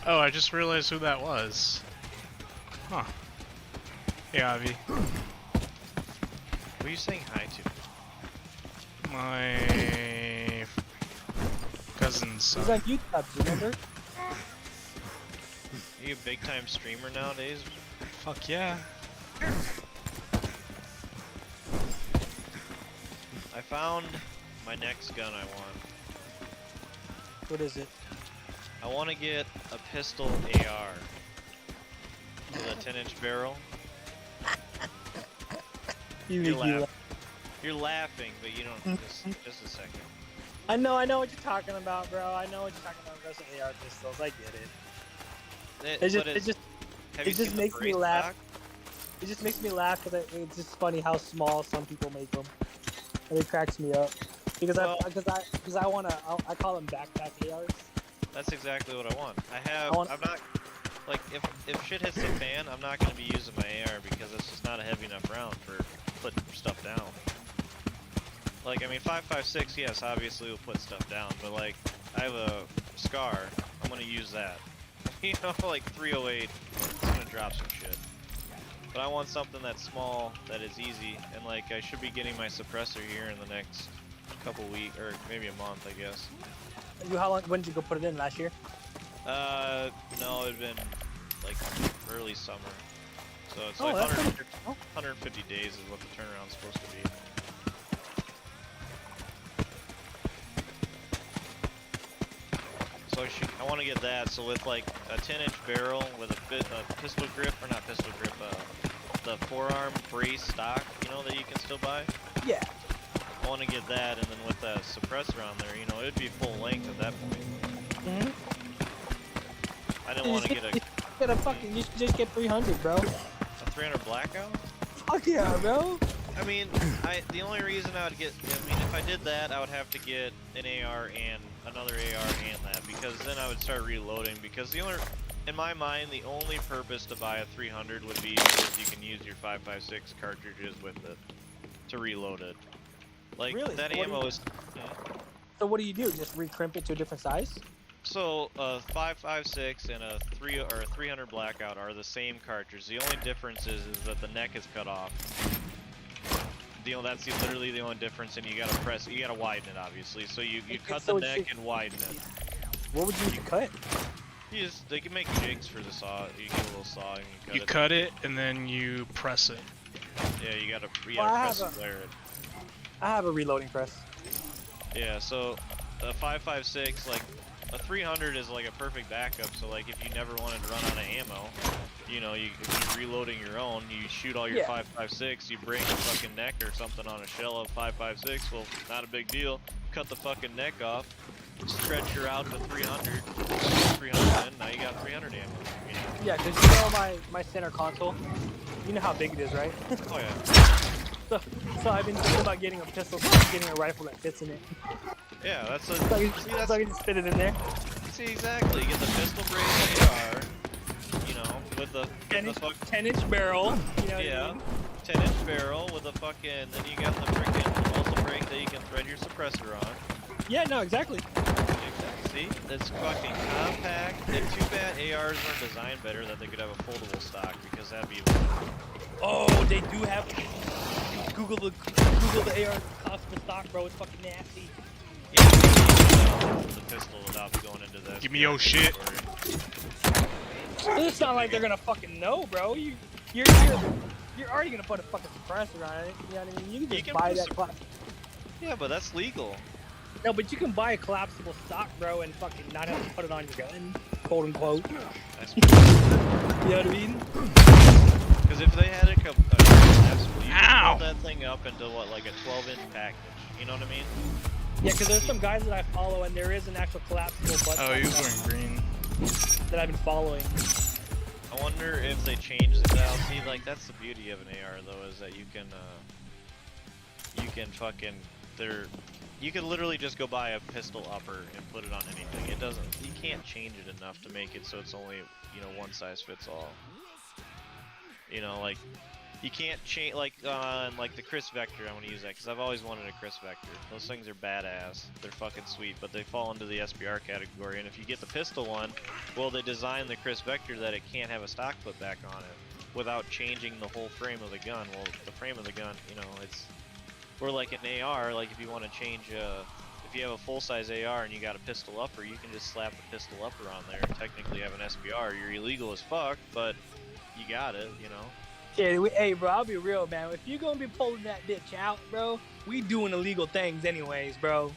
[SPEAKER 1] Oh, I just realized who that was. Huh. Hey, Avi.
[SPEAKER 2] Who are you saying hi to?
[SPEAKER 1] My cousin's
[SPEAKER 3] He's
[SPEAKER 1] son.
[SPEAKER 3] on YouTube, remember?
[SPEAKER 2] Are you a big time streamer nowadays?
[SPEAKER 1] Fuck yeah.
[SPEAKER 2] I found my next gun I want.
[SPEAKER 3] What is it?
[SPEAKER 2] I want to get a pistol AR with a 10-inch barrel.
[SPEAKER 3] You
[SPEAKER 2] You're,
[SPEAKER 3] make me laugh.
[SPEAKER 2] You're laughing, but you don't. Just a second.
[SPEAKER 3] I know what you're talking about, bro. I know what you're talking about. Those AR pistols. I get it.
[SPEAKER 2] Have you
[SPEAKER 3] it just
[SPEAKER 2] seen the
[SPEAKER 3] makes me
[SPEAKER 2] brace
[SPEAKER 3] laugh.
[SPEAKER 2] stock?
[SPEAKER 3] It just makes me laugh because it's just funny how small some people make them, and it cracks me up. Because
[SPEAKER 2] Well-
[SPEAKER 3] I wanna I call them backpack ARs.
[SPEAKER 2] That's exactly what I want. I'm not like if shit hits the fan, I'm not gonna be using my AR because it's just not a heavy enough round for putting stuff down. Like I mean, 5.56, yes, obviously will put stuff down, but like I have a SCAR, I'm gonna use that. You know, like 308, it's gonna drop some shit. But I want something that's small, that is easy, and like I should be getting my suppressor here in the next couple weeks, or maybe a month, I guess.
[SPEAKER 3] When did you go put it in last year?
[SPEAKER 2] No, it'd been like early summer. So it's
[SPEAKER 3] Oh,
[SPEAKER 2] like
[SPEAKER 3] that's
[SPEAKER 2] 150 days is what the turnaround's supposed to be. So I want to get that. So with like a 10-inch barrel with a pistol grip, or not pistol grip, the forearm brace stock, you know, that you can still buy.
[SPEAKER 3] Yeah.
[SPEAKER 2] I want to get that, and then with that suppressor on there, you know, it'd be full length at that point.
[SPEAKER 3] Mhm.
[SPEAKER 2] I didn't want to get
[SPEAKER 3] You should just get 300, bro.
[SPEAKER 2] a 300 blackout.
[SPEAKER 3] Fuck yeah, bro.
[SPEAKER 2] I mean, the only reason I would get, I mean, if I did that, I would have to get an AR and another AR and that, because then I would start reloading, because in my mind, the only purpose to buy a 300 would be because you can use your 5.56 cartridges with it to reload it. Like,
[SPEAKER 3] Really?
[SPEAKER 2] that
[SPEAKER 3] So what do
[SPEAKER 2] ammo
[SPEAKER 3] you-
[SPEAKER 2] is...
[SPEAKER 3] So what do you do? Just recrimp it to a different size?
[SPEAKER 2] So, 5.56 and a 300 blackout are the same cartridge. The only difference is that the neck is cut off. That's literally the only difference, and you gotta widen it, obviously. So you cut
[SPEAKER 3] so
[SPEAKER 2] the
[SPEAKER 3] it
[SPEAKER 2] neck
[SPEAKER 3] should-
[SPEAKER 2] and widen it.
[SPEAKER 3] What would you cut?
[SPEAKER 2] They can make jigs for the saw. You get a little saw and
[SPEAKER 1] You cut it and then you press it.
[SPEAKER 2] Yeah, you gotta
[SPEAKER 3] Well, I
[SPEAKER 2] press
[SPEAKER 3] have
[SPEAKER 2] and flare it.
[SPEAKER 3] I have a reloading press.
[SPEAKER 2] Yeah, so a 5.56, like a 300 is like a perfect backup. So like if you never wanted to run out of ammo, you know, if you're reloading your own, you shoot all your
[SPEAKER 3] Yeah.
[SPEAKER 2] 5.56, you break a fucking neck or something on a shell of 5.56. Well, not a big deal. Cut the fucking neck off, stretch her out to 300, 300, and now you got 300 ammo. You know?
[SPEAKER 3] Yeah, because you know my center console. You know how big it is, right?
[SPEAKER 2] Oh yeah.
[SPEAKER 3] So I've been thinking about getting a pistol, getting a rifle that fits in it.
[SPEAKER 2] Yeah, that's a.
[SPEAKER 3] So I
[SPEAKER 2] See,
[SPEAKER 3] can, so I can just fit it in there.
[SPEAKER 2] see exactly. You get the pistol brace AR. You know, with the
[SPEAKER 3] 10-inch barrel. You know
[SPEAKER 2] yeah,
[SPEAKER 3] what I mean?
[SPEAKER 2] 10-inch barrel with a fucking. Then you got the freaking muzzle brake that you can thread your suppressor on.
[SPEAKER 3] Yeah, no, exactly.
[SPEAKER 2] Exactly. See, it's fucking compact. And too bad ARs weren't designed better that they could have a foldable stock because that'd be.
[SPEAKER 3] Oh, they do have. Google the AR custom stock, bro. It's fucking nasty.
[SPEAKER 2] Yeah, the pistol without going into that.
[SPEAKER 1] Give me your shit.
[SPEAKER 3] It's not like they're gonna fucking know, bro. You're already gonna put a fucking suppressor on it. You know what I mean? You can just buy that.
[SPEAKER 2] Yeah, but that's legal.
[SPEAKER 3] No, but you can buy a collapsible stock, bro, and fucking not have to put it on your gun, quote unquote.
[SPEAKER 2] That's
[SPEAKER 3] You know what I mean?
[SPEAKER 2] because if they had a collapsible, you can
[SPEAKER 1] Ow!
[SPEAKER 2] build that thing up into what, like a 12-inch package. You know what I mean?
[SPEAKER 3] Yeah, because there's some guys that I follow, and there is an actual collapsible butt
[SPEAKER 1] Oh, he was
[SPEAKER 3] stock
[SPEAKER 1] wearing green.
[SPEAKER 3] that I've been following.
[SPEAKER 2] I wonder if they change the dial. See, like that's the beauty of an AR though, is that you can fucking you can literally just go buy a pistol upper and put it on anything. It doesn't. You can't change it enough to make it so it's only one size fits all. You know, like you can't change like on like the Chris Vector. I want to use that because I've always wanted a Chris Vector. Those things are badass. They're fucking sweet, but they fall into the SBR category. And if you get the pistol one, well, they designed the Chris Vector that it can't have a stock put back on it without changing the whole frame of the gun. Well, the frame of the gun, it's. Or like an AR, like if you want to change, if you have a full-size AR and you got a pistol upper, you can just slap a pistol upper on there and technically have an SBR. You're illegal as fuck, but you got it,
[SPEAKER 3] Yeah, hey, bro, I'll be real, man. If you're gonna be pulling that bitch out, bro, we doing illegal things anyways, bro.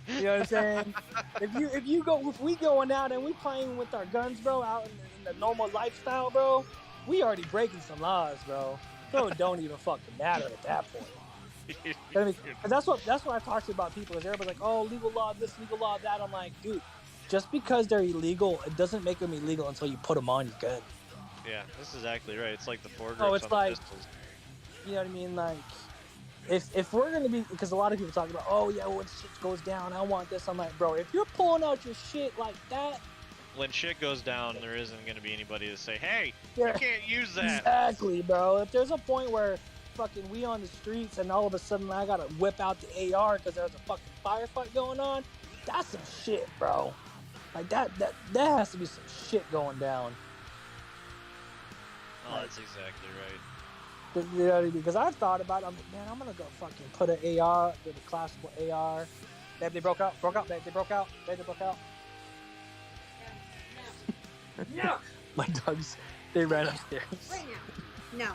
[SPEAKER 3] You know what I'm saying? if we going out and we playing with our guns, bro, out in the normal lifestyle, bro, we already breaking some laws, bro. So it don't even fucking matter at that point. I mean, 'cause that's what I talk to about people. Is everybody's like, oh, legal law this, legal law that. I'm like, dude, just because they're illegal, it doesn't make them illegal until you put them on your gun.
[SPEAKER 2] Yeah, that's exactly right. It's like the foregrips
[SPEAKER 3] Oh, it's
[SPEAKER 2] on
[SPEAKER 3] like-
[SPEAKER 2] the pistols.
[SPEAKER 3] You know what I mean? Like, if we're gonna be, because a lot of people talk about, oh yeah, when shit goes down, I want this. I'm like, bro, if you're pulling out your shit like that,
[SPEAKER 2] When shit goes down, there isn't going to be anybody to say, hey,
[SPEAKER 3] yeah,
[SPEAKER 2] you can't use that.
[SPEAKER 3] exactly, bro. If there's a point where fucking we on the streets and all of a sudden I gotta whip out the AR because there's a fucking firefight going on, that's some shit, bro. Like that has to be some shit going down.
[SPEAKER 2] Oh, that's exactly right.
[SPEAKER 3] You know what I mean? Because I've thought about it. I'm like, man, I'm gonna go fucking put an AR with a classical AR. Babe, they broke out. Babe, they broke out.
[SPEAKER 5] No,
[SPEAKER 3] My dogs, they ran upstairs.
[SPEAKER 5] right now. No.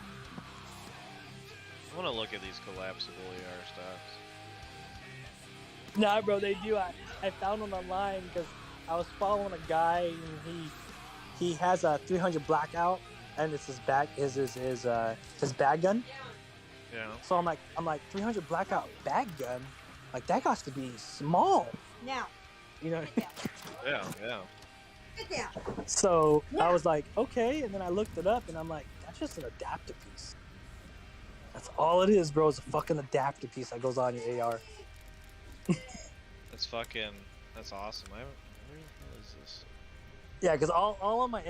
[SPEAKER 2] I want to look at these collapsible AR stocks.
[SPEAKER 3] Nah, bro, they do. I found one online because I was following a guy and he has a 300 blackout and it's his bag gun.
[SPEAKER 2] Yeah.
[SPEAKER 3] So I'm like 300 blackout bag gun, like that got to be small,
[SPEAKER 5] Now.
[SPEAKER 3] you know.
[SPEAKER 2] Yeah, yeah.
[SPEAKER 5] Sit down.
[SPEAKER 3] So I was like, okay, and then I looked it up and I'm like, that's just an adapter piece. That's all it is, bro. Is a fucking adapter piece that goes on your AR.
[SPEAKER 2] That's awesome. Where the hell is this?
[SPEAKER 3] Yeah, because all on my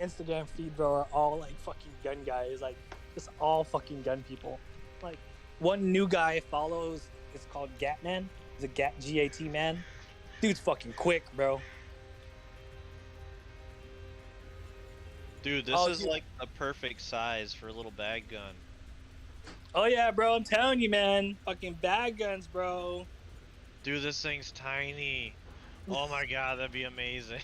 [SPEAKER 3] Instagram feed, bro, are all like fucking gun guys, like just all fucking gun people. Like one new guy I follows is called Gatman. He's a GAT man. Dude's fucking quick, bro.
[SPEAKER 2] Dude, this
[SPEAKER 3] Oh,
[SPEAKER 2] is
[SPEAKER 3] dude.
[SPEAKER 2] like a perfect size for a little bag gun.
[SPEAKER 3] Oh yeah, bro. I'm telling you, man. Fucking bag guns, bro.
[SPEAKER 2] Dude, this thing's tiny. Oh my god, that'd be amazing.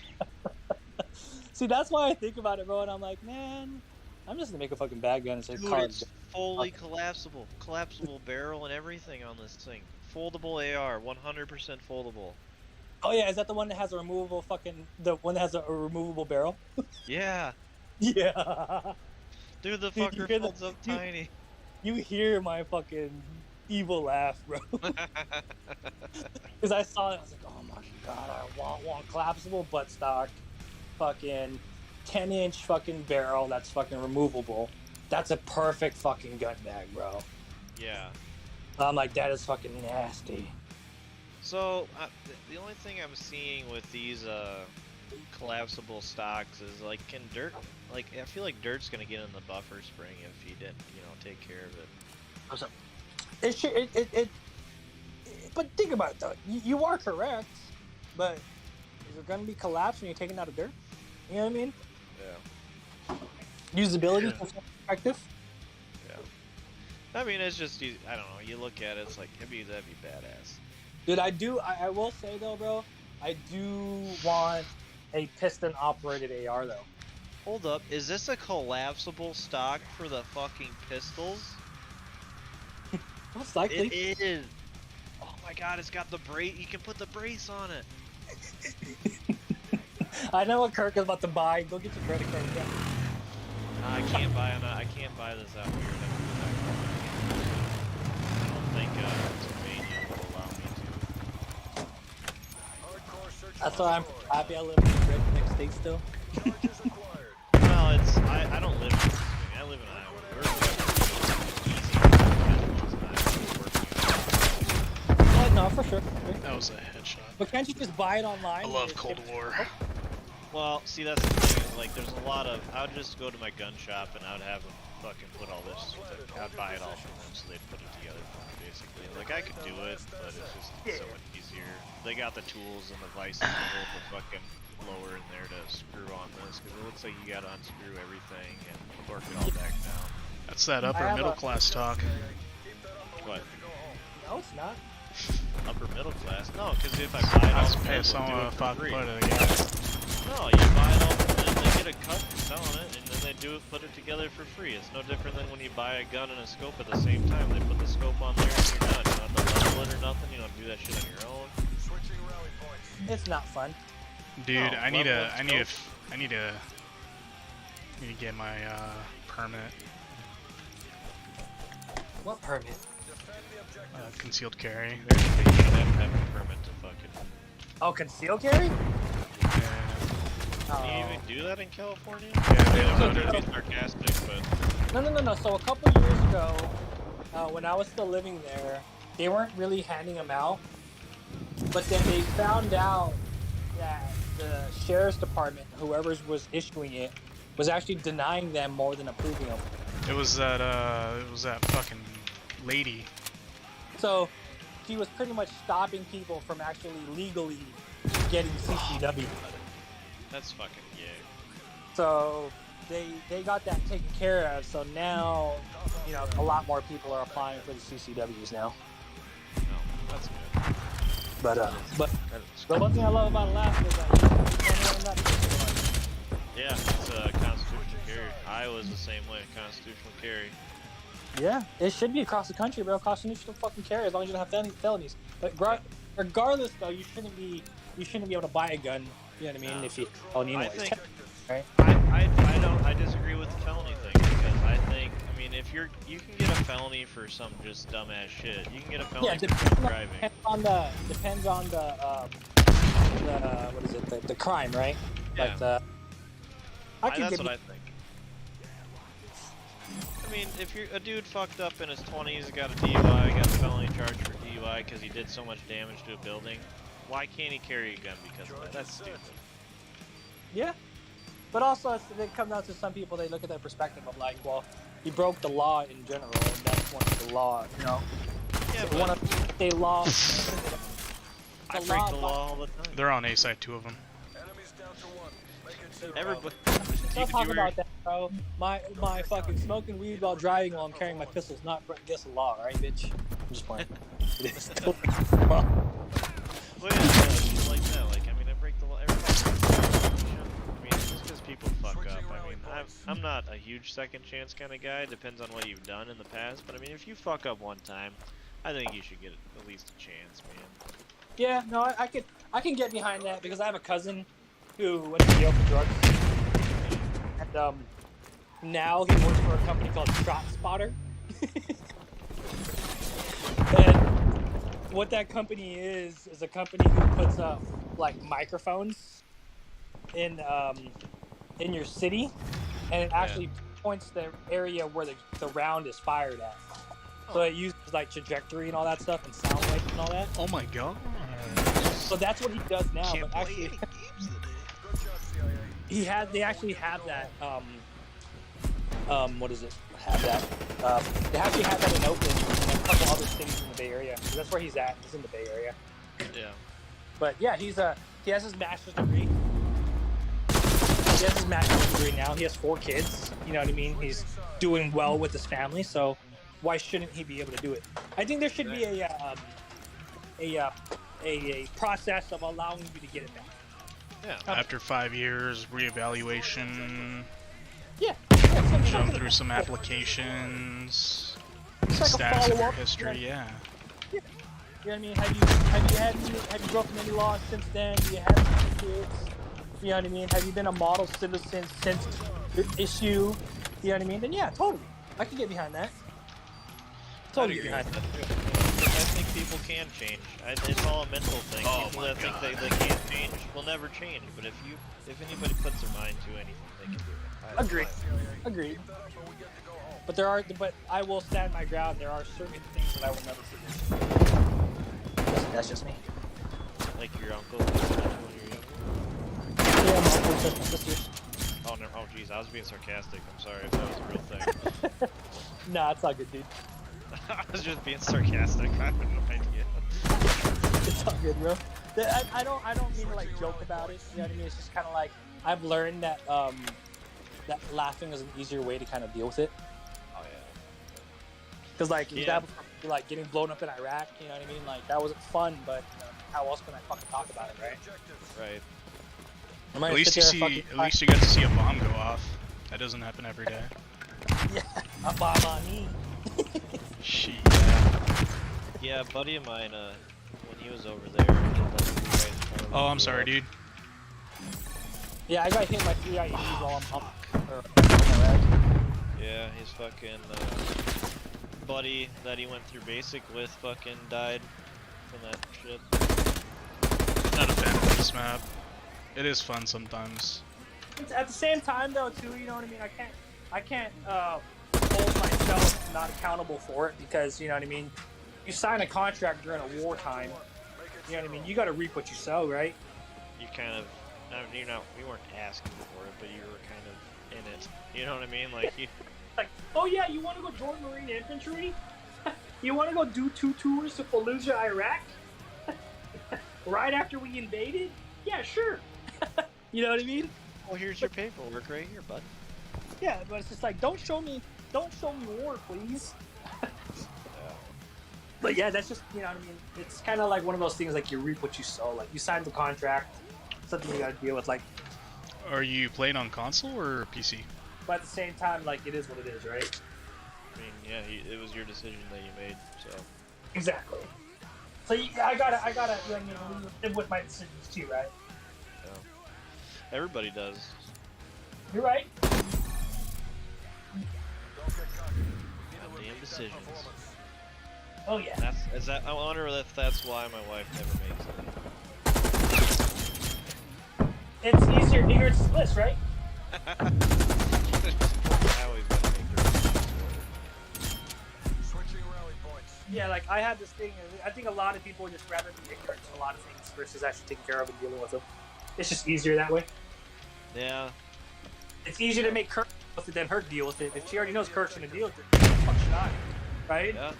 [SPEAKER 3] See, that's why I think about it, bro. And I'm like, man, I'm just gonna make a fucking bag gun and say,
[SPEAKER 2] Dude,
[SPEAKER 3] call
[SPEAKER 2] it's
[SPEAKER 3] it.
[SPEAKER 2] fully collapsible. Collapsible barrel and everything on this thing. Foldable AR, 100% foldable.
[SPEAKER 3] Oh yeah, is that the one that has a removable the one that has a removable barrel?
[SPEAKER 2] Yeah.
[SPEAKER 3] Yeah.
[SPEAKER 2] Dude, the
[SPEAKER 3] Dude, you
[SPEAKER 2] fucker
[SPEAKER 3] hear
[SPEAKER 2] folds up
[SPEAKER 3] you-
[SPEAKER 2] tiny.
[SPEAKER 3] You hear my fucking evil laugh, bro. Because I saw it, I was like, oh my god, I want collapsible buttstock, fucking 10-inch fucking barrel that's fucking removable. That's a perfect fucking gun bag, bro.
[SPEAKER 2] Yeah.
[SPEAKER 3] I'm like, that is fucking nasty.
[SPEAKER 2] So, the only thing I'm seeing with these collapsible stocks is like, can dirt, like, I feel like dirt's gonna get in the buffer spring if you didn't, you know, take care of it.
[SPEAKER 3] What's up? But think about it though. You are correct, but is it going to be collapsed when you're taking out of dirt? You know what I mean?
[SPEAKER 2] Yeah.
[SPEAKER 3] Usability perspective.
[SPEAKER 2] I mean, it's just, I don't know, you look at it, it's like, that'd be badass.
[SPEAKER 3] Dude, I will say though, bro, I do want a piston operated AR though.
[SPEAKER 2] Hold up, is this a collapsible stock for the fucking pistols?
[SPEAKER 3] Most likely.
[SPEAKER 2] It is. Oh my god, it's got the brace. You can put the brace on it.
[SPEAKER 3] I know what Kirk is about to buy. Go get your credit card. Yeah.
[SPEAKER 2] I can't buy this out here. I don't think Pennsylvania will allow me to.
[SPEAKER 3] That's why I'm happy I live in the redneck state still.
[SPEAKER 2] Well, it's I don't live in Pennsylvania. I live in Iowa.
[SPEAKER 3] No, for sure.
[SPEAKER 1] That was a headshot.
[SPEAKER 3] But can't you just buy it online?
[SPEAKER 1] I love Cold War.
[SPEAKER 2] Well, see, that's the thing. Is, like, there's a lot of. I would just go to my gun shop and I would have them fucking put all this. I'd buy it all from them, so they'd put it together for me, basically. Like, I could do it, but it's just so much easier. They got the tools and the vices to hold the fucking blower in there to screw on this, because it looks like you gotta unscrew everything and torque it all back down.
[SPEAKER 1] That's that upper middle class talk.
[SPEAKER 2] What?
[SPEAKER 3] No, it's not.
[SPEAKER 2] Upper middle class? No, because if I buy it all
[SPEAKER 1] That's
[SPEAKER 2] from them,
[SPEAKER 1] pissed
[SPEAKER 2] they'll do
[SPEAKER 1] on
[SPEAKER 2] it
[SPEAKER 1] a
[SPEAKER 2] for
[SPEAKER 1] fuck
[SPEAKER 2] free.
[SPEAKER 1] put it again.
[SPEAKER 2] No, you buy it all from them, they get a cut for selling it, and then they put it together for free. It's no different than when you buy a gun and a scope at the same time. They put the scope on there and you're done. You don't have to level it or nothing. You don't do that shit on your own.
[SPEAKER 3] It's not fun.
[SPEAKER 1] Dude,
[SPEAKER 2] No,
[SPEAKER 1] I need
[SPEAKER 2] level
[SPEAKER 1] to get my permit.
[SPEAKER 3] What permit?
[SPEAKER 1] Concealed carry.
[SPEAKER 2] You should have a permit to fucking.
[SPEAKER 3] Oh, conceal carry?
[SPEAKER 1] Yeah.
[SPEAKER 2] Can you
[SPEAKER 3] Oh.
[SPEAKER 2] even do that in California?
[SPEAKER 1] Yeah, they
[SPEAKER 2] I'm
[SPEAKER 1] don't
[SPEAKER 2] not
[SPEAKER 1] know.
[SPEAKER 2] to be sarcastic, but
[SPEAKER 3] No. So a couple years ago, when I was still living there, they weren't really handing them out. But then they found out that the sheriff's department, whoever was issuing it, was actually denying them more than approving them.
[SPEAKER 1] It was that fucking lady.
[SPEAKER 3] So she was pretty much stopping people from actually legally getting CCW.
[SPEAKER 2] that's fucking gay.
[SPEAKER 3] So they got that taken care of. So now, you know, a lot more people are applying for the CCWs now.
[SPEAKER 2] No, that's good.
[SPEAKER 3] But
[SPEAKER 2] That is
[SPEAKER 3] the one thing I love about Alaska is that you can't run that.
[SPEAKER 2] yeah, it's a constitutional carry. Iowa's the same way, constitutional carry.
[SPEAKER 3] Yeah, it should be across the country, bro. Constitutional fucking carry as long as you don't have felonies. But regardless, though, you shouldn't be able to buy a gun. You know what I mean?
[SPEAKER 2] No.
[SPEAKER 3] If you own
[SPEAKER 2] I
[SPEAKER 3] anyways,
[SPEAKER 2] think
[SPEAKER 3] right?
[SPEAKER 2] I disagree with the felony thing because I mean if you can get a felony for some just dumbass shit. You can get a felony
[SPEAKER 3] Yeah,
[SPEAKER 2] for drunk driving.
[SPEAKER 3] depends on the what is it? The crime, right?
[SPEAKER 2] Yeah.
[SPEAKER 3] Like
[SPEAKER 2] That's what I think. I mean, if you're a dude fucked up in his 20s, got a DUI, got a felony charge for DUI because he did so much damage to a building, why can't he carry a gun because of that? That's stupid.
[SPEAKER 3] Yeah, but also they come down to some people. They look at that perspective of like, well, he broke the law in general, and that's one of the law. You know,
[SPEAKER 2] Yeah,
[SPEAKER 3] so one
[SPEAKER 2] but
[SPEAKER 3] of the law.
[SPEAKER 2] I break the law all the time.
[SPEAKER 1] They're on A side, two of them.
[SPEAKER 2] Everybody.
[SPEAKER 6] Don't talk about that, bro. My fucking smoking weed while driving while I'm carrying my pistol is not against the law, right, bitch? I'm just playing. It is.
[SPEAKER 2] Well, yeah, shit like that. Like, I mean, I break the law. Everybody. I mean, just because people fuck up. I mean, I'm not a huge second chance kind of guy. Depends on what you've done in the past. But I mean, if you fuck up one time, I think you should get at least a chance, man.
[SPEAKER 6] Yeah, no, I can get behind that because I have a cousin who went to jail for drugs, and now he works for a company called Shot Spotter. And what that company is a company who puts up like microphones in your city, and it actually points the area where the round is fired at. So it uses like trajectory and all that stuff and sound waves and all that.
[SPEAKER 1] Oh my god.
[SPEAKER 6] So that's what he does now.
[SPEAKER 1] Can't
[SPEAKER 6] But
[SPEAKER 1] play
[SPEAKER 6] actually,
[SPEAKER 1] any games today.
[SPEAKER 6] they actually have that. What is it? Have that. They actually have that in Oakland and a couple other cities in the Bay Area. 'Cause that's where he's at. He's in the Bay Area.
[SPEAKER 2] Yeah.
[SPEAKER 6] But yeah, he has his master's degree. He has his master's degree now. He has 4 kids. You know what I mean? He's doing well with his family. So why shouldn't he be able to do it? I think there should be a process of allowing you to get it back.
[SPEAKER 2] Yeah.
[SPEAKER 1] After 5 years, reevaluation,
[SPEAKER 6] Yeah.
[SPEAKER 1] jump through some applications,
[SPEAKER 6] It's like a
[SPEAKER 1] status of your
[SPEAKER 6] follow-up.
[SPEAKER 1] history, yeah.
[SPEAKER 6] You know what I mean? Have you broken any laws since then? Do you have any kids? You know what I mean? Have you been a model citizen since the issue? You know what I mean? Then yeah, totally. I can get behind that. Totally get behind that.
[SPEAKER 2] I think people can change. It's all a mental thing. People that think they can't change will never change. But if anybody puts their mind to anything, they can do it.
[SPEAKER 6] Agreed. Agreed. But I will stand my ground. There are certain things that I will never forget. That's just me.
[SPEAKER 2] Like your uncle when you're younger.
[SPEAKER 6] Yeah, my uncle took my sisters.
[SPEAKER 2] Oh no! Oh jeez, I was being sarcastic. I'm sorry if that was a real thing.
[SPEAKER 6] Nah, it's all good, dude.
[SPEAKER 2] I was just being sarcastic. I have no idea.
[SPEAKER 6] It's all good, bro. I don't mean to like joke about it. You know what I mean? It's just kind of like I've learned that that laughing is an easier way to kind of deal with it.
[SPEAKER 2] Oh yeah.
[SPEAKER 6] Because like
[SPEAKER 2] Yeah.
[SPEAKER 6] example, like getting blown up in Iraq. You know what I mean? Like that wasn't fun, but how else can I fucking talk about it, right?
[SPEAKER 2] Right.
[SPEAKER 6] I'm gonna
[SPEAKER 1] At least
[SPEAKER 6] sit
[SPEAKER 1] you
[SPEAKER 6] there
[SPEAKER 1] see,
[SPEAKER 6] and
[SPEAKER 1] at least you get to see a bomb go off. That doesn't happen every day.
[SPEAKER 6] yeah, a bomb on me.
[SPEAKER 1] Shit.
[SPEAKER 2] Yeah, a buddy of mine, when he was over there, he did, like, right in front of
[SPEAKER 1] Oh,
[SPEAKER 2] him,
[SPEAKER 1] I'm sorry, dude.
[SPEAKER 6] Yeah, I got hit by 3 IEDs while I'm up.
[SPEAKER 2] Yeah, his fucking buddy that he went through basic with fucking died from that shit.
[SPEAKER 1] Not a fan of this map. It is fun sometimes.
[SPEAKER 6] At the same time, though, too, you know what I mean? I can't hold myself not accountable for it because you know what I mean. You sign a contract during a wartime. You know what I mean? You got to reap what you sow, right?
[SPEAKER 2] You kind of, I mean, you weren't asking for it, but you were kind of in it. You know what I mean? Like you.
[SPEAKER 6] Like, oh yeah, you want to go join Marine Infantry? You want to go do 2 tours to Fallujah, Iraq? Right after we invaded? Yeah, sure. You know what I mean?
[SPEAKER 2] Well, here's your paperwork right here, bud.
[SPEAKER 6] Yeah, but it's just like, don't show me war, please. But yeah, that's just, you know what I mean? It's kind of like one of those things, like you reap what you sow. Like you signed the contract, something you got to deal with. Like,
[SPEAKER 1] Are you playing on console or PC?
[SPEAKER 6] but at the same time, like it is what it is, right?
[SPEAKER 2] I mean, yeah, it was your decision that you made, so.
[SPEAKER 6] Exactly. So I gotta, you know, what I mean, live with my decisions too, right?
[SPEAKER 2] Yeah. Everybody does.
[SPEAKER 6] You're right.
[SPEAKER 2] Damn decisions.
[SPEAKER 6] Oh yeah.
[SPEAKER 2] I wonder if that's why my wife never makes it.
[SPEAKER 6] It's easier. Ignorance is bliss, right?
[SPEAKER 2] I always gotta make her decisions for
[SPEAKER 6] Yeah, like I have this thing, and I think a lot of people would just rather be ignorant to a lot of things versus actually taking care of and dealing with them. It's just easier that way.
[SPEAKER 2] her. Yeah.
[SPEAKER 6] It's easier to make Kirk deal with it than her deal with it. If she already knows Kirk's gonna deal with it, fuck should I? Right?
[SPEAKER 2] Yeah.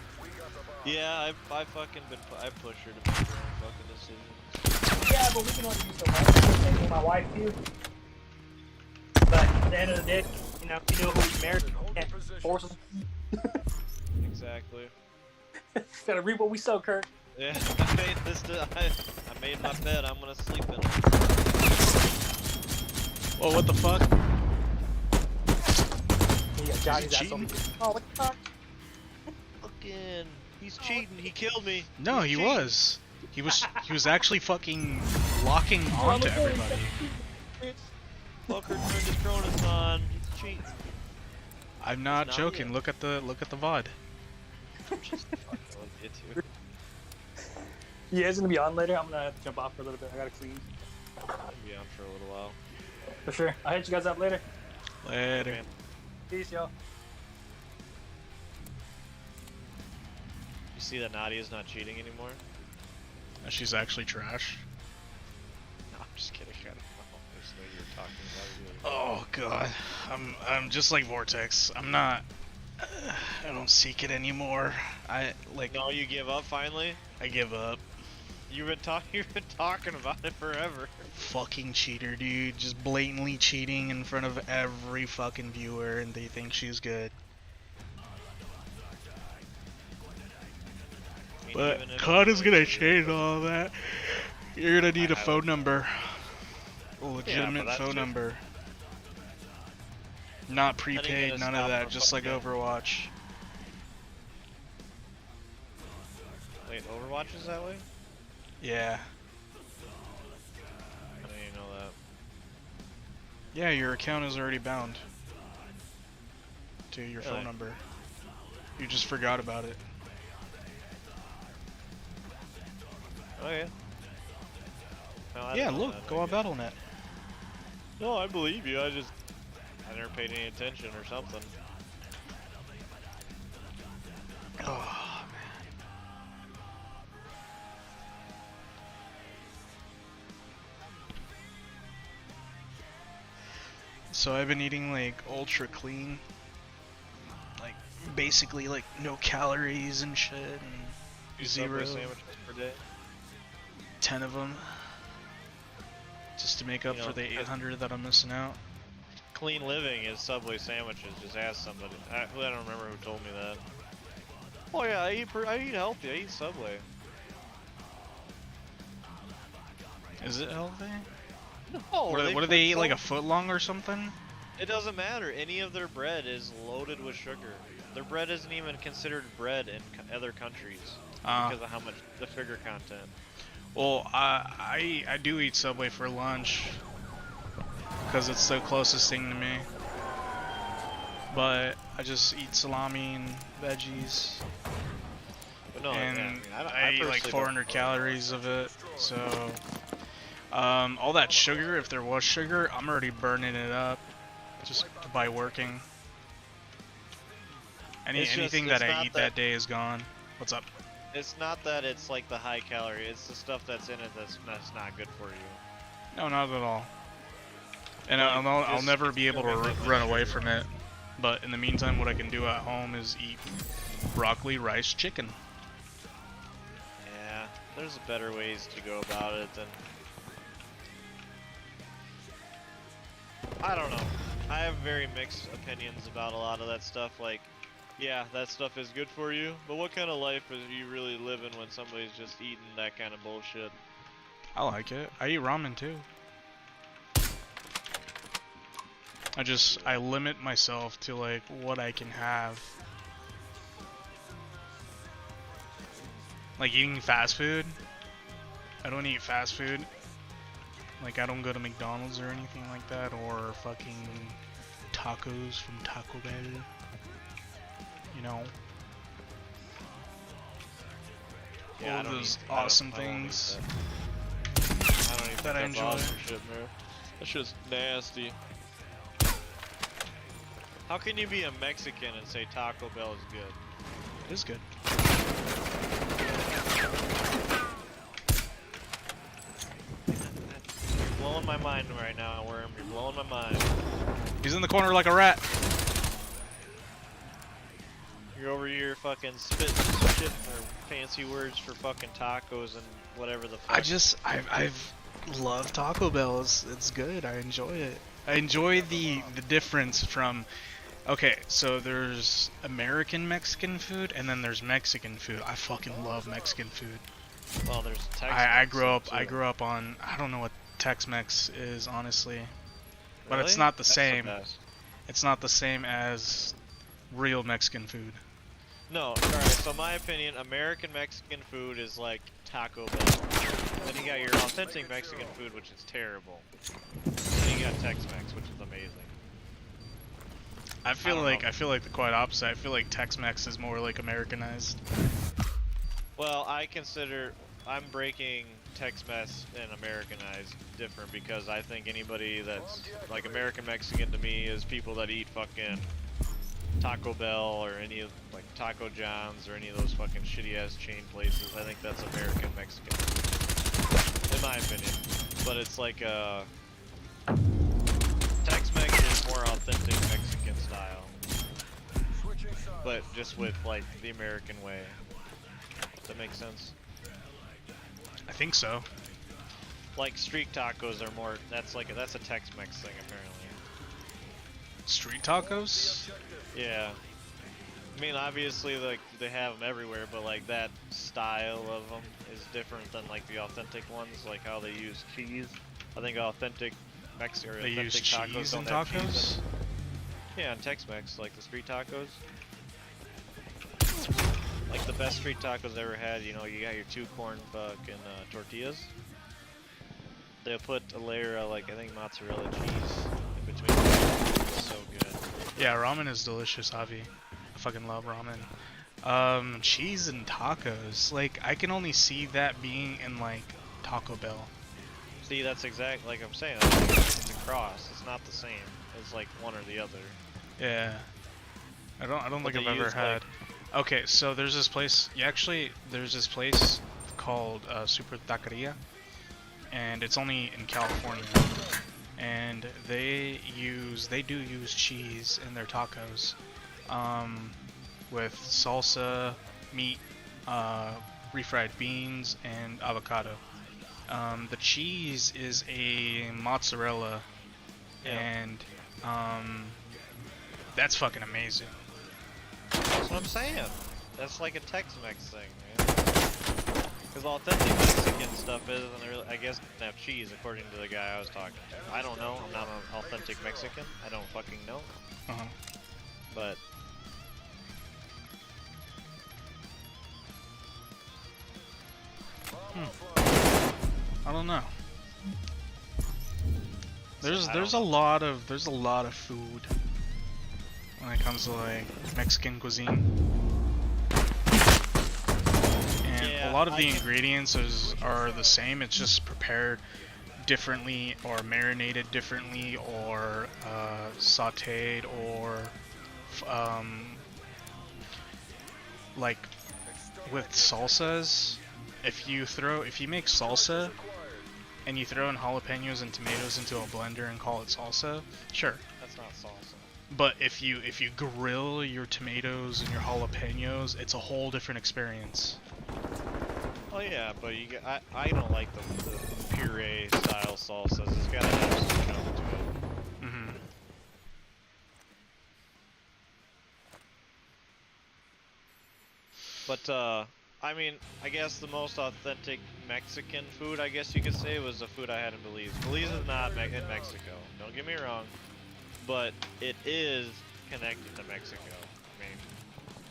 [SPEAKER 2] Yeah, I fucking I push her to make her own fucking decisions.
[SPEAKER 6] Yeah, but we can only do so much. Same thing with my wife too. the end of the day, you know, you know who we married. Can't force them.
[SPEAKER 2] Exactly.
[SPEAKER 6] Gotta reap what we sow, Kurt.
[SPEAKER 2] Yeah, I made this. I made my bed. I'm gonna sleep in it.
[SPEAKER 1] Whoa, what the fuck?
[SPEAKER 6] You got Johnny's
[SPEAKER 1] Is he
[SPEAKER 6] ass over
[SPEAKER 1] cheating?
[SPEAKER 6] here. Oh, what the fuck?
[SPEAKER 2] Fucking, he's cheating. He killed me.
[SPEAKER 1] No,
[SPEAKER 2] He's
[SPEAKER 1] he
[SPEAKER 2] cheating.
[SPEAKER 1] was. He was actually fucking locking onto everybody.
[SPEAKER 2] Fucker turned his Cronus on. He's cheating.
[SPEAKER 1] I'm not
[SPEAKER 2] Not
[SPEAKER 1] joking.
[SPEAKER 2] yet.
[SPEAKER 1] Look at the VOD.
[SPEAKER 2] Just fucking with it too.
[SPEAKER 6] Yeah, it's gonna be on later. I'm gonna have to jump off for a little bit. I gotta clean.
[SPEAKER 2] I'll be on for a little while.
[SPEAKER 6] For sure. I'll hit you guys up later.
[SPEAKER 1] Later.
[SPEAKER 2] Man.
[SPEAKER 6] Peace, y'all.
[SPEAKER 2] You see that Nadia's not cheating anymore?
[SPEAKER 1] She's actually trash.
[SPEAKER 2] No, I'm just kidding. I don't know. I just know you were talking about it.
[SPEAKER 1] Oh god, I'm just like Vortex. I'm not. I don't seek it anymore. I like.
[SPEAKER 2] No, you give up finally.
[SPEAKER 1] I give up.
[SPEAKER 2] You've been talking about it forever.
[SPEAKER 1] Fucking cheater, dude. Just blatantly cheating in front of every fucking viewer, and they think she's good.
[SPEAKER 2] I mean,
[SPEAKER 1] But
[SPEAKER 2] even if
[SPEAKER 1] COD is
[SPEAKER 2] it's
[SPEAKER 1] gonna
[SPEAKER 2] like-
[SPEAKER 1] change all that. You're gonna need a
[SPEAKER 2] I
[SPEAKER 1] phone
[SPEAKER 2] don't-
[SPEAKER 1] number. A legitimate
[SPEAKER 2] that's
[SPEAKER 1] phone
[SPEAKER 2] just-
[SPEAKER 1] number. Not
[SPEAKER 2] think
[SPEAKER 1] prepaid,
[SPEAKER 2] it'll
[SPEAKER 1] none of
[SPEAKER 2] stop
[SPEAKER 1] that,
[SPEAKER 2] our
[SPEAKER 1] just like
[SPEAKER 2] fucking-
[SPEAKER 1] Overwatch.
[SPEAKER 2] Wait, Overwatch is that way?
[SPEAKER 1] Yeah.
[SPEAKER 2] I didn't even know that.
[SPEAKER 1] Yeah, your account is already bound to your phone
[SPEAKER 2] Really?
[SPEAKER 1] number. You just forgot about it.
[SPEAKER 2] Oh yeah. No, I
[SPEAKER 1] Yeah,
[SPEAKER 2] didn't know
[SPEAKER 1] look,
[SPEAKER 2] that,
[SPEAKER 1] go
[SPEAKER 2] I
[SPEAKER 1] on
[SPEAKER 2] guess.
[SPEAKER 1] Battle.net.
[SPEAKER 2] No, I believe you. I never paid any attention or something.
[SPEAKER 1] Oh, man. So I've been eating like ultra clean. Like basically like no calories and shit and
[SPEAKER 2] Two
[SPEAKER 1] zero.
[SPEAKER 2] Subway sandwiches per day.
[SPEAKER 1] 10 of them. Just to make up
[SPEAKER 2] You know,
[SPEAKER 1] for the 800 that I'm missing out.
[SPEAKER 2] Clean living is Subway sandwiches. Just ask somebody. I don't remember who told me that. Oh yeah, I eat healthy. I eat Subway.
[SPEAKER 1] Is it healthy?
[SPEAKER 2] No,
[SPEAKER 1] What do they eat, like a foot long or something?
[SPEAKER 2] It doesn't matter. Any of their bread is loaded with sugar. Their bread isn't even considered bread in other countries because of how much the sugar content.
[SPEAKER 1] Well, I do eat Subway for lunch because it's the closest thing to me. But I just eat salami and veggies,
[SPEAKER 2] But no,
[SPEAKER 1] and
[SPEAKER 2] I mean,
[SPEAKER 1] I eat like
[SPEAKER 2] personally
[SPEAKER 1] 400 calories of it. So, all that sugar, if there was sugar, I'm already burning it up just by working.
[SPEAKER 2] It's just-
[SPEAKER 1] Anything
[SPEAKER 2] it's
[SPEAKER 1] that I
[SPEAKER 2] not
[SPEAKER 1] eat
[SPEAKER 2] that-
[SPEAKER 1] that day is gone. What's up?
[SPEAKER 2] It's not that it's like the high calorie. It's the stuff that's in it that's not good for you.
[SPEAKER 1] No, not at all. And
[SPEAKER 2] Like,
[SPEAKER 1] I'll
[SPEAKER 2] just
[SPEAKER 1] never be able to
[SPEAKER 2] consuming that much
[SPEAKER 1] run away
[SPEAKER 2] sugar.
[SPEAKER 1] from it. But in the meantime, what I can do at home is eat broccoli, rice, chicken.
[SPEAKER 2] Yeah, there's better ways to go about it than. I don't know. I have very mixed opinions about a lot of that stuff. Like, yeah, that stuff is good for you, but what kind of life are you really living when somebody's just eating that kind of bullshit?
[SPEAKER 1] I like it. I eat ramen too. I limit myself to like what I can have. Like eating fast food. I don't eat fast food. Like I don't go to McDonald's or anything like that, or fucking tacos from Taco Bell. You know.
[SPEAKER 2] Yeah,
[SPEAKER 1] All
[SPEAKER 2] I
[SPEAKER 1] of
[SPEAKER 2] don't
[SPEAKER 1] those
[SPEAKER 2] eat- I don't-
[SPEAKER 1] awesome
[SPEAKER 2] I won't eat
[SPEAKER 1] things
[SPEAKER 2] that. I don't even
[SPEAKER 1] that I
[SPEAKER 2] think that's
[SPEAKER 1] enjoy.
[SPEAKER 2] awesome shit, man. That shit's nasty. How can you be a Mexican and say Taco Bell is good?
[SPEAKER 1] It is good.
[SPEAKER 2] You're blowing my mind right now, Worm. You're blowing my mind.
[SPEAKER 1] He's in the corner like a rat.
[SPEAKER 2] You're over here fucking spitting shit or fancy words for fucking tacos and whatever the fuck.
[SPEAKER 1] I've loved Taco Bell. It's good. I enjoy it. I enjoy the difference from. Okay, so there's American Mexican food, and then there's Mexican food. I fucking love Mexican food.
[SPEAKER 2] Well, there's Tex-Mex.
[SPEAKER 1] I grew up.
[SPEAKER 2] too.
[SPEAKER 1] I grew up on. I don't know what Tex-Mex is honestly, but it's
[SPEAKER 2] Really?
[SPEAKER 1] not the
[SPEAKER 2] That's
[SPEAKER 1] same.
[SPEAKER 2] best.
[SPEAKER 1] It's not the same as real Mexican food.
[SPEAKER 2] No, alright, so my opinion, American Mexican food is like Taco Bell. Then you got your authentic Mexican food, which is terrible. Then you got Tex-Mex, which is amazing.
[SPEAKER 1] I feel
[SPEAKER 2] don't
[SPEAKER 1] like
[SPEAKER 2] know.
[SPEAKER 1] I feel like the quite opposite. I feel like Tex-Mex is more like Americanized.
[SPEAKER 2] Well, I'm breaking Tex-Mex and Americanized different because I think anybody that's like American Mexican to me is people that eat fucking Taco Bell or any of like Taco John's or any of those fucking shitty ass chain places. I think that's American Mexican food, in my opinion. But it's like Tex-Mex is more authentic Mexican style, but just with like the American way. Does that make sense?
[SPEAKER 1] I think so.
[SPEAKER 2] Like street tacos are more. That's a Tex-Mex thing apparently.
[SPEAKER 1] Street tacos?
[SPEAKER 2] Yeah. I mean, obviously, like they have them everywhere, but like that style of them is different than like the authentic ones. Like how they use cheese. I think authentic Mexican
[SPEAKER 1] They use
[SPEAKER 2] tacos
[SPEAKER 1] cheese in
[SPEAKER 2] don't have cheese in
[SPEAKER 1] tacos?
[SPEAKER 2] them. Yeah, and Tex-Mex, like the street tacos. Like the best street tacos I ever had. You know, you got your 2 corn fucking tortillas. They'll put a layer of like I think mozzarella cheese in between. It's so good.
[SPEAKER 1] Yeah, ramen is delicious, Avi. I fucking love ramen. Cheese and tacos. Like, I can only see that being in, like, Taco Bell.
[SPEAKER 2] See, that's exact like I'm saying. It's a cross. It's not the same. It's like one or the other.
[SPEAKER 1] Yeah. I don't
[SPEAKER 2] But
[SPEAKER 1] think
[SPEAKER 2] they
[SPEAKER 1] I've ever
[SPEAKER 2] use,
[SPEAKER 1] had.
[SPEAKER 2] like-
[SPEAKER 1] Okay, so there's this place. There's this place called Super Taqueria, and it's only in California. And they do use cheese in their tacos, with salsa, meat, refried beans, and avocado. The cheese is a mozzarella,
[SPEAKER 2] Yeah.
[SPEAKER 1] and that's fucking amazing.
[SPEAKER 2] That's what I'm saying. That's like a Tex-Mex thing, man. Because authentic Mexican stuff isn't really, I guess, doesn't have cheese according to the guy I was talking to. I don't know. I'm not an authentic Mexican. I don't fucking know.
[SPEAKER 1] Uh-huh.
[SPEAKER 2] But
[SPEAKER 1] I don't know. There's
[SPEAKER 2] I
[SPEAKER 1] there's a
[SPEAKER 2] don't
[SPEAKER 1] lot of food when it comes to like Mexican cuisine, and
[SPEAKER 2] Yeah,
[SPEAKER 1] a lot of the
[SPEAKER 2] I can-
[SPEAKER 1] ingredients are the same. It's just prepared differently, or marinated differently, or sautéed, or like with salsas. If you make salsa and you throw in jalapenos and tomatoes into a blender and call it salsa, sure.
[SPEAKER 2] that's not salsa.
[SPEAKER 1] But if you grill your tomatoes and your jalapenos, it's a whole different experience.
[SPEAKER 2] Oh yeah, but I don't like the puree style salsas. It's gotta have some chunk to it.
[SPEAKER 1] Hmm.
[SPEAKER 2] But I mean, I guess the most authentic Mexican food, I guess you could say, was the food I had in Belize. Belize is not in Mexico. Don't get me wrong, but it is connected to Mexico. I mean,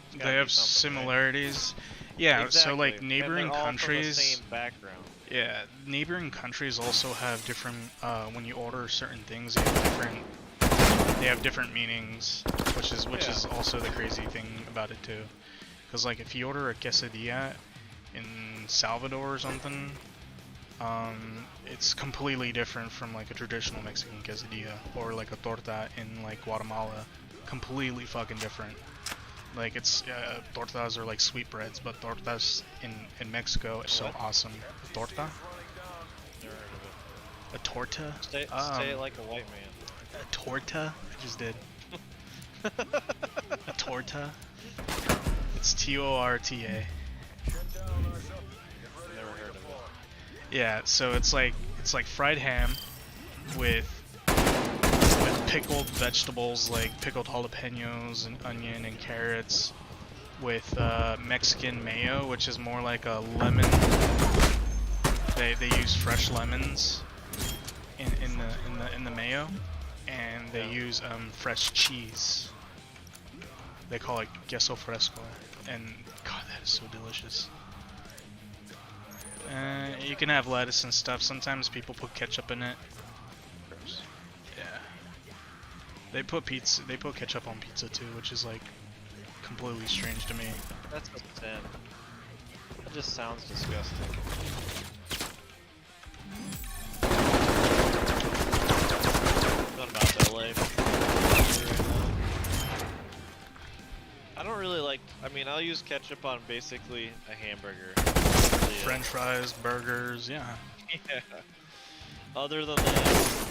[SPEAKER 2] it's gotta
[SPEAKER 1] They
[SPEAKER 2] be
[SPEAKER 1] have
[SPEAKER 2] something, right?
[SPEAKER 1] similarities. Yeah, so like
[SPEAKER 2] Exactly.
[SPEAKER 1] neighboring
[SPEAKER 2] and they're all
[SPEAKER 1] countries.
[SPEAKER 2] from the same background.
[SPEAKER 1] Yeah, neighboring countries also have different. When you order certain things, they have different meanings, which is
[SPEAKER 2] Yeah.
[SPEAKER 1] also the crazy thing about it too. Because like if you order a quesadilla in Salvador or something, it's completely different from like a traditional Mexican quesadilla, or like a torta in like Guatemala. Completely fucking different. Like it's tortas are like sweetbreads, but tortas in Mexico is so
[SPEAKER 2] What?
[SPEAKER 1] awesome. A torta?
[SPEAKER 2] Never heard of
[SPEAKER 1] A torta?
[SPEAKER 2] it. Say it like a white man.
[SPEAKER 1] A torta? I just did. A torta? It's Torta.
[SPEAKER 2] Never heard of it.
[SPEAKER 1] Yeah, so it's like fried ham with pickled vegetables like pickled jalapenos and onion and carrots with Mexican mayo, which is more like a lemon. They use fresh lemons in the mayo, and they use fresh cheese. They call it queso fresco, and God, that is so delicious. You can have lettuce and stuff. Sometimes people put ketchup in it.
[SPEAKER 2] Gross.
[SPEAKER 1] Yeah. They put ketchup on pizza too, which is like completely strange to me.
[SPEAKER 2] That's a 10. That just sounds disgusting. Not about LA. I don't really like. I mean, I'll use ketchup on basically a hamburger. Really,
[SPEAKER 1] French fries, burgers, yeah.
[SPEAKER 2] Yeah. Other than that.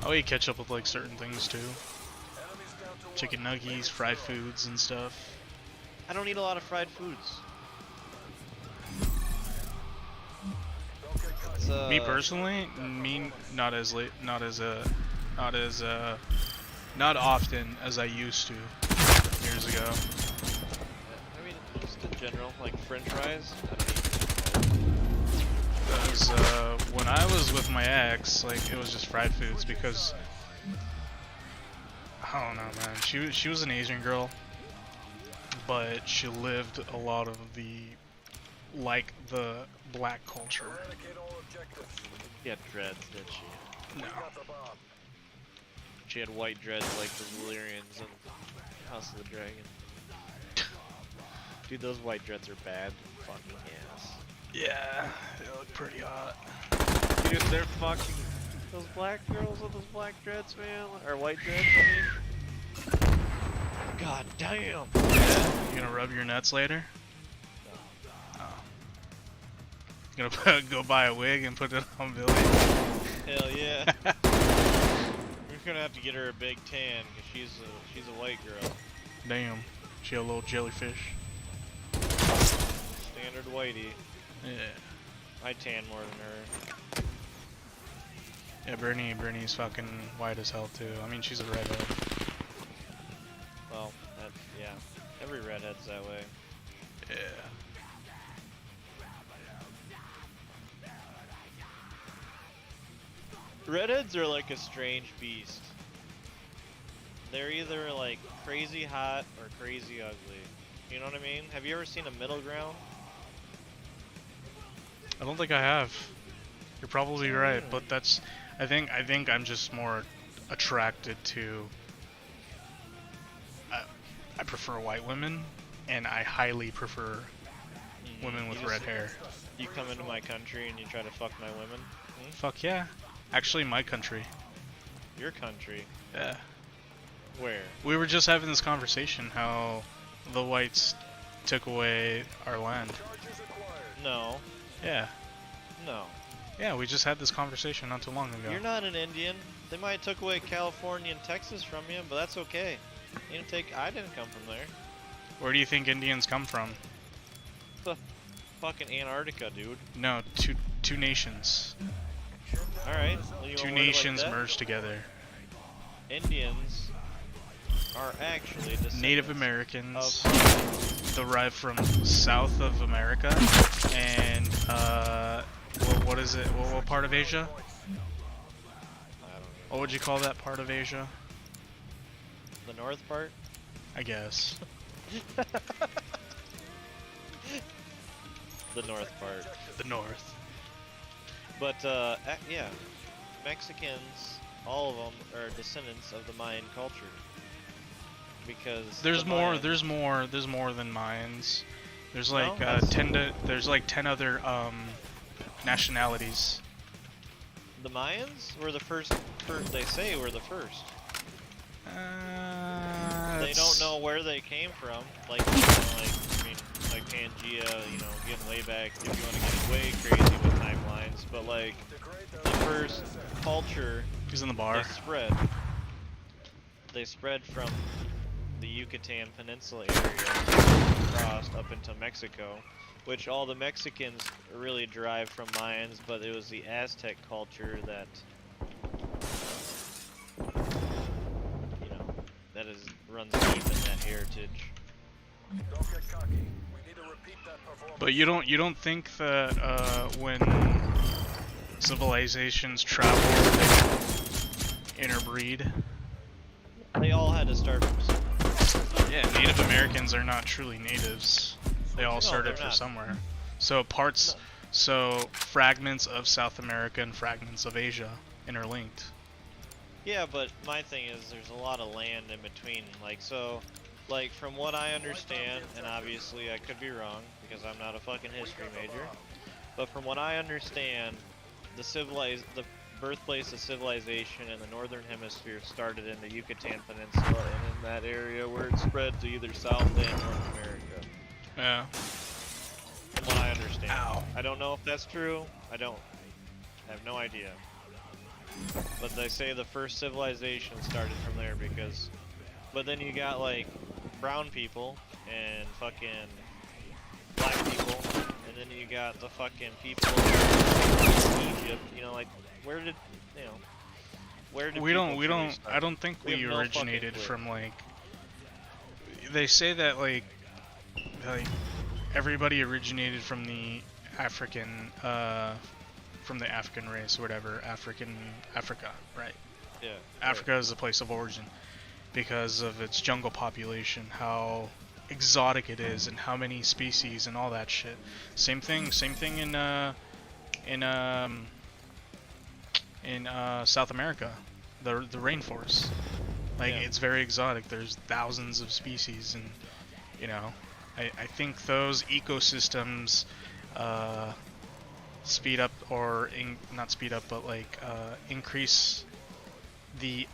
[SPEAKER 1] I'll eat ketchup with like certain things too. Chicken nuggets, fried foods and stuff.
[SPEAKER 2] I don't eat a lot of fried foods. It's,
[SPEAKER 1] Me personally, not often as I used to years ago.
[SPEAKER 2] I mean, just in general, like French fries. I don't eat.
[SPEAKER 1] Because when I was with my ex, like it was just fried foods because I don't know, man. She was an Asian girl, but she lived a lot of the black culture.
[SPEAKER 2] She had dreads, did she?
[SPEAKER 1] No.
[SPEAKER 2] She had white dreads like the Valyrians in House of the Dragon. Dude, those white dreads are bad. Fucking ass.
[SPEAKER 1] Yeah, they look pretty hot.
[SPEAKER 2] Dude, they're fucking. Those black girls with those black dreads, man. Or white dreads, I mean. God damn.
[SPEAKER 1] You gonna rub your nuts later? Oh. You gonna go buy a wig and put it on Billy?
[SPEAKER 2] Hell yeah. We're gonna have to get her a big tan, cause she's a white girl.
[SPEAKER 1] Damn, she a little jellyfish.
[SPEAKER 2] Standard whitey.
[SPEAKER 1] Yeah.
[SPEAKER 2] I tan more than her.
[SPEAKER 1] Yeah, Bernie's fucking white as hell too. I mean, she's a redhead.
[SPEAKER 2] Well, yeah. Every redhead's that way.
[SPEAKER 1] Yeah.
[SPEAKER 2] Redheads are like a strange beast. They're either like crazy hot or crazy ugly. You know what I mean? Have you ever seen a middle ground?
[SPEAKER 1] I don't think I have. You're probably right, but that's. I think I'm just more attracted to. I prefer white women, and I highly prefer women with red hair.
[SPEAKER 2] You come into my country and you try to fuck my women? Hmm?
[SPEAKER 1] Fuck yeah. Actually, my country.
[SPEAKER 2] Your country?
[SPEAKER 1] Yeah.
[SPEAKER 2] Where?
[SPEAKER 1] We were just having this conversation how the whites took away our land.
[SPEAKER 2] No.
[SPEAKER 1] Yeah.
[SPEAKER 2] No.
[SPEAKER 1] Yeah, we just had this conversation not too long ago.
[SPEAKER 2] You're not an Indian. They might have took away California and Texas from you, but that's okay. I didn't come from there.
[SPEAKER 1] Where do you think Indians come from?
[SPEAKER 2] The fucking Antarctica, dude.
[SPEAKER 1] No, two nations.
[SPEAKER 2] Alright. Well,
[SPEAKER 1] Two nations merged together.
[SPEAKER 2] Indians are actually descendants
[SPEAKER 1] Native Americans
[SPEAKER 2] of
[SPEAKER 1] derived from South of America and what is it? What part of Asia?
[SPEAKER 2] I don't know.
[SPEAKER 1] What would you call that part of Asia?
[SPEAKER 2] The north part?
[SPEAKER 1] I guess.
[SPEAKER 2] The north part.
[SPEAKER 1] The north.
[SPEAKER 2] But yeah, Mexicans, all of them are descendants of the Mayan culture. Because
[SPEAKER 1] There's
[SPEAKER 2] the
[SPEAKER 1] more.
[SPEAKER 2] Mayans-
[SPEAKER 1] There's more than Mayans. There's like
[SPEAKER 2] No, that's-
[SPEAKER 1] there's like 10 other nationalities.
[SPEAKER 2] The Mayans were the first. They say were the first. They don't know where they came from. Like, you know, like Pangea, you know, getting way back. If you want to get way crazy with timelines, but like the first culture
[SPEAKER 1] He's in the bar.
[SPEAKER 2] They spread from the Yucatan Peninsula area across up into Mexico, which all the Mexicans really derived from Mayans, but it was the Aztec culture that, you know, that runs deep in that heritage.
[SPEAKER 7] Don't get cocky. We need to repeat that performance.
[SPEAKER 1] But you don't think that when civilizations travel, they interbreed?
[SPEAKER 2] They all had to start from somewhere.
[SPEAKER 1] Yeah, Native Americans are not truly natives. They all
[SPEAKER 2] No,
[SPEAKER 1] started
[SPEAKER 2] they're
[SPEAKER 1] from
[SPEAKER 2] not.
[SPEAKER 1] somewhere. So parts, so fragments of South America and fragments of Asia interlinked.
[SPEAKER 2] Yeah, but my thing is there's a lot of land in between. Like, so, like, from what I understand, and obviously I could be wrong because I'm not a fucking history major, but from what I understand, the birthplace of civilization in the northern hemisphere started in the Yucatan Peninsula and in that area where it spread to either South and North America.
[SPEAKER 1] Yeah.
[SPEAKER 2] From what I understand.
[SPEAKER 1] Ow.
[SPEAKER 2] I don't know if that's true. I have no idea. But they say the first civilization started from there because... But then you got, like, brown people and fucking black people, and then you got the fucking people in Egypt, you know, like, where did
[SPEAKER 1] We don't,
[SPEAKER 2] truly start?
[SPEAKER 1] I don't think
[SPEAKER 2] We
[SPEAKER 1] we
[SPEAKER 2] have no fucking
[SPEAKER 1] originated
[SPEAKER 2] clue.
[SPEAKER 1] from, like, they say that, like, everybody originated from the African, from the African race, or whatever, Africa, right?
[SPEAKER 2] Yeah.
[SPEAKER 1] Africa is the place of origin because of its jungle population, how exotic it is, and how many species and all that shit. Same thing in South America, the rainforest. Like,
[SPEAKER 2] Yeah.
[SPEAKER 1] it's very exotic. There's thousands of species, and you know, I think those ecosystems speed up, or not speed up, but like increase the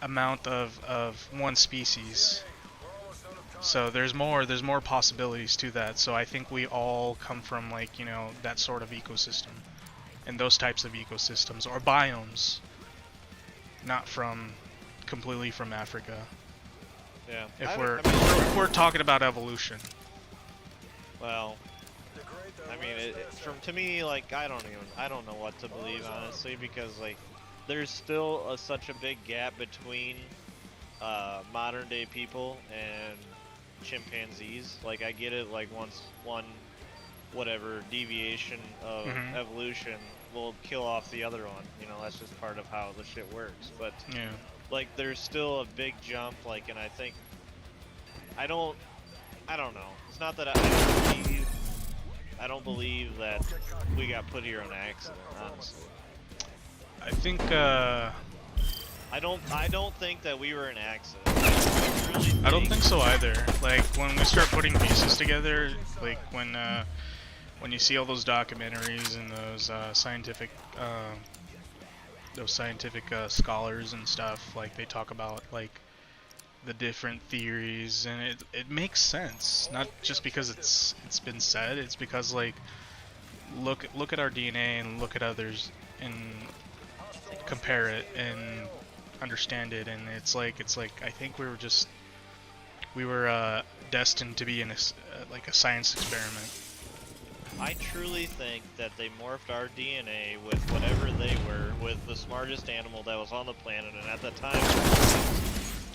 [SPEAKER 1] amount of one species. So there's more possibilities to that. So I think we all come from, like, you know, that sort of ecosystem and those types of ecosystems or biomes, not completely from Africa.
[SPEAKER 2] Yeah.
[SPEAKER 1] If we're talking about evolution.
[SPEAKER 2] Well, I mean, to me, like, I don't know what to believe, honestly, because, like, there's still such a big gap between modern day people and chimpanzees. Like, I get it, like, once one whatever deviation of
[SPEAKER 1] Mhm.
[SPEAKER 2] evolution will kill off the other one, you know, that's just part of how the shit works. But
[SPEAKER 1] Yeah.
[SPEAKER 2] like, there's still a big jump, like, and I think I don't know. It's not that I don't believe that we got put here on accident, honestly.
[SPEAKER 1] I think
[SPEAKER 2] I don't think that we were an accident. I really
[SPEAKER 1] I don't think so either. Like, when we start putting pieces together, like when you see all those documentaries and those scientific scholars and stuff, like, they talk about, like, the different theories, and it makes sense. Not just because it's been said, it's because, like, look at our DNA and look at others and compare it and understand it, and it's like I think we were destined to be in like a science experiment.
[SPEAKER 2] I truly think that they morphed our DNA with whatever they were, with the smartest animal that was on the planet, and at the time,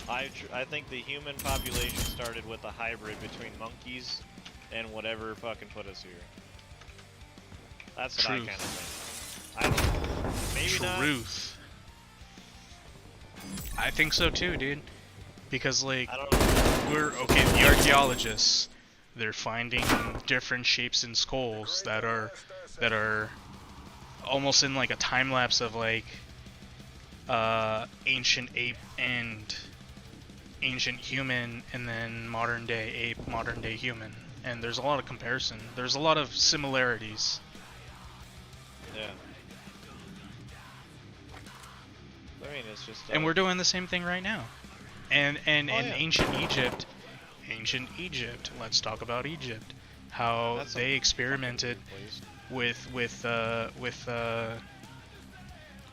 [SPEAKER 2] I think the human population started with a hybrid between monkeys and whatever fucking put us here. That's what I
[SPEAKER 1] Truth.
[SPEAKER 2] kind of think. I don't know. Maybe not.
[SPEAKER 1] Truth. I think so too, dude. Because, like,
[SPEAKER 2] I don't know.
[SPEAKER 1] the archaeologists, they're finding different shapes in skulls that are almost in, like, a time lapse of, like, ancient ape and ancient human, and then modern day ape, modern day human. And there's a lot of comparison. There's a lot of similarities.
[SPEAKER 2] Yeah. I mean, it's just.
[SPEAKER 1] And we're doing the same thing right now. And
[SPEAKER 2] Oh,
[SPEAKER 1] in
[SPEAKER 2] yeah.
[SPEAKER 1] ancient Egypt, let's talk about Egypt. How
[SPEAKER 2] That's a
[SPEAKER 1] they experimented
[SPEAKER 2] place.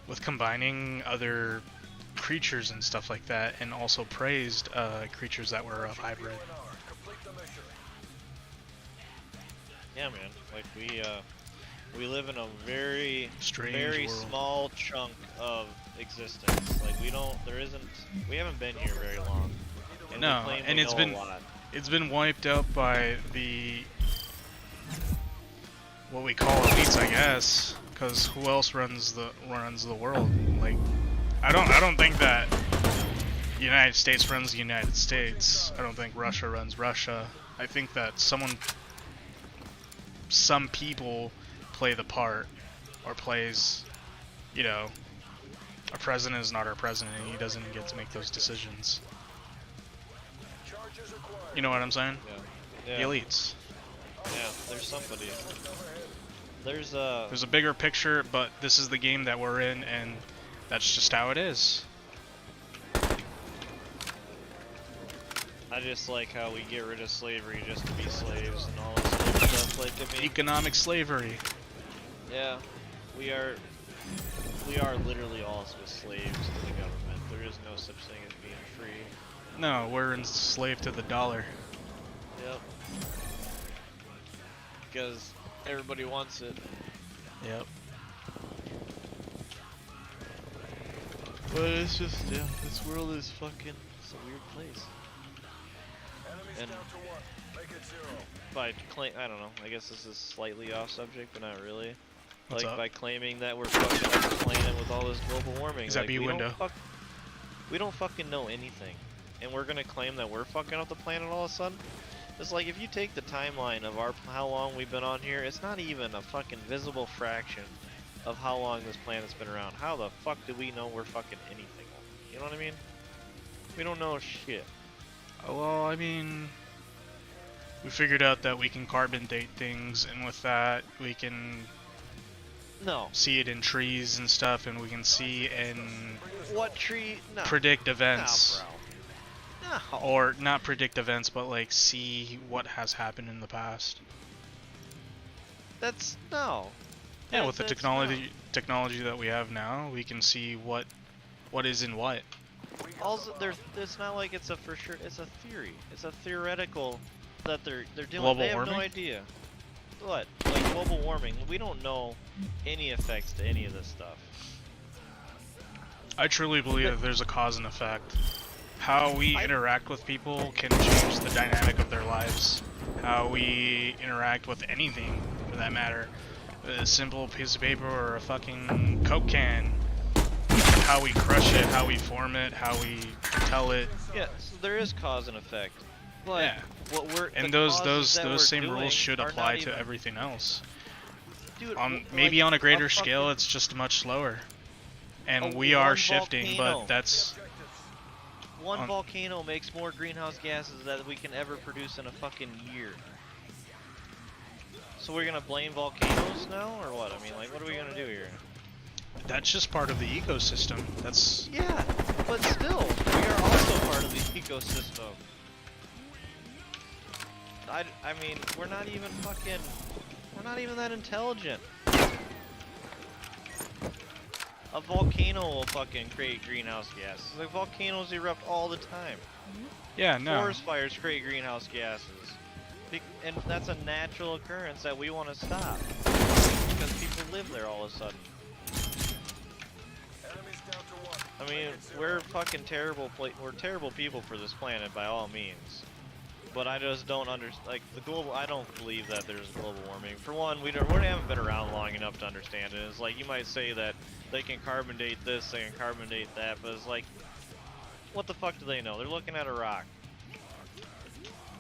[SPEAKER 1] with combining other creatures and stuff like that, and also praised creatures that were of hybrid.
[SPEAKER 2] Yeah, man. Like we live in a very
[SPEAKER 1] Strange
[SPEAKER 2] very
[SPEAKER 1] world.
[SPEAKER 2] small chunk of existence. Like we haven't been here very long. And
[SPEAKER 1] No,
[SPEAKER 2] we claim
[SPEAKER 1] and
[SPEAKER 2] we
[SPEAKER 1] it's
[SPEAKER 2] know
[SPEAKER 1] been-
[SPEAKER 2] a lot.
[SPEAKER 1] It's been wiped out by the what we call elites, I guess. Because who else runs the world? Like, I don't think that the United States runs the United States. I don't think Russia runs Russia. I think that some people play the part, or plays, you know, our president is not our president. He doesn't get to make those decisions.
[SPEAKER 7] Charges acquired.
[SPEAKER 1] You know what I'm saying?
[SPEAKER 2] Yeah.
[SPEAKER 1] The elites.
[SPEAKER 2] Yeah, there's somebody. There's
[SPEAKER 1] There's a bigger picture, but this is the game that we're in, and that's just how it is.
[SPEAKER 2] I just like how we get rid of slavery just to be slaves and all this other stuff. Like, I mean,
[SPEAKER 1] Economic slavery.
[SPEAKER 2] yeah, we are literally all just slaves to the government. There is no such thing as being free.
[SPEAKER 1] No, we're enslaved to the dollar.
[SPEAKER 2] Yep. Because everybody wants it.
[SPEAKER 1] Yep.
[SPEAKER 2] But it's just, yeah, this world is fucking, it's a weird place.
[SPEAKER 7] Enemies
[SPEAKER 2] And-
[SPEAKER 7] down to 1. Make it 0.
[SPEAKER 2] By I don't know, I guess this is slightly off subject, but not really.
[SPEAKER 1] What's
[SPEAKER 2] Like,
[SPEAKER 1] up?
[SPEAKER 2] by claiming that we're fucking up the planet with all this global warming.
[SPEAKER 1] Is that
[SPEAKER 2] like,
[SPEAKER 1] B window?
[SPEAKER 2] We don't fucking know anything. And we're gonna claim that we're fucking up the planet all of a sudden? It's like, if you take the timeline of how long we've been on here, it's not even a fucking visible fraction of how long this planet's been around. How the fuck do we know we're fucking anything? You know what I mean? We don't know shit.
[SPEAKER 1] Well, I mean, we figured out that we can carbon date things, and with that, we can
[SPEAKER 2] No.
[SPEAKER 1] see it in trees and stuff, and we can see and
[SPEAKER 2] What tree? No.
[SPEAKER 1] predict events.
[SPEAKER 2] No, bro. No.
[SPEAKER 1] Or not predict events, but like see what has happened in the past.
[SPEAKER 2] That's no.
[SPEAKER 1] Yeah, with the
[SPEAKER 2] That's
[SPEAKER 1] technology that we have now, we can see what is in what.
[SPEAKER 2] Also, it's not like it's a for sure. It's a theory. It's a theoretical that they're doing.
[SPEAKER 1] Global
[SPEAKER 2] they have
[SPEAKER 1] warming?
[SPEAKER 2] no idea. What? Like global warming? We don't know any effects to any of this stuff.
[SPEAKER 1] I truly believe that there's a cause and effect. How we interact with people can change the dynamic of their lives. How we interact with anything, for that matter. A simple piece of paper or a fucking Coke can. How we crush it, how we form it, how we tell it.
[SPEAKER 2] Yeah, so there is cause and effect. But
[SPEAKER 1] Yeah.
[SPEAKER 2] what we're
[SPEAKER 1] And
[SPEAKER 2] the
[SPEAKER 1] those
[SPEAKER 2] causes that we're
[SPEAKER 1] same
[SPEAKER 2] doing
[SPEAKER 1] rules should
[SPEAKER 2] are not
[SPEAKER 1] apply to
[SPEAKER 2] even-
[SPEAKER 1] everything else.
[SPEAKER 2] Dude,
[SPEAKER 1] Maybe on a greater
[SPEAKER 2] fucking-
[SPEAKER 1] scale, it's just much slower. And
[SPEAKER 2] A
[SPEAKER 1] we are
[SPEAKER 2] one
[SPEAKER 1] shifting,
[SPEAKER 2] volcano.
[SPEAKER 1] but that's
[SPEAKER 2] One
[SPEAKER 1] on-
[SPEAKER 2] volcano makes more greenhouse gases that we can ever produce in a fucking year. So we're gonna blame volcanoes now, or what? I mean, like, what are we gonna do here?
[SPEAKER 1] that's just part of the ecosystem. That's
[SPEAKER 2] Yeah, but still, we are also part of the ecosystem. I mean, we're not even that intelligent. A volcano will fucking create greenhouse gases. Like, volcanoes erupt all the time.
[SPEAKER 1] yeah, no.
[SPEAKER 2] Forest fires create greenhouse gases. And that's a natural occurrence that we want to stop. Because people live there all of a sudden.
[SPEAKER 7] Enemies down to 1.
[SPEAKER 2] I mean, we're fucking terrible. We're terrible people for this planet by all means. But I just don't understand. Like the global, I don't believe that there's global warming. For one, we haven't been around long enough to understand it. It's like you might say that they can carbon date this, they can carbon date that, but it's like, what the fuck do they know? They're looking at a rock.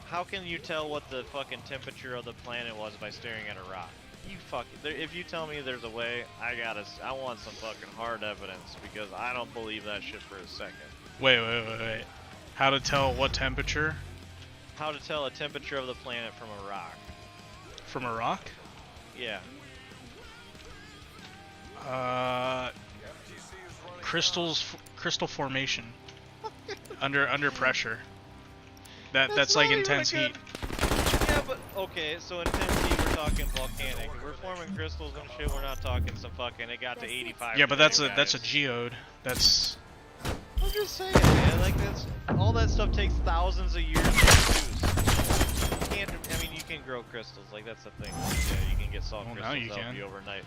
[SPEAKER 2] How can you tell what the fucking temperature of the planet was by staring at a rock? You if you tell me there's a way, I want some fucking hard evidence, because I don't believe that shit for a second.
[SPEAKER 1] Wait. How to tell what temperature
[SPEAKER 2] How to tell a temperature of the planet from a rock?
[SPEAKER 1] from a rock?
[SPEAKER 2] Yeah.
[SPEAKER 1] Crystal formation. under pressure. That's like
[SPEAKER 2] not even
[SPEAKER 1] intense
[SPEAKER 2] a good-
[SPEAKER 1] heat.
[SPEAKER 2] Yeah, but okay, so intensity we're talking volcanic. We're forming crystals and shit. We're not talking some fucking. It got to 85.
[SPEAKER 1] Yeah, but that's a geode. That's
[SPEAKER 2] I'm just saying, man. Like all that stuff takes thousands of years to produce. You can't. I mean, you can grow crystals. Like that's the thing. Yeah, you can get salt
[SPEAKER 1] Well, now
[SPEAKER 2] crystals
[SPEAKER 1] you
[SPEAKER 2] out
[SPEAKER 1] can.
[SPEAKER 2] you overnight.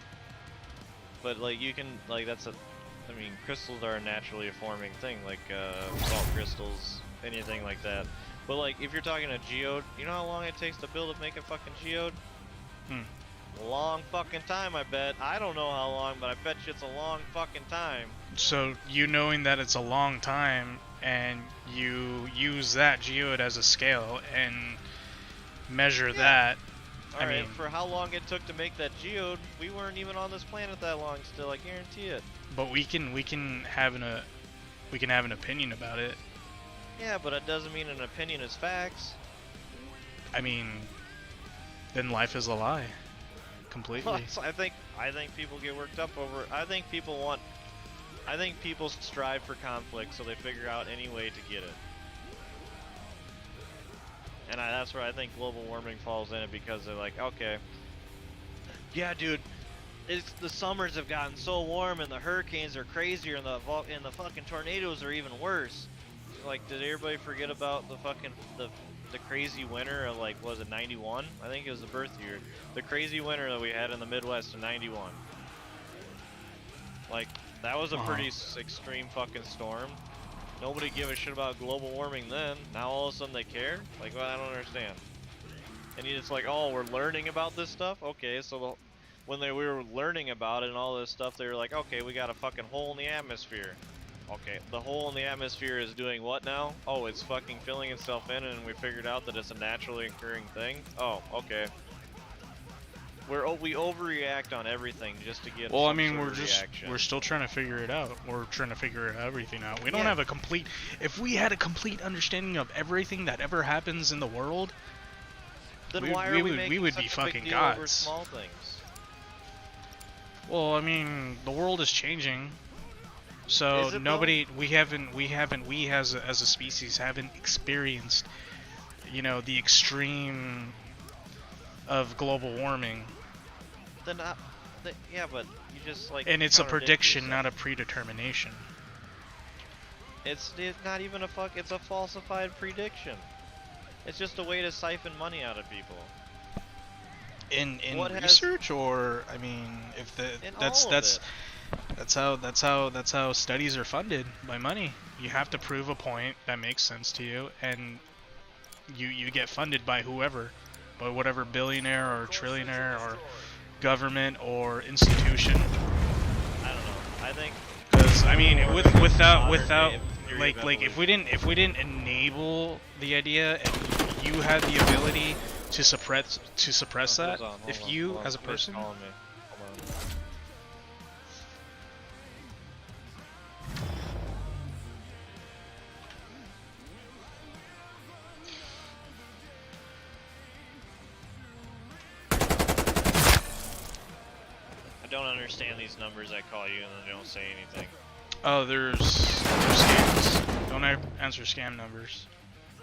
[SPEAKER 2] But like you can like that's a. I mean, crystals are a naturally forming thing, like salt crystals, anything like that. But like if you're talking a geode, you know how long it takes to build make a fucking geode? A long fucking time, I bet. I don't know how long, but I bet you it's a long fucking time.
[SPEAKER 1] So you knowing that it's a long time, and you use that geode as a scale and measure that. I
[SPEAKER 2] Alright,
[SPEAKER 1] mean,
[SPEAKER 2] for how long it took to make that geode, we weren't even on this planet that long still, I guarantee it.
[SPEAKER 1] but we can have an opinion about it.
[SPEAKER 2] Yeah, but it doesn't mean an opinion is facts.
[SPEAKER 1] I mean, then life is a lie, completely.
[SPEAKER 2] I think people get worked up over. I think people strive for conflict, so they figure out any way to get it. And that's where I think global warming falls in it, because they're like, okay, yeah, dude, the summers have gotten so warm, and the hurricanes are crazier, and the fucking tornadoes are even worse. Like, did everybody forget about the fucking the crazy winter of, like, was it 91? I think it was the birth year. The crazy winter that we had in the Midwest in 91. Like, that was a pretty extreme fucking storm. Nobody gave a shit about global warming then. Now all of a sudden they care? Like, well, I don't understand. And it's like, oh, we're learning about this stuff? Okay, so when we were learning about it and all this stuff, they were like, okay, we got a fucking hole in the atmosphere. Okay, the hole in the atmosphere is doing what now? Oh, it's fucking filling itself in, and we figured out that it's a naturally occurring thing? Oh, okay. We overreact on everything just to get
[SPEAKER 1] Well, I
[SPEAKER 2] some
[SPEAKER 1] mean,
[SPEAKER 2] sort of reaction.
[SPEAKER 1] we're still trying to figure it out. We're trying to figure everything out. We don't
[SPEAKER 2] Yeah.
[SPEAKER 1] have a complete. If we had a complete understanding of everything that ever happens in the world,
[SPEAKER 2] Then
[SPEAKER 1] we-
[SPEAKER 2] why are
[SPEAKER 1] we
[SPEAKER 2] we
[SPEAKER 1] would-
[SPEAKER 2] making
[SPEAKER 1] we would
[SPEAKER 2] such
[SPEAKER 1] be
[SPEAKER 2] a
[SPEAKER 1] fucking
[SPEAKER 2] big deal over
[SPEAKER 1] gods.
[SPEAKER 2] small things?
[SPEAKER 1] well, I mean, the world is changing.
[SPEAKER 2] Is
[SPEAKER 1] So
[SPEAKER 2] it,
[SPEAKER 1] nobody, we as a species haven't experienced, the extreme of global warming.
[SPEAKER 2] Then yeah, but you just like.
[SPEAKER 1] And it's a
[SPEAKER 2] contradict
[SPEAKER 1] prediction,
[SPEAKER 2] yourself.
[SPEAKER 1] not a predetermination.
[SPEAKER 2] It's not even it's a falsified prediction. It's just a way to siphon money out of people.
[SPEAKER 1] In
[SPEAKER 2] What has-
[SPEAKER 1] research, or I mean, if
[SPEAKER 2] In
[SPEAKER 1] that's
[SPEAKER 2] all of it.
[SPEAKER 1] that's how studies are funded, by money. You have to prove a point that makes sense to you, and you get funded by whoever, by whatever billionaire or trillionaire or government or institution.
[SPEAKER 2] I don't know. I think.
[SPEAKER 1] Because I mean, without
[SPEAKER 2] Modern day theory of
[SPEAKER 1] like if we didn't enable the idea, and you had the ability to suppress
[SPEAKER 2] Oh,
[SPEAKER 1] that,
[SPEAKER 2] hold
[SPEAKER 1] if
[SPEAKER 2] on,
[SPEAKER 1] you
[SPEAKER 2] hold on.
[SPEAKER 1] as a
[SPEAKER 2] Somebody's
[SPEAKER 1] person.
[SPEAKER 2] calling me. Hold on. I don't understand these numbers. I call you and then they don't say anything.
[SPEAKER 1] Oh, there's scams. Don't answer scam numbers.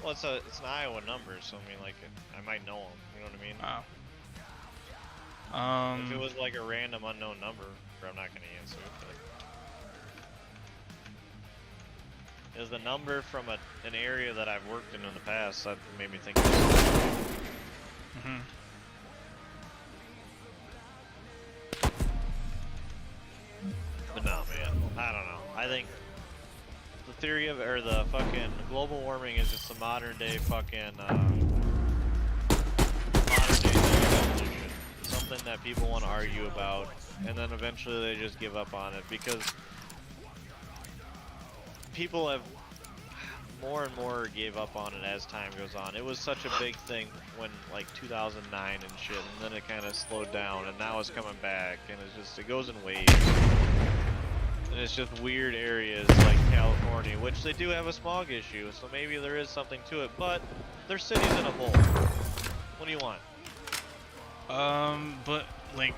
[SPEAKER 2] Well, it's an Iowa number, so I mean, like, I might know them. You know what I mean? If it was like a random unknown number, I'm not gonna answer it. But it was the number from an area that I've worked in the past that made me think. Of
[SPEAKER 1] Mhm.
[SPEAKER 2] But no, man, I don't know. I think the theory of the fucking global warming is just a modern day fucking evolution. Something that people want to argue about, and then eventually they just give up on it because people have more and more gave up on it as time goes on. It was such a big thing when like 2009 and shit, and then it kind of slowed down, and now it's coming back, and it goes in waves. And it's just weird areas like California, which they do have a smog issue, so maybe there is something to it, but their city's in a bowl. What do you want?
[SPEAKER 1] But like,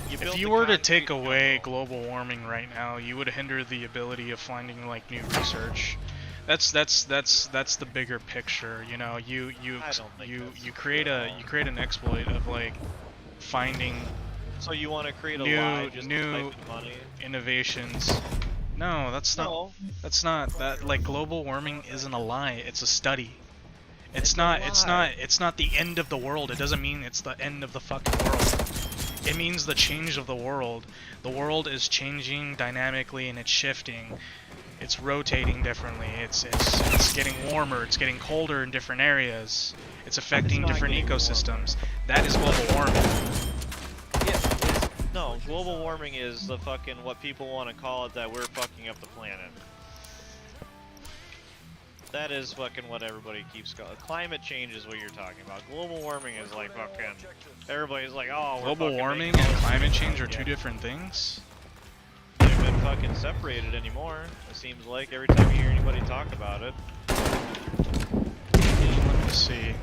[SPEAKER 2] built
[SPEAKER 1] if
[SPEAKER 2] the
[SPEAKER 1] you were to
[SPEAKER 2] concrete
[SPEAKER 1] take away
[SPEAKER 2] jungle.
[SPEAKER 1] global warming right now, you would hinder the ability of finding like new research. That's the bigger picture. You know, you
[SPEAKER 2] I don't think that's
[SPEAKER 1] you create an exploit of like finding
[SPEAKER 2] So you want to create a
[SPEAKER 1] New-
[SPEAKER 2] lie just
[SPEAKER 1] new-
[SPEAKER 2] to siphon money?
[SPEAKER 1] innovations. No, that's not.
[SPEAKER 2] No.
[SPEAKER 1] That's not that. Like global warming isn't a lie. It's a study, It's
[SPEAKER 2] a
[SPEAKER 1] not.
[SPEAKER 2] lie.
[SPEAKER 1] It's not the end of the world. It doesn't mean it's the end of the fucking world. It means the change of the world. The world is changing dynamically and it's shifting. It's rotating differently. It's getting warmer. It's getting colder in different areas. It's affecting
[SPEAKER 2] not
[SPEAKER 1] different
[SPEAKER 2] getting warmer.
[SPEAKER 1] ecosystems. That is global warming.
[SPEAKER 2] Yeah, no, global warming is the fucking what people want to call it, that we're fucking up the planet. That is fucking what everybody keeps calling. Climate change is what you're talking about. Global warming is like fucking. Everybody's like, oh, we're
[SPEAKER 1] Global
[SPEAKER 2] fucking
[SPEAKER 1] warming
[SPEAKER 2] making
[SPEAKER 1] and
[SPEAKER 2] all this
[SPEAKER 1] climate
[SPEAKER 2] shit
[SPEAKER 1] change
[SPEAKER 2] up.
[SPEAKER 1] are two different things.
[SPEAKER 2] They've been fucking separated anymore. It seems like every time you hear anybody talk about it.
[SPEAKER 1] Let me see.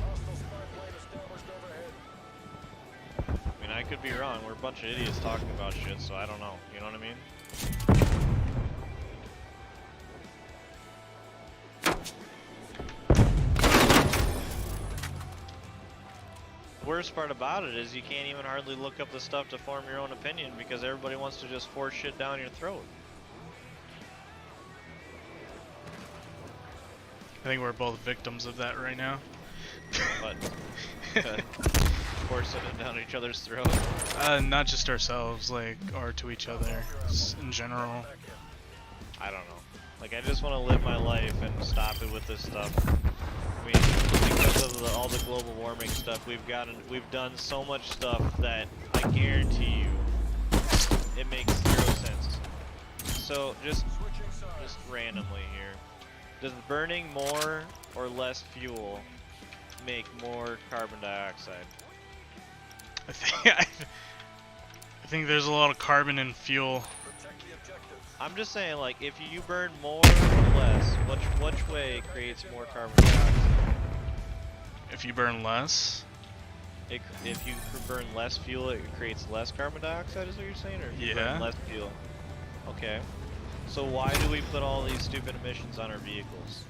[SPEAKER 2] I mean, I could be wrong. We're a bunch of idiots talking about shit, so I don't know. You know what I mean? The worst part about it is you can't even hardly look up the stuff to form your own opinion because everybody wants to just force shit down your throat.
[SPEAKER 1] I think we're both victims of that right now.
[SPEAKER 2] But forcing it down each other's throat.
[SPEAKER 1] Not just ourselves, like, or to each other, in general.
[SPEAKER 2] I don't know. Like, I just want to live my life and stop it with this stuff. I mean, because of all the global warming stuff, we've done so much stuff that I guarantee you, it makes zero sense. So just randomly here, does burning more or less fuel make more carbon dioxide?
[SPEAKER 1] I think there's a lot of carbon in fuel.
[SPEAKER 2] I'm just saying, like, if you burn more or less, which way creates more carbon dioxide?
[SPEAKER 1] If you burn less,
[SPEAKER 2] If you burn less fuel, it creates less carbon dioxide, is what you're saying? Or if you
[SPEAKER 1] Yeah.
[SPEAKER 2] burn less fuel? Okay. So why do we put all these stupid emissions on our vehicles?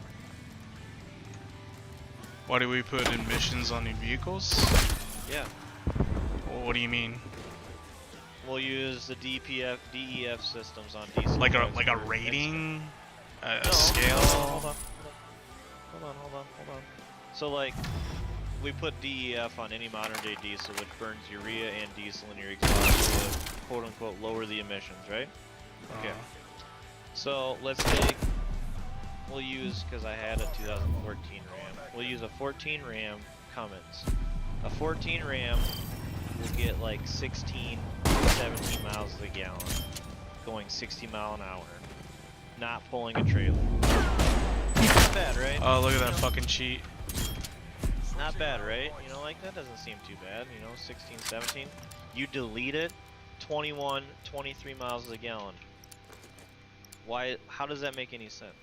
[SPEAKER 1] why do we put emissions on new vehicles?
[SPEAKER 2] Yeah.
[SPEAKER 1] What do you mean?
[SPEAKER 2] We'll use the DEF systems on diesel.
[SPEAKER 1] Like a
[SPEAKER 2] trucks for
[SPEAKER 1] rating, a
[SPEAKER 2] No,
[SPEAKER 1] scale?
[SPEAKER 2] Hold on. So like, we put DEF on any modern day diesel, which burns urea and diesel in your exhaust to quote unquote lower the emissions, right? Okay. So let's take, we'll use, because I had a 2014 Ram, we'll use a 14 Ram Cummins. A 14 Ram will get like 16, 17 miles a gallon, going 60 mile an hour, not pulling a trailer. Not bad, right?
[SPEAKER 1] Oh, look at that fucking cheat.
[SPEAKER 2] Not bad, right? You know, like, that doesn't seem too bad, you know, 16, 17. You delete it, 21, 23 miles a gallon. Why, how does that make any sense?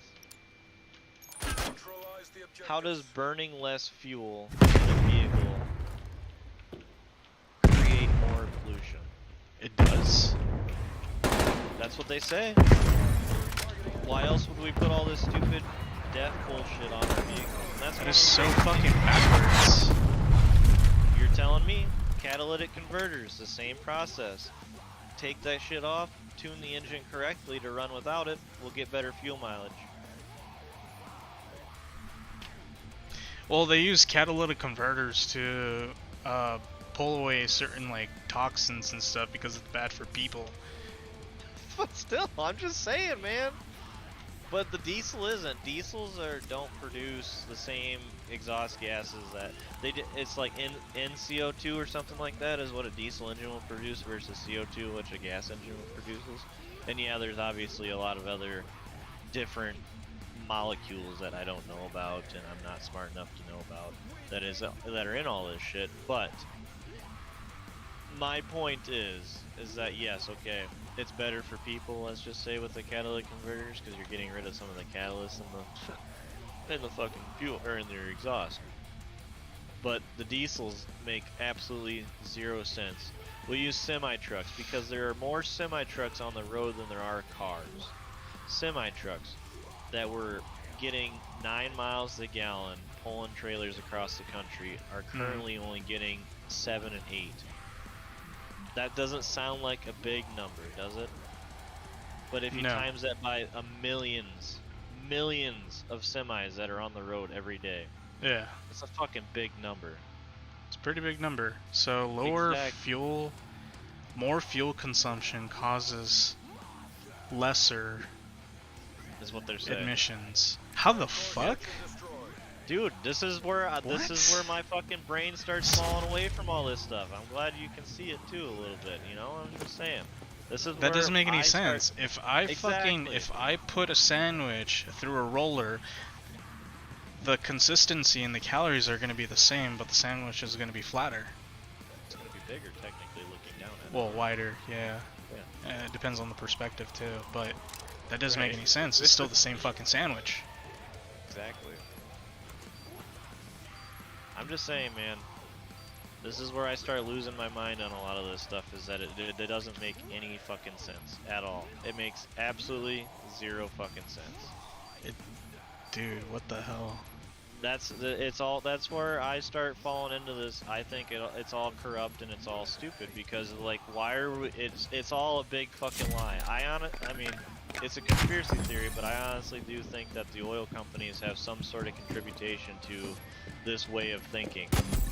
[SPEAKER 7] Neutralize the objectives.
[SPEAKER 2] How does burning less fuel in a vehicle create more pollution?
[SPEAKER 1] It does.
[SPEAKER 2] That's what they say. Why else would we put all this stupid death bullshit on our vehicles? And that's
[SPEAKER 1] That
[SPEAKER 2] one
[SPEAKER 1] is
[SPEAKER 2] of the
[SPEAKER 1] so
[SPEAKER 2] things
[SPEAKER 1] fucking backwards.
[SPEAKER 2] You're telling me catalytic converters, the same process. Take that shit off, tune the engine correctly to run without it, we'll get better fuel mileage.
[SPEAKER 1] Well, they use catalytic converters to pull away certain like toxins and stuff because it's bad for people.
[SPEAKER 2] But still, I'm just saying, man. But the diesel isn't. Diesels don't produce the same exhaust gases that they do. It's like NCO2 or something like that is what a diesel engine will produce versus CO2, which a gas engine produces. And yeah, there's obviously a lot of other different molecules that I don't know about and I'm not smart enough to know about that are in all this shit. But my point is that yes, okay, it's better for people, let's just say, with the catalytic converters, because you're getting rid of some of the catalysts in the fucking fuel or in their exhaust. But the diesels make absolutely zero sense. We'll use semi-trucks because there are more semi-trucks on the road than there are cars. Semi-trucks that were getting 9 miles a gallon pulling trailers across the country are currently only getting 7 and 8. That doesn't sound like a big number, does it? But if you
[SPEAKER 1] No.
[SPEAKER 2] times that by millions of semis that are on the road every day,
[SPEAKER 1] Yeah,
[SPEAKER 2] It's a fucking big number.
[SPEAKER 1] it's a pretty big number. So lower
[SPEAKER 2] Exact-
[SPEAKER 1] fuel, more fuel consumption causes lesser
[SPEAKER 2] Is what they're saying.
[SPEAKER 1] emissions. How the fuck?
[SPEAKER 2] Dude, this is where my fucking brain starts falling away from all this stuff. I'm glad you can see it too a little bit. You know, I'm just saying. This is
[SPEAKER 1] That
[SPEAKER 2] where
[SPEAKER 1] doesn't make any
[SPEAKER 2] I start-
[SPEAKER 1] sense. If I
[SPEAKER 2] Exactly.
[SPEAKER 1] if I put a sandwich through a roller, the consistency and the calories are going to be the same, but the sandwich is going to be flatter.
[SPEAKER 2] It's gonna be bigger technically looking down at it.
[SPEAKER 1] Well, wider, yeah. It depends on the perspective too, but that doesn't make
[SPEAKER 2] Right.
[SPEAKER 1] any sense. It's still the same fucking sandwich.
[SPEAKER 2] Exactly. I'm just saying, man. This is where I start losing my mind on a lot of this stuff. Is that it doesn't make any fucking sense at all. It makes absolutely zero fucking sense.
[SPEAKER 1] Dude, what the hell?
[SPEAKER 2] That's where I start falling into this. I think it's all corrupt and it's all stupid because like why are we, it's all a big fucking lie. I mean it's a conspiracy theory, but I honestly do think that the oil companies have some sort of contribution to this way of thinking,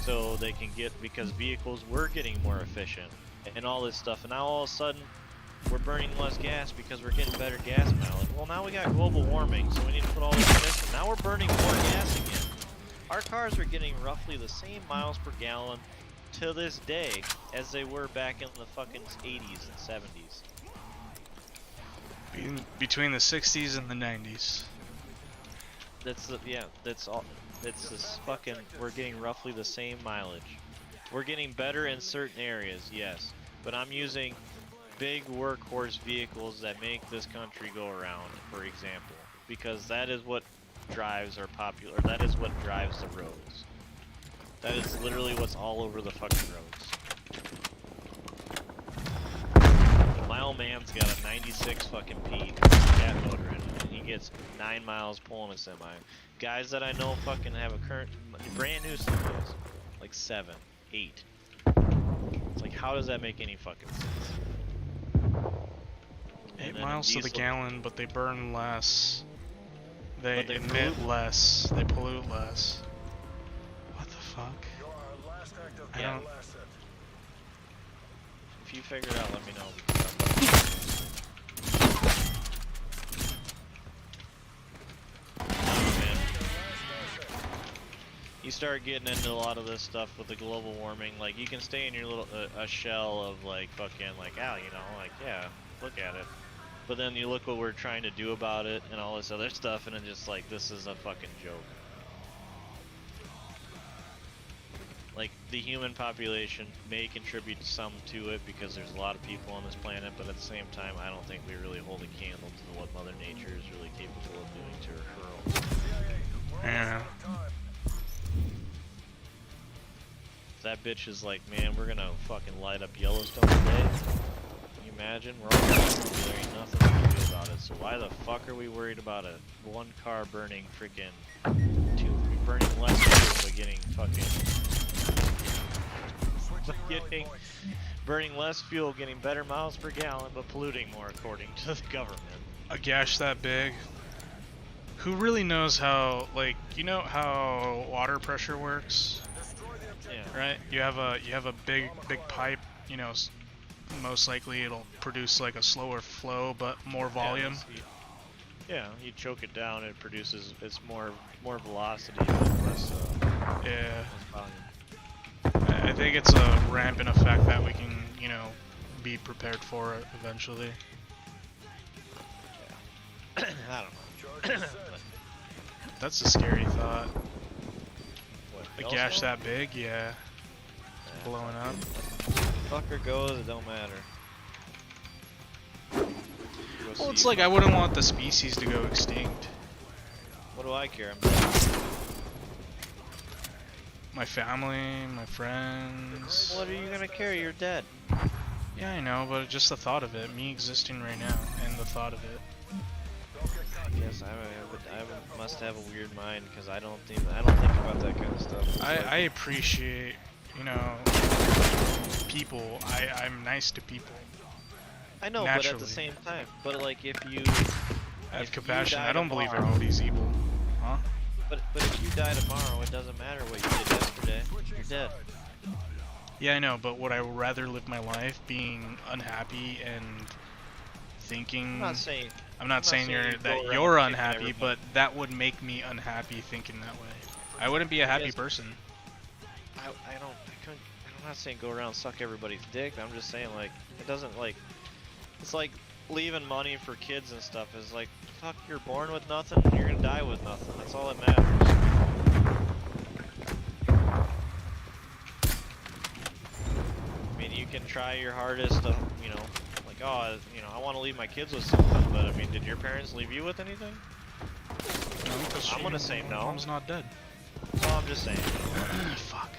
[SPEAKER 2] so they can get, because vehicles were getting more efficient and all this stuff, and now all of a sudden we're burning less gas because we're getting better gas mileage. Well, now we got global warming, so we need to put all this emission. Now we're burning more gas again. Our cars are getting roughly the same miles per gallon to this day as they were back in the fucking 80s and 70s.
[SPEAKER 1] Between the 60s and the 90s.
[SPEAKER 2] That's all. It's this fucking, we're getting roughly the same mileage. We're getting better in certain areas, yes, but I'm using big workhorse vehicles that make this country go around, for example, because that is what drives are popular. That is what drives the roads. That is literally what's all over the fucking roads. My old man's got a 96 fucking P cat motor in it, and he gets 9 miles pulling a semi. Guys that I know fucking have a brand new semis, like 7, 8. It's like, how does that make any fucking sense?
[SPEAKER 1] 8
[SPEAKER 2] then
[SPEAKER 1] miles to the
[SPEAKER 2] diesel-
[SPEAKER 1] gallon, but they burn less. They
[SPEAKER 2] But they
[SPEAKER 1] emit
[SPEAKER 2] pollute-
[SPEAKER 1] less. They pollute less. What the fuck?
[SPEAKER 7] Your last active
[SPEAKER 1] I
[SPEAKER 2] Yeah.
[SPEAKER 1] don't-
[SPEAKER 7] battle asset.
[SPEAKER 2] If you figure it out, let me know. Because man, you start getting into a lot of this stuff with the global warming. Like, you can stay in your little a shell of like fucking like, oh, you know, like, yeah, look at it. But then you look what we're trying to do about it and all this other stuff, and it's just like, this is a fucking joke. Like, the human population may contribute some to it because there's a lot of people on this planet, but at the same time, I don't think we really hold a candle to what Mother Nature is really capable of doing to her own.
[SPEAKER 1] Yeah.
[SPEAKER 2] That bitch is like, man, we're gonna fucking light up Yellowstone today. Can you imagine? We're all there ain't nothing we can do about it. So why the fuck are we worried about a one car burning freaking burning less fuel but getting burning less fuel, getting better miles per gallon, but polluting more according to the government.
[SPEAKER 1] A gash that big. Who really knows how, like, you know how water pressure works,
[SPEAKER 2] Yeah.
[SPEAKER 1] right? You have a big pipe, you know, most likely it'll produce like a slower flow but more volume.
[SPEAKER 2] Yeah, you choke it down, it produces, it's more velocity, but less,
[SPEAKER 1] Yeah.
[SPEAKER 2] less volume.
[SPEAKER 1] I think it's a rampant effect that we can, you know, be prepared for eventually.
[SPEAKER 2] I don't know.
[SPEAKER 1] That's a scary thought.
[SPEAKER 2] What,
[SPEAKER 1] A gash
[SPEAKER 2] Yellowstone?
[SPEAKER 1] that big, yeah, blowing up.
[SPEAKER 2] Fucker goes, it don't matter. Go
[SPEAKER 1] Well, it's
[SPEAKER 2] see
[SPEAKER 1] like I wouldn't want the species to go extinct.
[SPEAKER 2] What do I care? I'm dead.
[SPEAKER 1] My family, my friends.
[SPEAKER 2] What are you gonna care? You're dead.
[SPEAKER 1] Yeah, I know, but just the thought of it, me existing right now, and the thought of it.
[SPEAKER 2] I guess I must have a weird mind because I don't think about that kind of stuff. It's
[SPEAKER 1] I appreciate, you know, people. I'm nice to people.
[SPEAKER 2] I know, but at
[SPEAKER 1] naturally.
[SPEAKER 2] the same time, but like if you
[SPEAKER 1] I have
[SPEAKER 2] If you
[SPEAKER 1] compassion.
[SPEAKER 2] die
[SPEAKER 1] I don't believe
[SPEAKER 2] tomorrow-
[SPEAKER 1] everybody's evil. Huh?
[SPEAKER 2] But if you die tomorrow, it doesn't matter what you did yesterday. You're dead.
[SPEAKER 1] Yeah, I know, but would I rather live my life being unhappy and thinking?
[SPEAKER 2] I'm not saying.
[SPEAKER 1] I'm not saying
[SPEAKER 2] saying you go
[SPEAKER 1] that
[SPEAKER 2] around
[SPEAKER 1] you're
[SPEAKER 2] kicking
[SPEAKER 1] unhappy,
[SPEAKER 2] everybody.
[SPEAKER 1] but that would make me unhappy thinking that way. I wouldn't be a happy
[SPEAKER 2] Yes.
[SPEAKER 1] person.
[SPEAKER 2] I'm not saying go around and suck everybody's dick. I'm just saying like it doesn't like. It's like leaving money for kids and stuff. Is like fuck. You're born with nothing. You're gonna die with nothing. That's all that matters. I mean, you can try your hardest to, you know, like, oh, you know, I want to leave my kids with something, but I mean, did your parents leave you with anything?
[SPEAKER 1] No, 'cause
[SPEAKER 2] I'm gonna say no.
[SPEAKER 1] Mom's not dead.
[SPEAKER 2] So I'm just saying.
[SPEAKER 1] Fuck.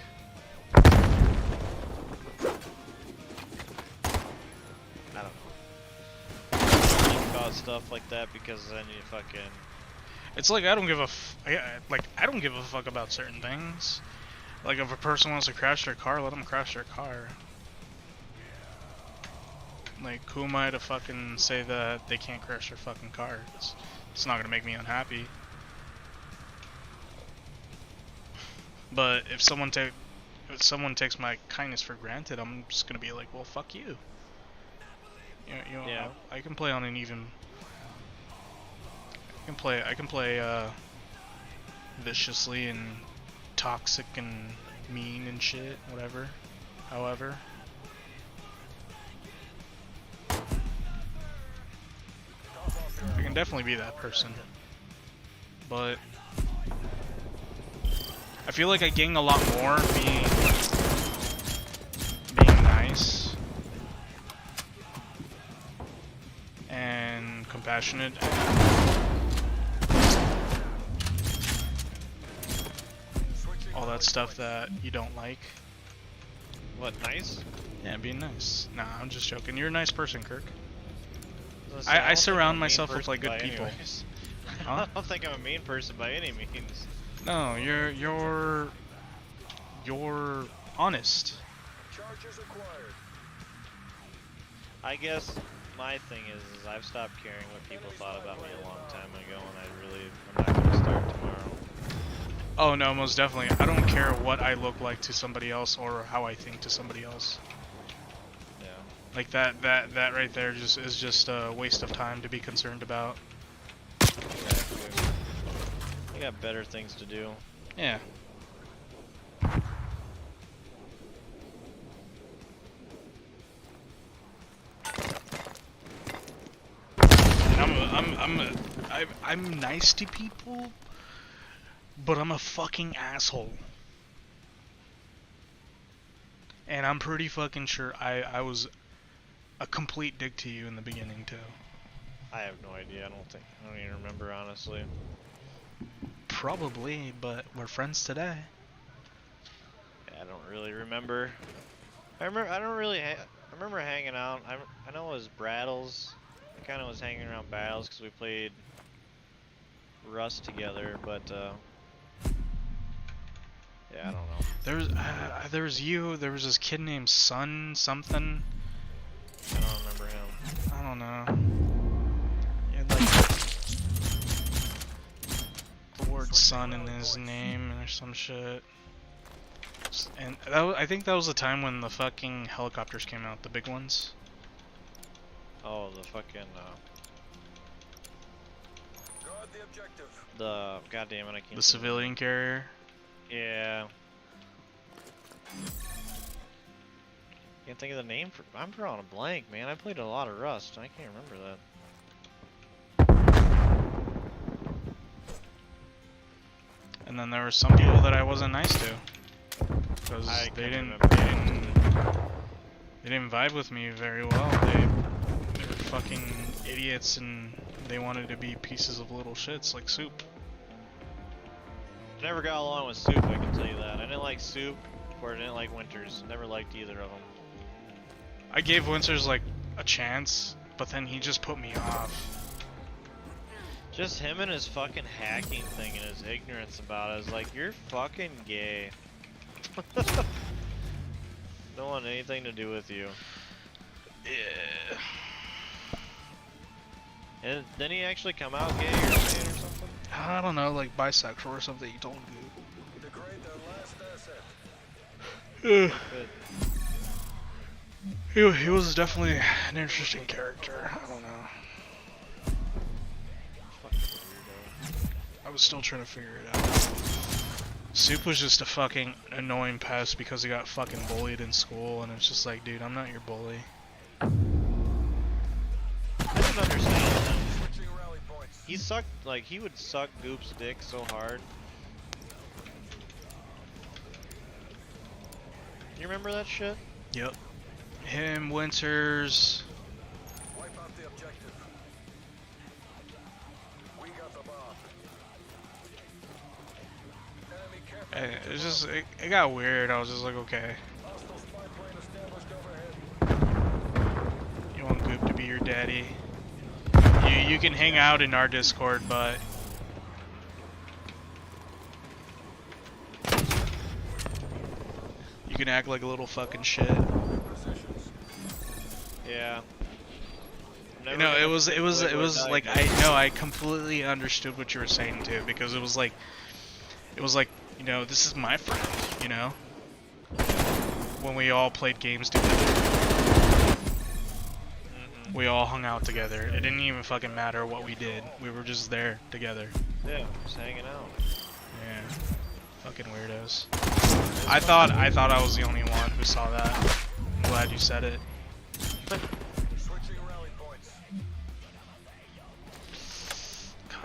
[SPEAKER 2] I don't know. Think about stuff like that because then you fucking.
[SPEAKER 1] It's like I don't give a I don't give a fuck about certain things. Like if a person wants to crash their car, let them crash their car. Like who am I to fucking say that they can't crash their fucking car? It's not gonna make me unhappy. But if someone takes my kindness for granted, I'm just gonna be like, well, fuck you. You know,
[SPEAKER 2] Yeah.
[SPEAKER 1] I can play on an even. I can play viciously and toxic and mean and shit, whatever. However. I can definitely be that person. But I feel like I gain a lot more being nice and compassionate. All that stuff that you don't like.
[SPEAKER 2] What, nice?
[SPEAKER 1] Yeah, being nice. Nah, I'm just joking. You're a nice person, Kirk.
[SPEAKER 2] I
[SPEAKER 1] I
[SPEAKER 2] don't
[SPEAKER 1] surround
[SPEAKER 2] think I'm a mean
[SPEAKER 1] myself with,
[SPEAKER 2] person
[SPEAKER 1] like, good
[SPEAKER 2] by
[SPEAKER 1] people.
[SPEAKER 2] anyways.
[SPEAKER 1] Huh?
[SPEAKER 2] I don't think I'm a mean person by any means.
[SPEAKER 1] No, you're honest.
[SPEAKER 7] Charges acquired.
[SPEAKER 2] I guess my thing is I've stopped caring what people thought about me a long time ago, and I'm not gonna start tomorrow.
[SPEAKER 1] Oh no, most definitely. I don't care what I look like to somebody else or how I think to somebody else.
[SPEAKER 2] Yeah.
[SPEAKER 1] Like that right there is just a waste of time to be concerned about.
[SPEAKER 2] Exactly. I got better things to do.
[SPEAKER 1] Yeah. And I'm nice to people, but I'm a fucking asshole. And I'm pretty fucking sure I was a complete dick to you in the beginning too.
[SPEAKER 2] I have no idea. I don't even remember honestly.
[SPEAKER 1] Probably, but we're friends today.
[SPEAKER 2] I don't really remember. I remember hanging out. I know it was Brattles. I kind of was hanging around Battles because we played Rust together, but yeah, I don't know.
[SPEAKER 1] There was you. There was this kid named Sun something.
[SPEAKER 2] I don't remember him.
[SPEAKER 1] I don't know. He had like the word "sun" in his name or some shit. And I think that was the time when the fucking helicopters came out, the big ones.
[SPEAKER 2] Oh, the fucking
[SPEAKER 7] Guard the objective.
[SPEAKER 2] the goddamn it, I can't.
[SPEAKER 1] The
[SPEAKER 2] think.
[SPEAKER 1] civilian carrier.
[SPEAKER 2] Yeah. Can't think of the name for. I'm drawing a blank, man. I played a lot of Rust. I can't remember that.
[SPEAKER 1] And then there were some people that I wasn't nice to, because
[SPEAKER 2] I
[SPEAKER 1] they
[SPEAKER 2] can't
[SPEAKER 1] didn't
[SPEAKER 2] remember.
[SPEAKER 1] they didn't vibe with me very well. They were fucking idiots, and they wanted to be pieces of little shits like Soup.
[SPEAKER 2] I never got along with Soup. I can tell you that. I didn't like Soup, or I didn't like Winters. Never liked either of them.
[SPEAKER 1] I gave Winters like a chance, but then he just put me off.
[SPEAKER 2] Just him and his fucking hacking thing and his ignorance about it is like, you're fucking gay. Don't want anything to do with you.
[SPEAKER 1] Yeah.
[SPEAKER 2] And didn't he actually come out gay or something? something?
[SPEAKER 1] I don't know, like bisexual or something. You told me.
[SPEAKER 7] Degrade their last asset.
[SPEAKER 1] Ugh.
[SPEAKER 2] Good.
[SPEAKER 1] He was definitely an interesting character. I don't know.
[SPEAKER 2] Fucking weirdo.
[SPEAKER 1] I was still trying to figure it out. Soup was just a fucking annoying pest because he got fucking bullied in school, and it's just like, dude, I'm not your bully.
[SPEAKER 2] I didn't understand him.
[SPEAKER 7] Switching rally points.
[SPEAKER 2] He sucked, like, he would suck Goop's dick so hard. You remember that shit?
[SPEAKER 1] Yep. Him, Winters.
[SPEAKER 7] Wipe out the objective. We got the bomb. Enemy camp.
[SPEAKER 1] It just, it got weird. I was just like, okay.
[SPEAKER 7] Hostile spy plane established overhead.
[SPEAKER 1] You want Goop to be your daddy? You can hang out in our Discord, but you can act like a little fucking shit.
[SPEAKER 7] Positions.
[SPEAKER 2] Yeah.
[SPEAKER 1] You know, it was like I completely understood what you were saying too, because it was like, you know, this is my friend, you know, when we all played games together. We all hung out together. It didn't even fucking matter what we did. We were just there together.
[SPEAKER 2] Yeah, just hanging out.
[SPEAKER 1] Yeah. Fucking weirdos. I thought I was the only one who saw that. I'm glad you said it.
[SPEAKER 7] Switching rally points.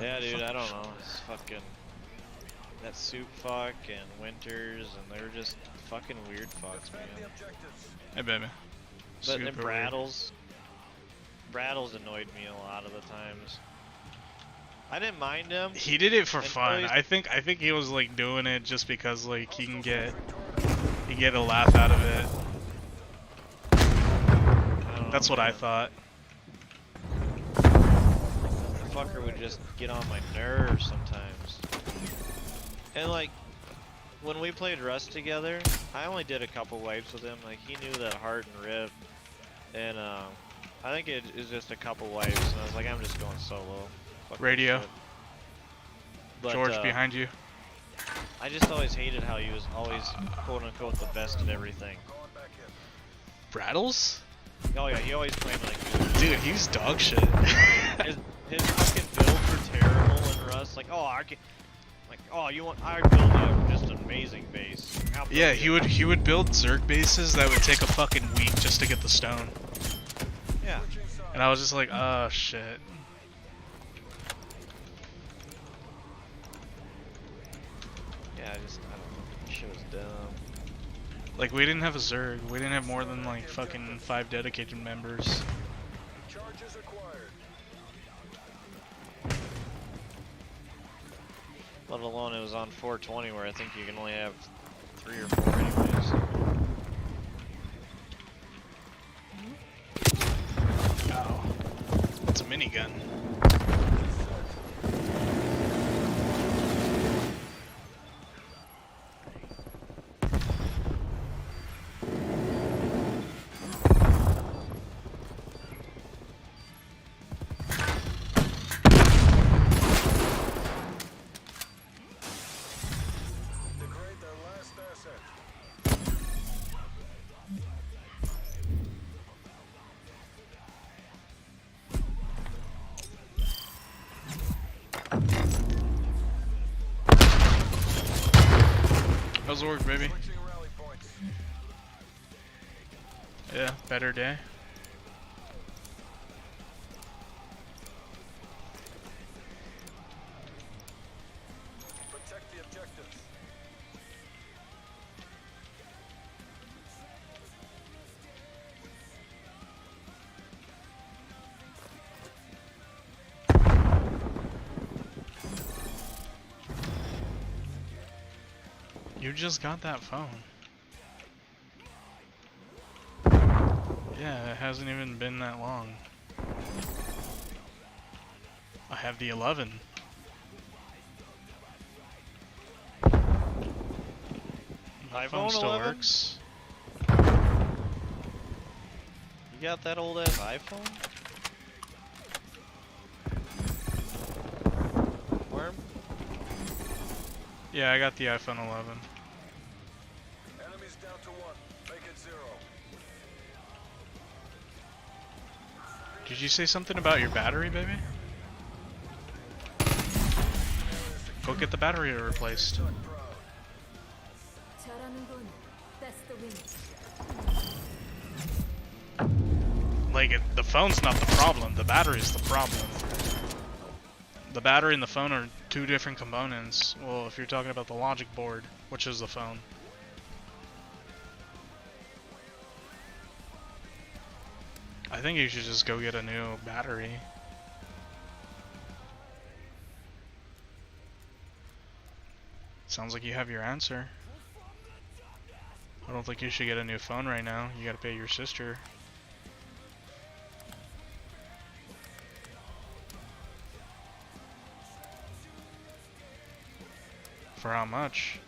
[SPEAKER 2] Yeah, dude, I don't know. It's fucking that Soup fuck and Winters, and they were just fucking weird fucks, man.
[SPEAKER 7] Defend the objectives.
[SPEAKER 1] Hey, baby.
[SPEAKER 2] But then
[SPEAKER 1] Super weird.
[SPEAKER 2] Brattles annoyed me a lot of the times. I didn't mind him.
[SPEAKER 1] He did it for
[SPEAKER 2] Until
[SPEAKER 1] fun.
[SPEAKER 2] he's-
[SPEAKER 1] I think he was like doing it just because like he can get a laugh out of it.
[SPEAKER 2] I don't
[SPEAKER 1] That's
[SPEAKER 2] know,
[SPEAKER 1] what I
[SPEAKER 2] man.
[SPEAKER 1] thought.
[SPEAKER 2] The fucker would just get on my nerves sometimes. And like, when we played Rust together, I only did a couple wipes with him. Like, he knew that Heart and Rip, and I think it is just a couple wipes, and I was like, I'm just going solo. Fuck this
[SPEAKER 1] Radio.
[SPEAKER 2] shit. But,
[SPEAKER 1] George behind you.
[SPEAKER 2] I just always hated how he was always quote unquote the best at everything.
[SPEAKER 7] Going back in.
[SPEAKER 1] Brattles?
[SPEAKER 2] Oh yeah, he always played like
[SPEAKER 1] Dude, he's dog shit.
[SPEAKER 2] his fucking builds were terrible in Rust. Like, oh, I build you just an amazing base. I'll build
[SPEAKER 1] Yeah,
[SPEAKER 2] you-
[SPEAKER 1] he would build Zerg bases that would take a fucking week just to get the stone.
[SPEAKER 2] Yeah.
[SPEAKER 7] Switching sides.
[SPEAKER 1] And I was just like, oh shit.
[SPEAKER 2] Yeah, I don't know. Shit was dumb.
[SPEAKER 1] Like, we didn't have a Zerg. We didn't have more than like fucking 5 dedicated members.
[SPEAKER 7] Charges acquired.
[SPEAKER 2] Let alone it was on 420 where I think you can only have 3 or 4 anyways.
[SPEAKER 1] Ow. It's a minigun.
[SPEAKER 7] Degrade their last asset.
[SPEAKER 1] How's the work, baby?
[SPEAKER 7] Switching rally points.
[SPEAKER 1] Yeah, better day.
[SPEAKER 7] Protect the objectives.
[SPEAKER 1] You just got that phone. Yeah, it hasn't even been that long. I have the 11. My phone
[SPEAKER 2] iPhone
[SPEAKER 1] still
[SPEAKER 2] 11?
[SPEAKER 1] works.
[SPEAKER 2] You got that old ass iPhone? Where
[SPEAKER 1] Yeah, I got the iPhone 11.
[SPEAKER 7] Enemies down to 1. Make it 0.
[SPEAKER 1] Did you say something about your battery, baby? Go get the battery replaced. Like, the phone's not the problem, the battery's the problem. The battery and the phone are two different components. Well, if you're talking about the logic board, which is the phone. I think you should just go get a new battery. Sounds like you have your answer. I don't think you should get a new phone right now. You gotta pay your sister. For how much?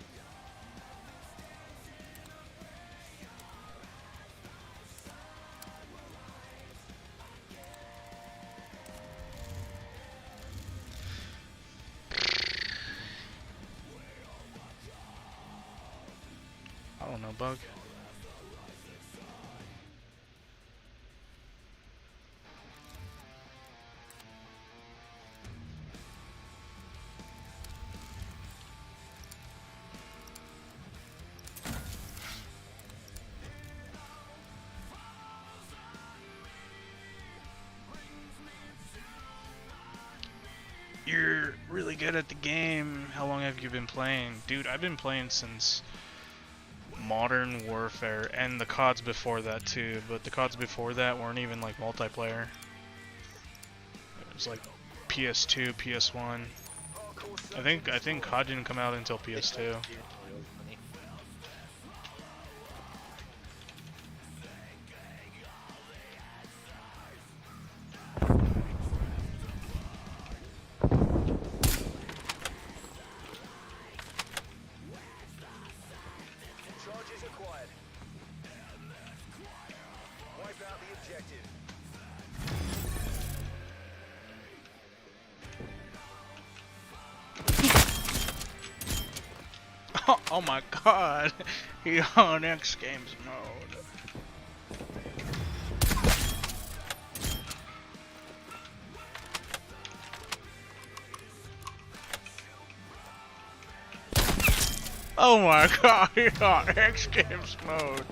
[SPEAKER 1] I don't know, Bug. You're really good at the game. How long have you been playing? Dude, I've been playing since Modern Warfare and the CODs before that too, but the CODs before that weren't even like multiplayer. It was like PS2, PS1. I think COD didn't come out until PS2.
[SPEAKER 7] Charges acquired. Wipe out the objective.
[SPEAKER 1] Oh my god, he on X Games mode. Oh my god, he on X Games mode.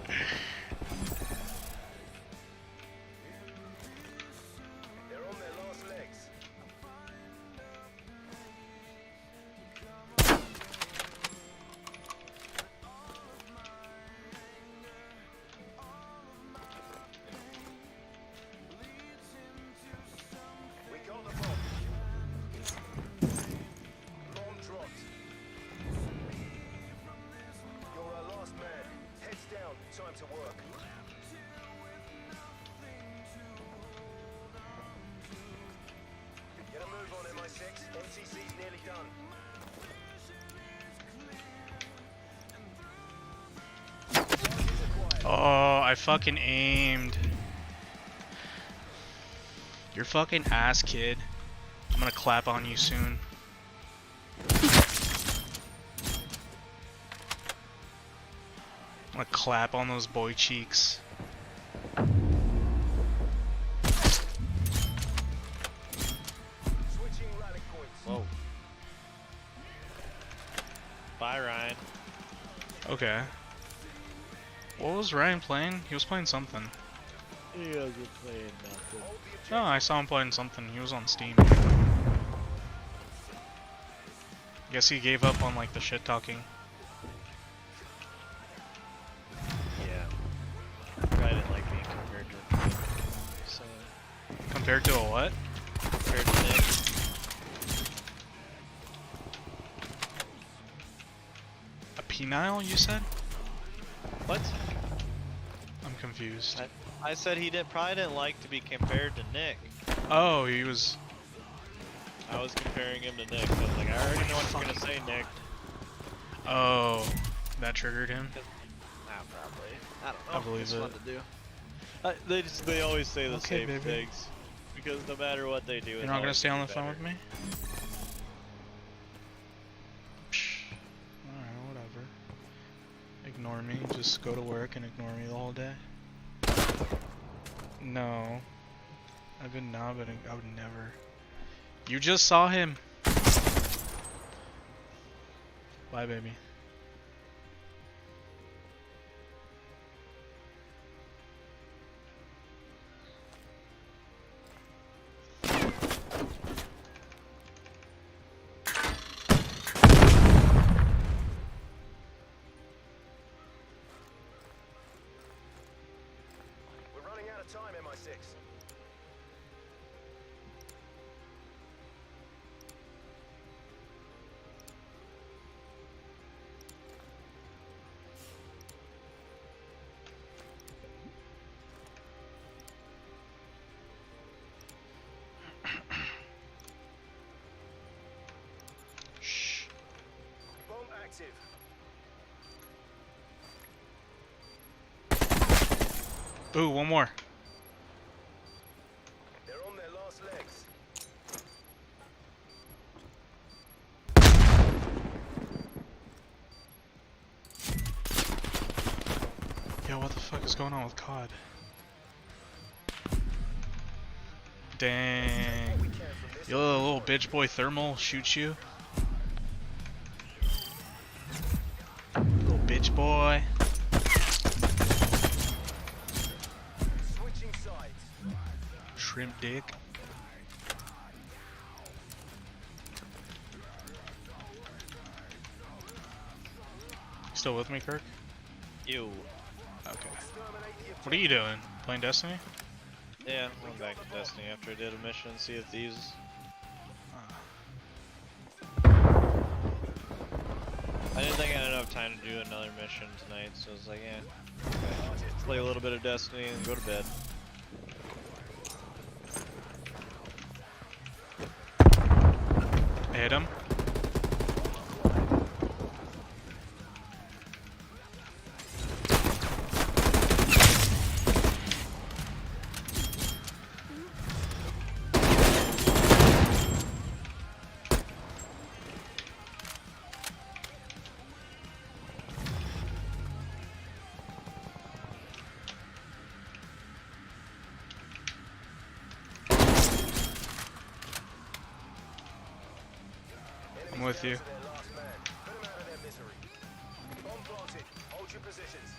[SPEAKER 7] They're on their last legs. We got the bomb. Bomb dropped. You're our last man. Heads down. Time to work. Get a move on, MI6. MTC's nearly done. Charges acquired.
[SPEAKER 1] Oh, I fucking aimed. You're fucking ass, kid. I'm gonna clap on you soon. I'm gonna clap on those boy cheeks.
[SPEAKER 7] Switching rally points.
[SPEAKER 2] Whoa. Bye, Ryan.
[SPEAKER 1] Okay. What was Ryan playing? He was playing something.
[SPEAKER 2] He wasn't playing nothing.
[SPEAKER 7] Hold the objective.
[SPEAKER 1] No, I saw him playing something. He was on Steam. Guess he gave up on like the shit talking.
[SPEAKER 2] Yeah. Probably didn't like being compared to him. So,
[SPEAKER 1] Compared to a what?
[SPEAKER 2] compared to Nick.
[SPEAKER 1] A penile, you said?
[SPEAKER 2] What?
[SPEAKER 1] I'm confused.
[SPEAKER 2] I said he probably didn't like to be compared to Nick.
[SPEAKER 1] Oh, he was.
[SPEAKER 2] I was comparing him to Nick. I was like, I already know what you're gonna say, Nick.
[SPEAKER 1] Oh, that triggered him.
[SPEAKER 2] Nah, probably. I don't know.
[SPEAKER 1] I believe
[SPEAKER 2] it's
[SPEAKER 1] it.
[SPEAKER 2] fun to do. They always say the
[SPEAKER 1] Okay,
[SPEAKER 2] same
[SPEAKER 1] baby.
[SPEAKER 2] things because no matter what they do,
[SPEAKER 1] You're not gonna stay on the phone with me? Psh. Just go to work and ignore me the whole day? No. I would never. You just saw him. Bye, baby.
[SPEAKER 7] We're running out of time, MI6.
[SPEAKER 1] Shh.
[SPEAKER 7] Bomb active.
[SPEAKER 1] Ooh, one more.
[SPEAKER 7] They're on their last legs.
[SPEAKER 1] Yo, what the fuck is going on with COD? Dang.
[SPEAKER 7] We can from this.
[SPEAKER 1] Yo, little bitch boy thermal shoots you. Little bitch boy.
[SPEAKER 7] Switching sides.
[SPEAKER 1] Shrimp dick. Still with me, Kirk?
[SPEAKER 2] Ew.
[SPEAKER 1] Okay.
[SPEAKER 7] Exterminate the
[SPEAKER 1] What are you doing? Playing Destiny?
[SPEAKER 2] Yeah, I went back to Destiny after I did a mission, Sea of Thieves. I didn't think I had enough time to do another mission tonight, so I was like, yeah. Okay. Play a little bit of Destiny and go to bed.
[SPEAKER 1] I hit him. I'm with you.
[SPEAKER 7] their last man. Put them out of their misery. Bomb planted. Hold your positions.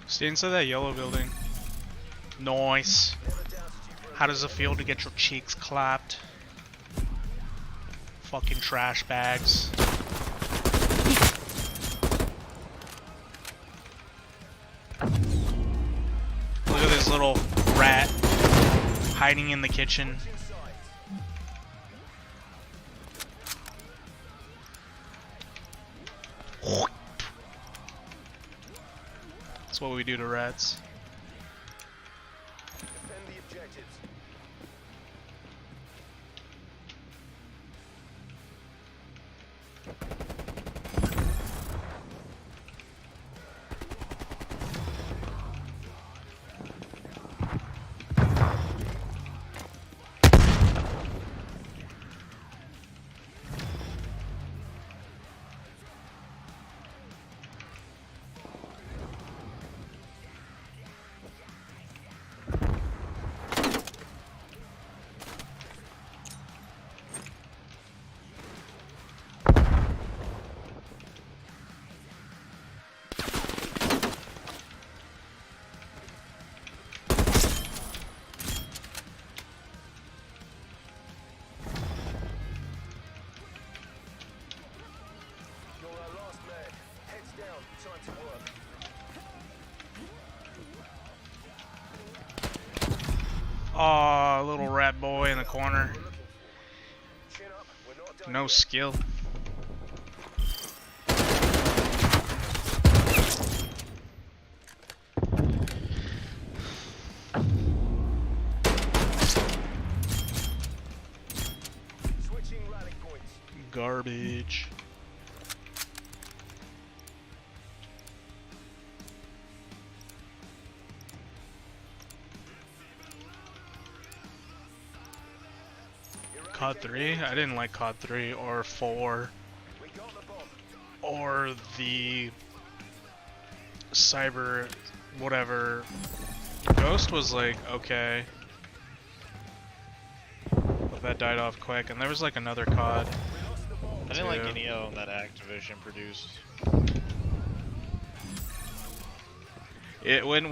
[SPEAKER 1] Stay inside that yellow building. Nice. How does it feel to get your cheeks clapped? Fucking trash bags. Look at this little rat hiding in the kitchen. That's what we do to rats.
[SPEAKER 7] Defend the objectives. You're our last man. Heads down. Time to work.
[SPEAKER 1] Aw, little rat boy in the corner.
[SPEAKER 7] We're looking for. Chin up. We're not done
[SPEAKER 1] No
[SPEAKER 7] yet.
[SPEAKER 1] skill.
[SPEAKER 7] Switching rally points.
[SPEAKER 1] Garbage. COD 3? I didn't like COD 3 or 4
[SPEAKER 7] We got the bomb.
[SPEAKER 1] or the Cyber whatever. Ghost was like okay, but that died off quick. And there was like another COD.
[SPEAKER 2] I didn't like
[SPEAKER 1] too.
[SPEAKER 2] any of them that Activision produced.
[SPEAKER 1] It when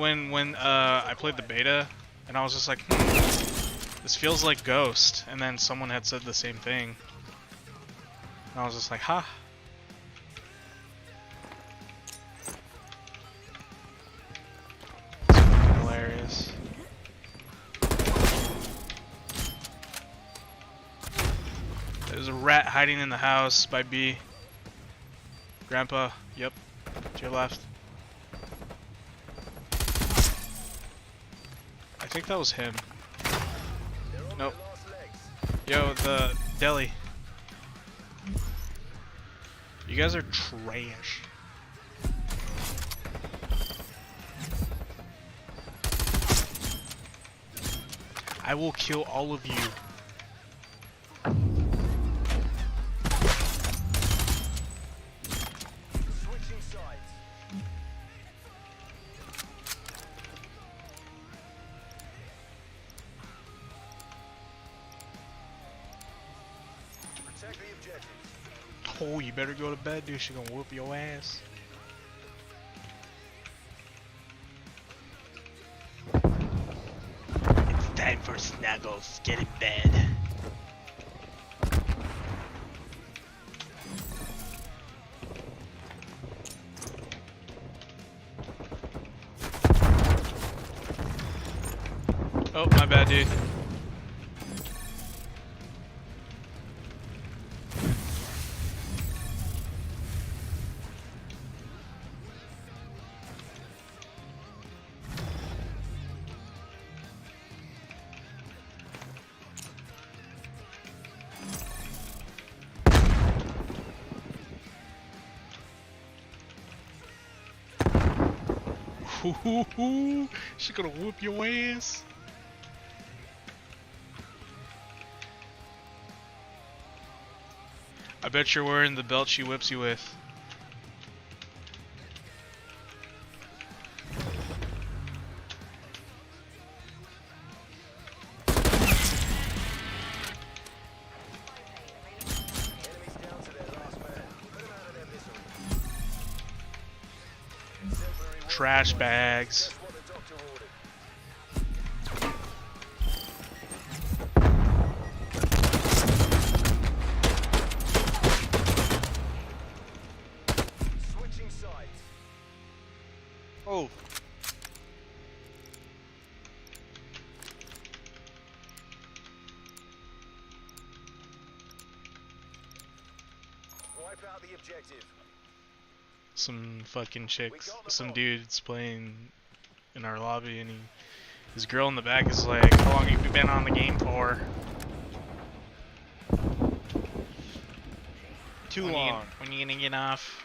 [SPEAKER 1] I played the beta and I was just like, this feels like Ghost, and then someone had said the same thing. And I was just like, ha. It's fucking hilarious. There's a rat hiding in the house by B. Grandpa, yep, to your left. I think that was him.
[SPEAKER 7] They're on
[SPEAKER 1] Nope.
[SPEAKER 7] their last legs.
[SPEAKER 1] Yo, the deli. You guys are trash. I will kill all of you.
[SPEAKER 7] Switching sides. Protect the objectives.
[SPEAKER 1] Oh, you better go to bed, dude. She gonna whoop your ass. It's time for snuggles. Get in bed. Oh, my bad, dude. She gonna whoop your ass. I bet you're wearing the belt she whips you with.
[SPEAKER 7] Enemies down to their last man. Put them out of their misery. Exemplary work.
[SPEAKER 1] Trash bags.
[SPEAKER 7] That's what the doctor ordered. Switching sides.
[SPEAKER 2] Oh,
[SPEAKER 7] Wipe out the objective.
[SPEAKER 1] Some fucking chicks, some dudes playing in our lobby, and his girl in the back is like, "How long have you been on the game for?"
[SPEAKER 2] too
[SPEAKER 1] When you
[SPEAKER 2] long.
[SPEAKER 1] gonna- when you gonna get off?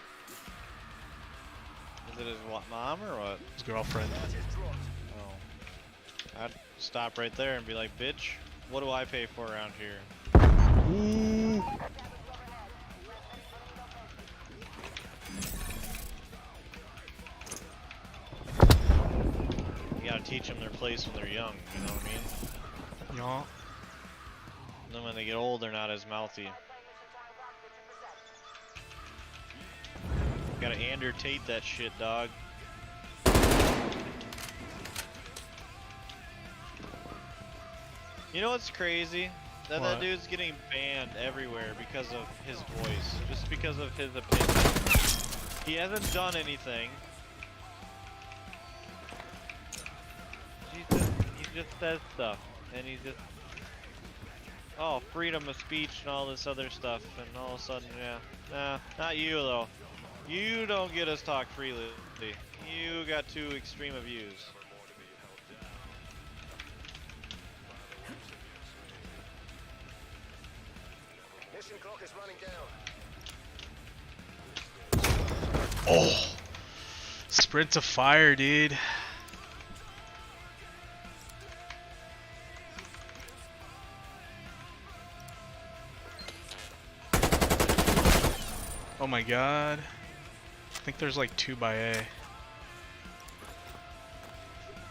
[SPEAKER 2] Is it his mom or what?
[SPEAKER 1] His girlfriend.
[SPEAKER 7] Just dropped.
[SPEAKER 2] Oh. I'd stop right there and be like, bitch, what do I pay for around here?
[SPEAKER 1] Ooh.
[SPEAKER 2] You gotta teach them their place when they're young, you know what I mean?
[SPEAKER 1] Yeah.
[SPEAKER 2] And then when they get old, they're not as mouthy. Gotta Andrew Tate that shit, dog. You know what's crazy? That
[SPEAKER 1] What?
[SPEAKER 2] dude's getting banned everywhere because of his voice. Just because of his opinion. He hasn't done anything. He just says stuff. And he just... Oh, freedom of speech and all this other stuff. And all of a sudden, yeah. Nah, not you though. You don't get us talk freely. You got too extreme of views.
[SPEAKER 7] Mission clock is running down.
[SPEAKER 1] Oh. Sprint to fire, dude. my god. I think there's like 2 by A.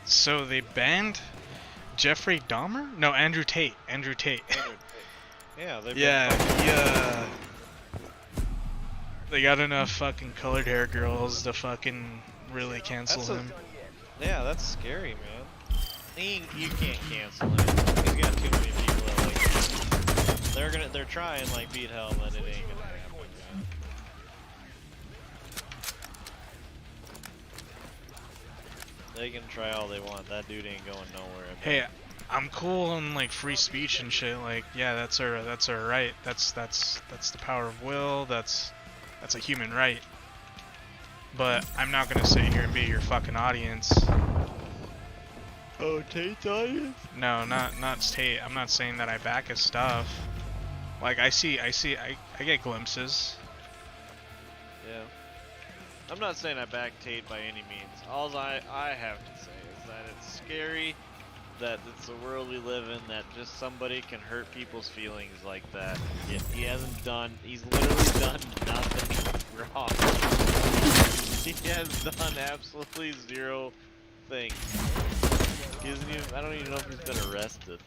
[SPEAKER 1] So they banned Jeffrey Dahmer? No, Andrew Tate. Andrew Tate.
[SPEAKER 2] Yeah, they
[SPEAKER 1] Yeah, they got enough fucking colored hair girls to fucking really cancel
[SPEAKER 2] That's a-
[SPEAKER 1] him.
[SPEAKER 2] Yeah, that's scary, man. You can't cancel him. He's got too many people that like him. They're trying like beat hell, but it ain't gonna happen, man. They can try all they want. That dude ain't going nowhere.
[SPEAKER 1] Hey, I'm cool on like free speech and shit. Like, yeah, that's our right. That's the power of will. That's a human right. But I'm not gonna sit here and be your fucking audience.
[SPEAKER 2] Oh, Tate's audience?
[SPEAKER 1] No, not Tate. I'm not saying that I back his stuff. Like I get glimpses.
[SPEAKER 2] Yeah. I'm not saying I back Tate by any means. All I have to say is that it's scary that it's the world we live in, that just somebody can hurt people's feelings like that. Yet he's literally done nothing wrong. He has done absolutely zero things. He hasn't even, I don't even know if he's been arrested.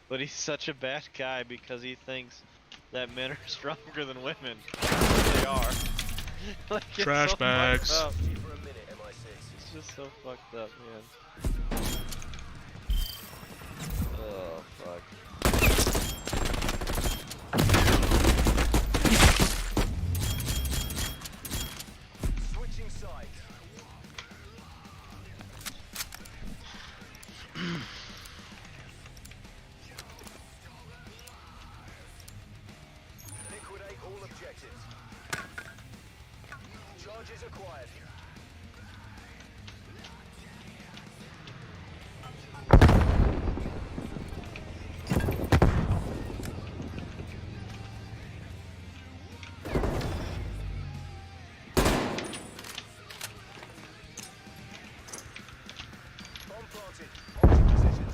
[SPEAKER 2] But he's such a bad guy because he thinks that men are stronger than women. They are. Like, it's
[SPEAKER 1] Trash
[SPEAKER 2] so
[SPEAKER 1] bags.
[SPEAKER 2] fucked up.
[SPEAKER 7] For a minute, MI6.
[SPEAKER 2] It's just so fucked up, man. Oh, fuck.
[SPEAKER 7] Switching sides. Liquidate all objectives. Charges acquired. Bomb planted. Hold your positions.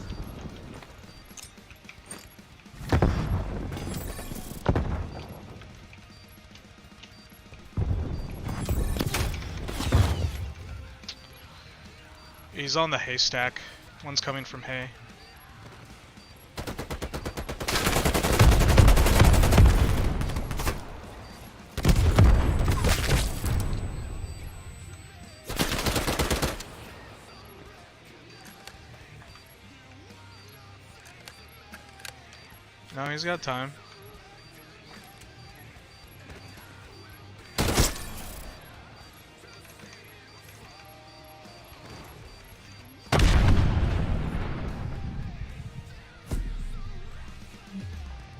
[SPEAKER 1] He's on the haystack. One's coming from hay. No, he's got time.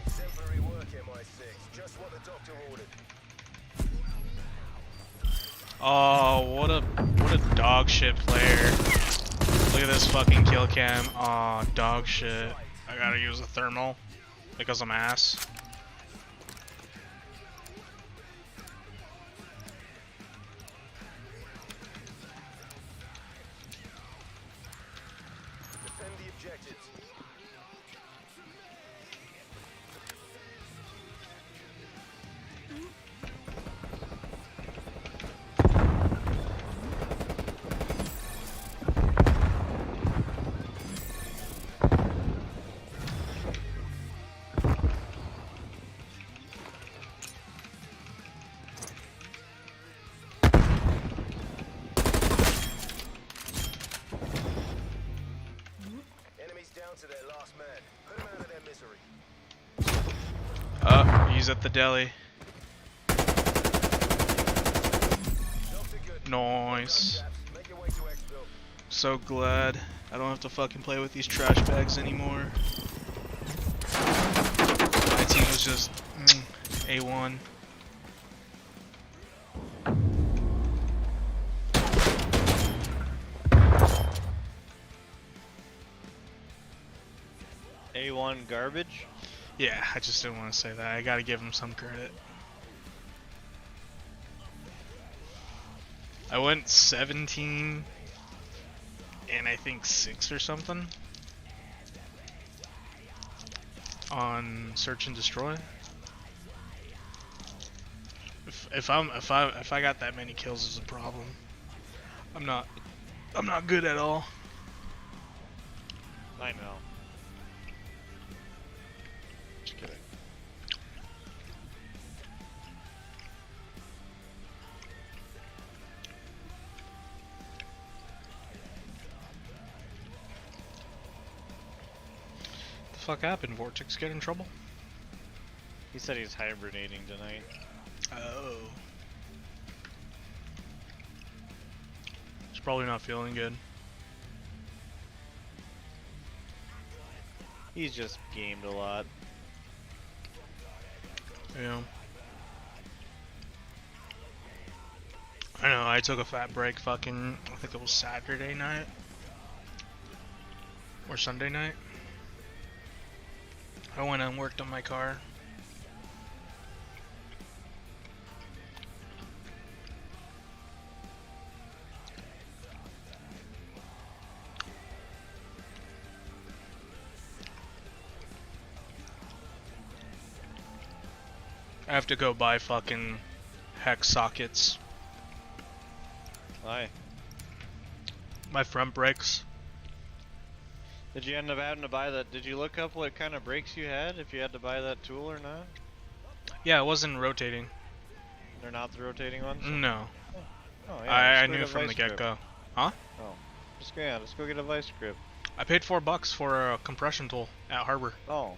[SPEAKER 7] Exemplary work, MI6. Just what the doctor ordered.
[SPEAKER 1] Oh, what a dog shit player. Look at this fucking kill cam. Aw, dog shit. I gotta use a thermal because I'm ass.
[SPEAKER 7] Defend the objectives. Enemies down to their last man. Put them out of their misery.
[SPEAKER 1] He's at the deli.
[SPEAKER 7] Doctor good.
[SPEAKER 1] Nice.
[SPEAKER 7] Make your way to Exville.
[SPEAKER 1] So glad I don't have to fucking play with these trash bags anymore. My team was just A1.
[SPEAKER 2] A1 garbage?
[SPEAKER 1] Yeah, I just didn't want to say that. I gotta give him some credit. I went 17 and I think 6 or something. on search and destroy. If I got that many kills is a problem. I'm not good at all.
[SPEAKER 2] I know. Just kidding.
[SPEAKER 1] What the fuck happened? Vortex get in trouble?
[SPEAKER 2] He said he's hibernating tonight.
[SPEAKER 1] Oh. He's probably not feeling good.
[SPEAKER 2] He's just gamed a lot.
[SPEAKER 1] Yeah. I know, I took a fat break fucking, I think it was Saturday night. Or Sunday night. I went and worked on my car. I have to go buy fucking hex sockets.
[SPEAKER 2] Why?
[SPEAKER 1] My front brakes.
[SPEAKER 2] Did you end up having to buy that? Did you look up what kind of brakes you had? If you had to buy that tool or not?
[SPEAKER 1] Yeah, it wasn't rotating.
[SPEAKER 2] They're not the rotating ones?
[SPEAKER 1] No.
[SPEAKER 2] Oh, yeah,
[SPEAKER 1] I
[SPEAKER 2] just go
[SPEAKER 1] knew
[SPEAKER 2] get a
[SPEAKER 1] from the
[SPEAKER 2] vice grip.
[SPEAKER 1] get-go. Huh?
[SPEAKER 2] Oh. Just go get a vice grip.
[SPEAKER 1] I paid $4 for a compression tool at Harbor.
[SPEAKER 2] Oh.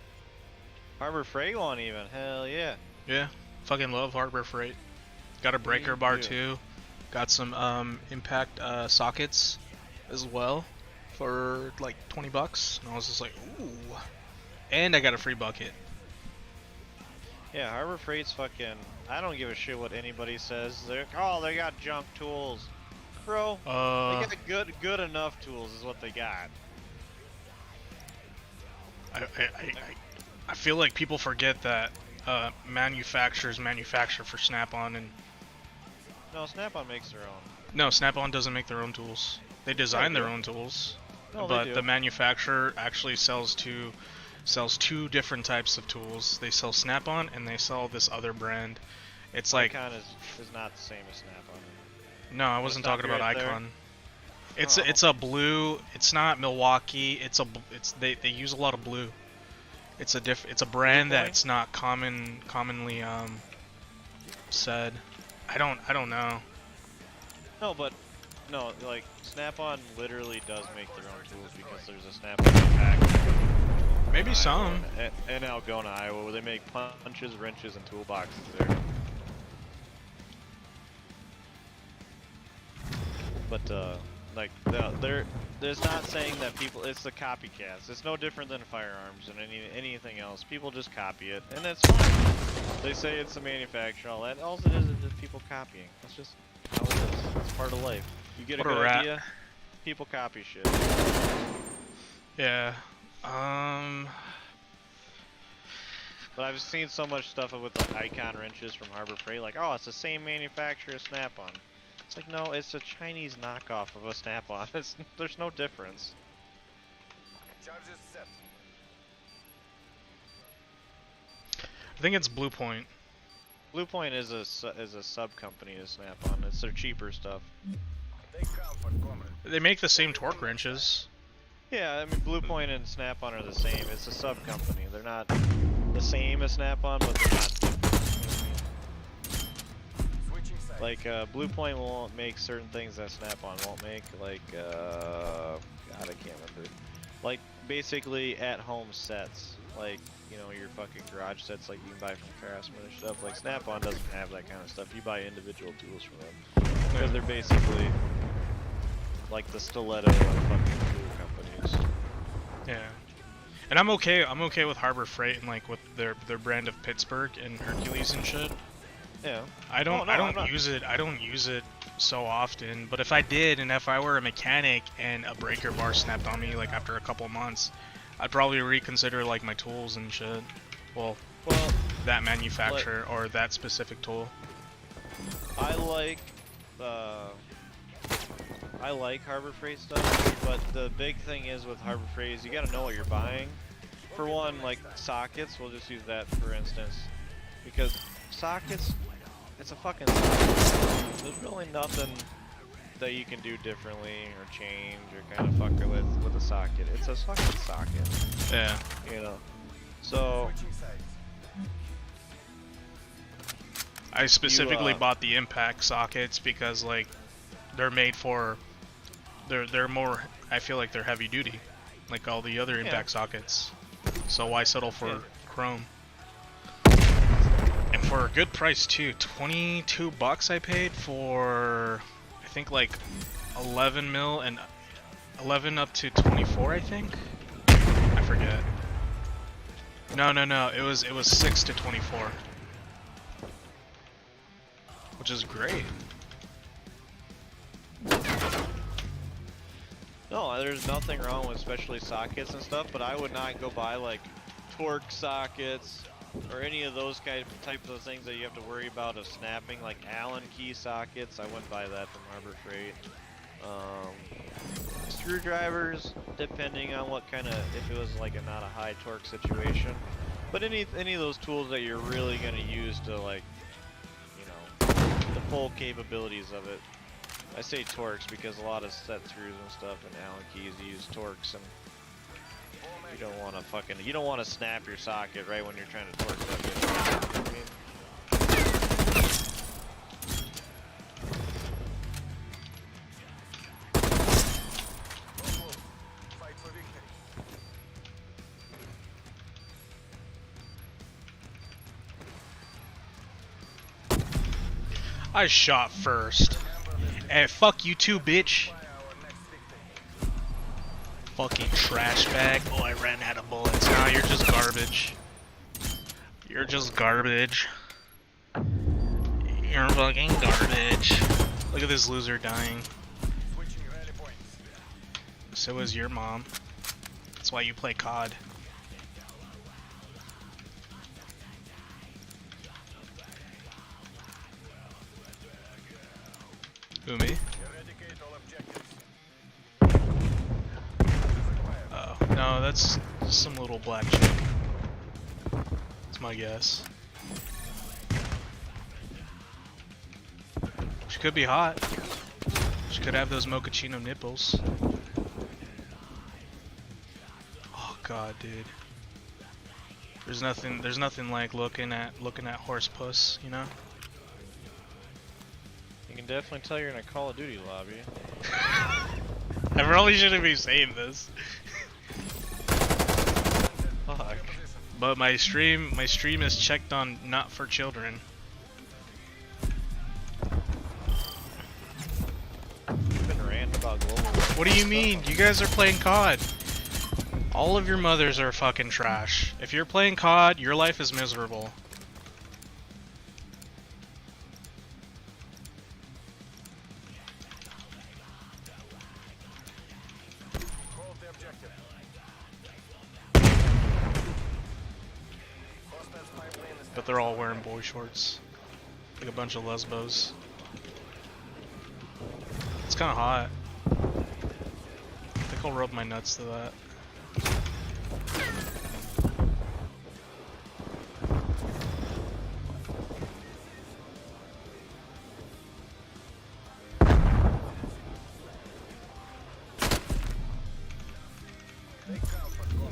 [SPEAKER 2] Harbor Freight one even. Hell yeah.
[SPEAKER 1] Yeah. Fucking love Harbor Freight. Got a breaker bar too. Got some impact sockets as well for like $20. And I was just like, ooh. And I got a free bucket.
[SPEAKER 2] Yeah, Harbor Freight's fucking... I don't give a shit what anybody says. They're, oh, they got junk tools. Bro, they got good enough tools is what they got.
[SPEAKER 1] I feel like people forget that manufacturers manufacture for Snap-on, and
[SPEAKER 2] No, Snap-on makes their own.
[SPEAKER 1] no, Snap-on doesn't make their own tools. They design their
[SPEAKER 2] do.
[SPEAKER 1] own tools,
[SPEAKER 2] No, they
[SPEAKER 1] but
[SPEAKER 2] do.
[SPEAKER 1] the manufacturer actually sells two different types of tools. They sell Snap-on and they sell this other brand. It's like,
[SPEAKER 2] Icon is not the same as Snap-on.
[SPEAKER 1] no, I wasn't
[SPEAKER 2] stop
[SPEAKER 1] talking
[SPEAKER 2] you
[SPEAKER 1] about
[SPEAKER 2] right there?
[SPEAKER 1] Icon. It's
[SPEAKER 2] Oh.
[SPEAKER 1] it's a blue. It's not Milwaukee. They use a lot of blue. It's a brand
[SPEAKER 2] Blue Point?
[SPEAKER 1] that's not commonly said. I don't know.
[SPEAKER 2] No, but no, like Snap-on literally does make their own tools because there's a Snap-on factory
[SPEAKER 1] Maybe
[SPEAKER 2] in
[SPEAKER 1] some.
[SPEAKER 2] Iowa, in Algona, Iowa, where they make punches, wrenches, and toolboxes there. But like there's not saying that people. It's the copycats. It's no different than firearms and anything else. People just copy it, and that's fine. They say it's the manufacturer, all that. All it is just people copying. That's just how it is. It's part of life. You get
[SPEAKER 1] What
[SPEAKER 2] a
[SPEAKER 1] a
[SPEAKER 2] good
[SPEAKER 1] rat.
[SPEAKER 2] idea, people copy shit.
[SPEAKER 1] Yeah.
[SPEAKER 2] But I've seen so much stuff with the Icon wrenches from Harbor Freight, like, oh, it's the same manufacturer as Snap-on. It's like, no, it's a Chinese knockoff of a Snap-on. There's no difference.
[SPEAKER 7] Charges set.
[SPEAKER 1] I think it's Blue Point.
[SPEAKER 2] Blue Point is a sub company to Snap-on. It's their cheaper stuff.
[SPEAKER 7] They come for comrade.
[SPEAKER 1] They make the same torque wrenches.
[SPEAKER 2] Yeah, I mean, Blue Point and Snap-on are the same. It's a sub company. They're not the same as Snap-on, but they're not different.
[SPEAKER 7] Switching sides.
[SPEAKER 2] Like, Blue Point won't make certain things that Snap-on won't make. Like, God, I can't remember. Like, basically at-home sets. Like, you know, your fucking garage sets like you can buy from Craftsman and stuff. Like, Snap-on doesn't have that kind of stuff. You buy individual tools from them. Because they're basically like the stiletto of fucking tool companies.
[SPEAKER 1] Yeah. And I'm okay with Harbor Freight and like with their brand of Pittsburgh and Hercules and shit.
[SPEAKER 2] Yeah.
[SPEAKER 1] I don't
[SPEAKER 2] I'm not-
[SPEAKER 1] use it. I don't use it so often. But if I did, and if I were a mechanic and a breaker bar snapped on me like after a couple of months, I'd probably reconsider like my tools and shit. Well,
[SPEAKER 2] Well,
[SPEAKER 1] that manufacturer or that specific tool.
[SPEAKER 2] I like Harbor Freight stuff, but the big thing is with Harbor Freight is you gotta know what you're buying. for one, like sockets, we'll just use that for instance, because sockets, it's a fucking socket. There's really nothing that you can do differently or change or kind of fuck with a socket. It's a fucking socket,
[SPEAKER 1] Yeah.
[SPEAKER 2] you know. So
[SPEAKER 7] Switching sides.
[SPEAKER 1] I specifically
[SPEAKER 2] uh,
[SPEAKER 1] bought the impact sockets because like they're made for they're more, I feel like they're heavy duty like all the other impact sockets. So why settle for
[SPEAKER 2] Yeah.
[SPEAKER 1] chrome? And for a good price too. $22 I paid for I think like 11 mil and 11 up to 24 I think. I forget. No, it was 6 to 24. Which is great.
[SPEAKER 2] no, there's nothing wrong with especially sockets and stuff, but I would not go buy like torque sockets or any of those types of things that you have to worry about of snapping, like Allen key sockets. I wouldn't buy that from Harbor Freight. Screwdrivers, depending on what kind of, if it was like a not a high torque situation, but any of those tools that you're really gonna use to like, you know, the full capabilities of it. I say torques because a lot of set screws and stuff and Allen keys use torques, and you don't want to snap your socket right when you're trying to torque that bitch. You know what I mean?
[SPEAKER 7] Fight for victory.
[SPEAKER 1] I shot first. Hey, fuck you too, bitch.
[SPEAKER 7] Our next victory.
[SPEAKER 1] Fucking trash bag. Oh, I ran out of bullets. Nah, you're just garbage. You're just garbage. You're fucking garbage. Look at this loser dying.
[SPEAKER 7] Switching rally points.
[SPEAKER 1] So is your mom. That's why you play COD. Who, me?
[SPEAKER 7] Eradicate all objectives.
[SPEAKER 1] Oh, no, that's just some little black chick. That's my guess. She could be hot. She could have those mochaccino nipples. Oh god, dude. There's nothing like looking at horse puss, you know?
[SPEAKER 2] You can definitely tell you're in a Call of Duty lobby.
[SPEAKER 1] I probably shouldn't be saying this.
[SPEAKER 2] Fuck.
[SPEAKER 1] But my stream is checked on not for children.
[SPEAKER 2] You've been ranting about global warming.
[SPEAKER 1] What do you mean? You guys are playing COD. All of your mothers are fucking trash. If you're playing COD, your life is miserable.
[SPEAKER 7] Hold the objective. Hostile spy plane is
[SPEAKER 1] But they're all wearing boy shorts. Like a bunch of lesbos. It's kinda hot. I think I'll rub my nuts to that.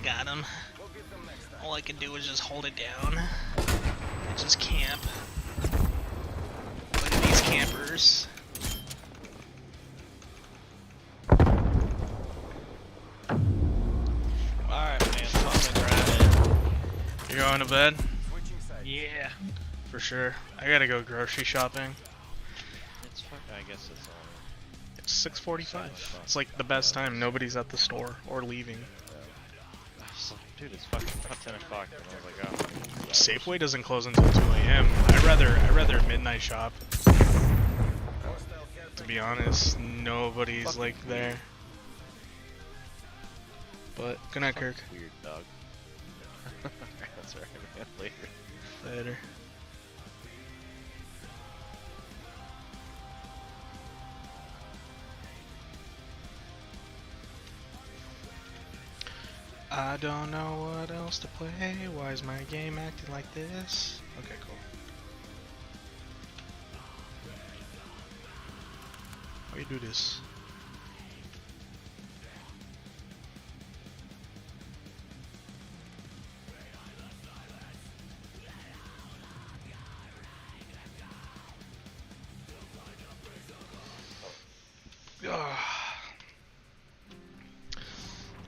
[SPEAKER 1] Got him.
[SPEAKER 7] We'll get them next time.
[SPEAKER 1] All I can do is just hold it down. And just camp. Look at these campers.
[SPEAKER 2] Alright, man, time to grab it.
[SPEAKER 1] You're going to bed?
[SPEAKER 7] Switching sides.
[SPEAKER 3] Yeah.
[SPEAKER 1] For sure. I gotta go grocery shopping.
[SPEAKER 2] It's fuck. I guess it's on.
[SPEAKER 1] It's 6:45. It's like the best time. Nobody's at the store or leaving.
[SPEAKER 2] I was like, dude, it's fucking about 10 o'clock. And I was like, oh.
[SPEAKER 1] Safeway doesn't close until 2 a.m. I'd rather midnight shop.
[SPEAKER 7] Hostile care
[SPEAKER 1] To be honest, nobody's
[SPEAKER 2] Fucking
[SPEAKER 1] like there. But good night, Kirk.
[SPEAKER 2] Weird dog. That's right, man. Later.
[SPEAKER 1] Later. I don't know what else to play. Why is my game acting like this? Okay, cool. How do you do this?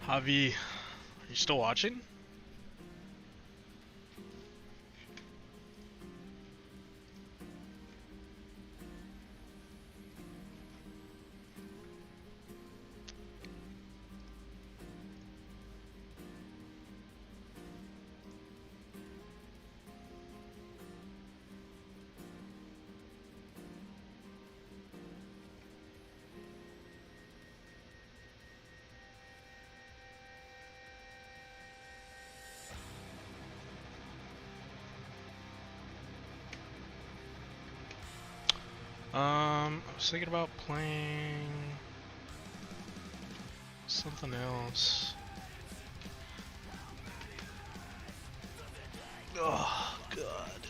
[SPEAKER 1] Javi, are you still watching? I was thinking about playing something else. Oh, God.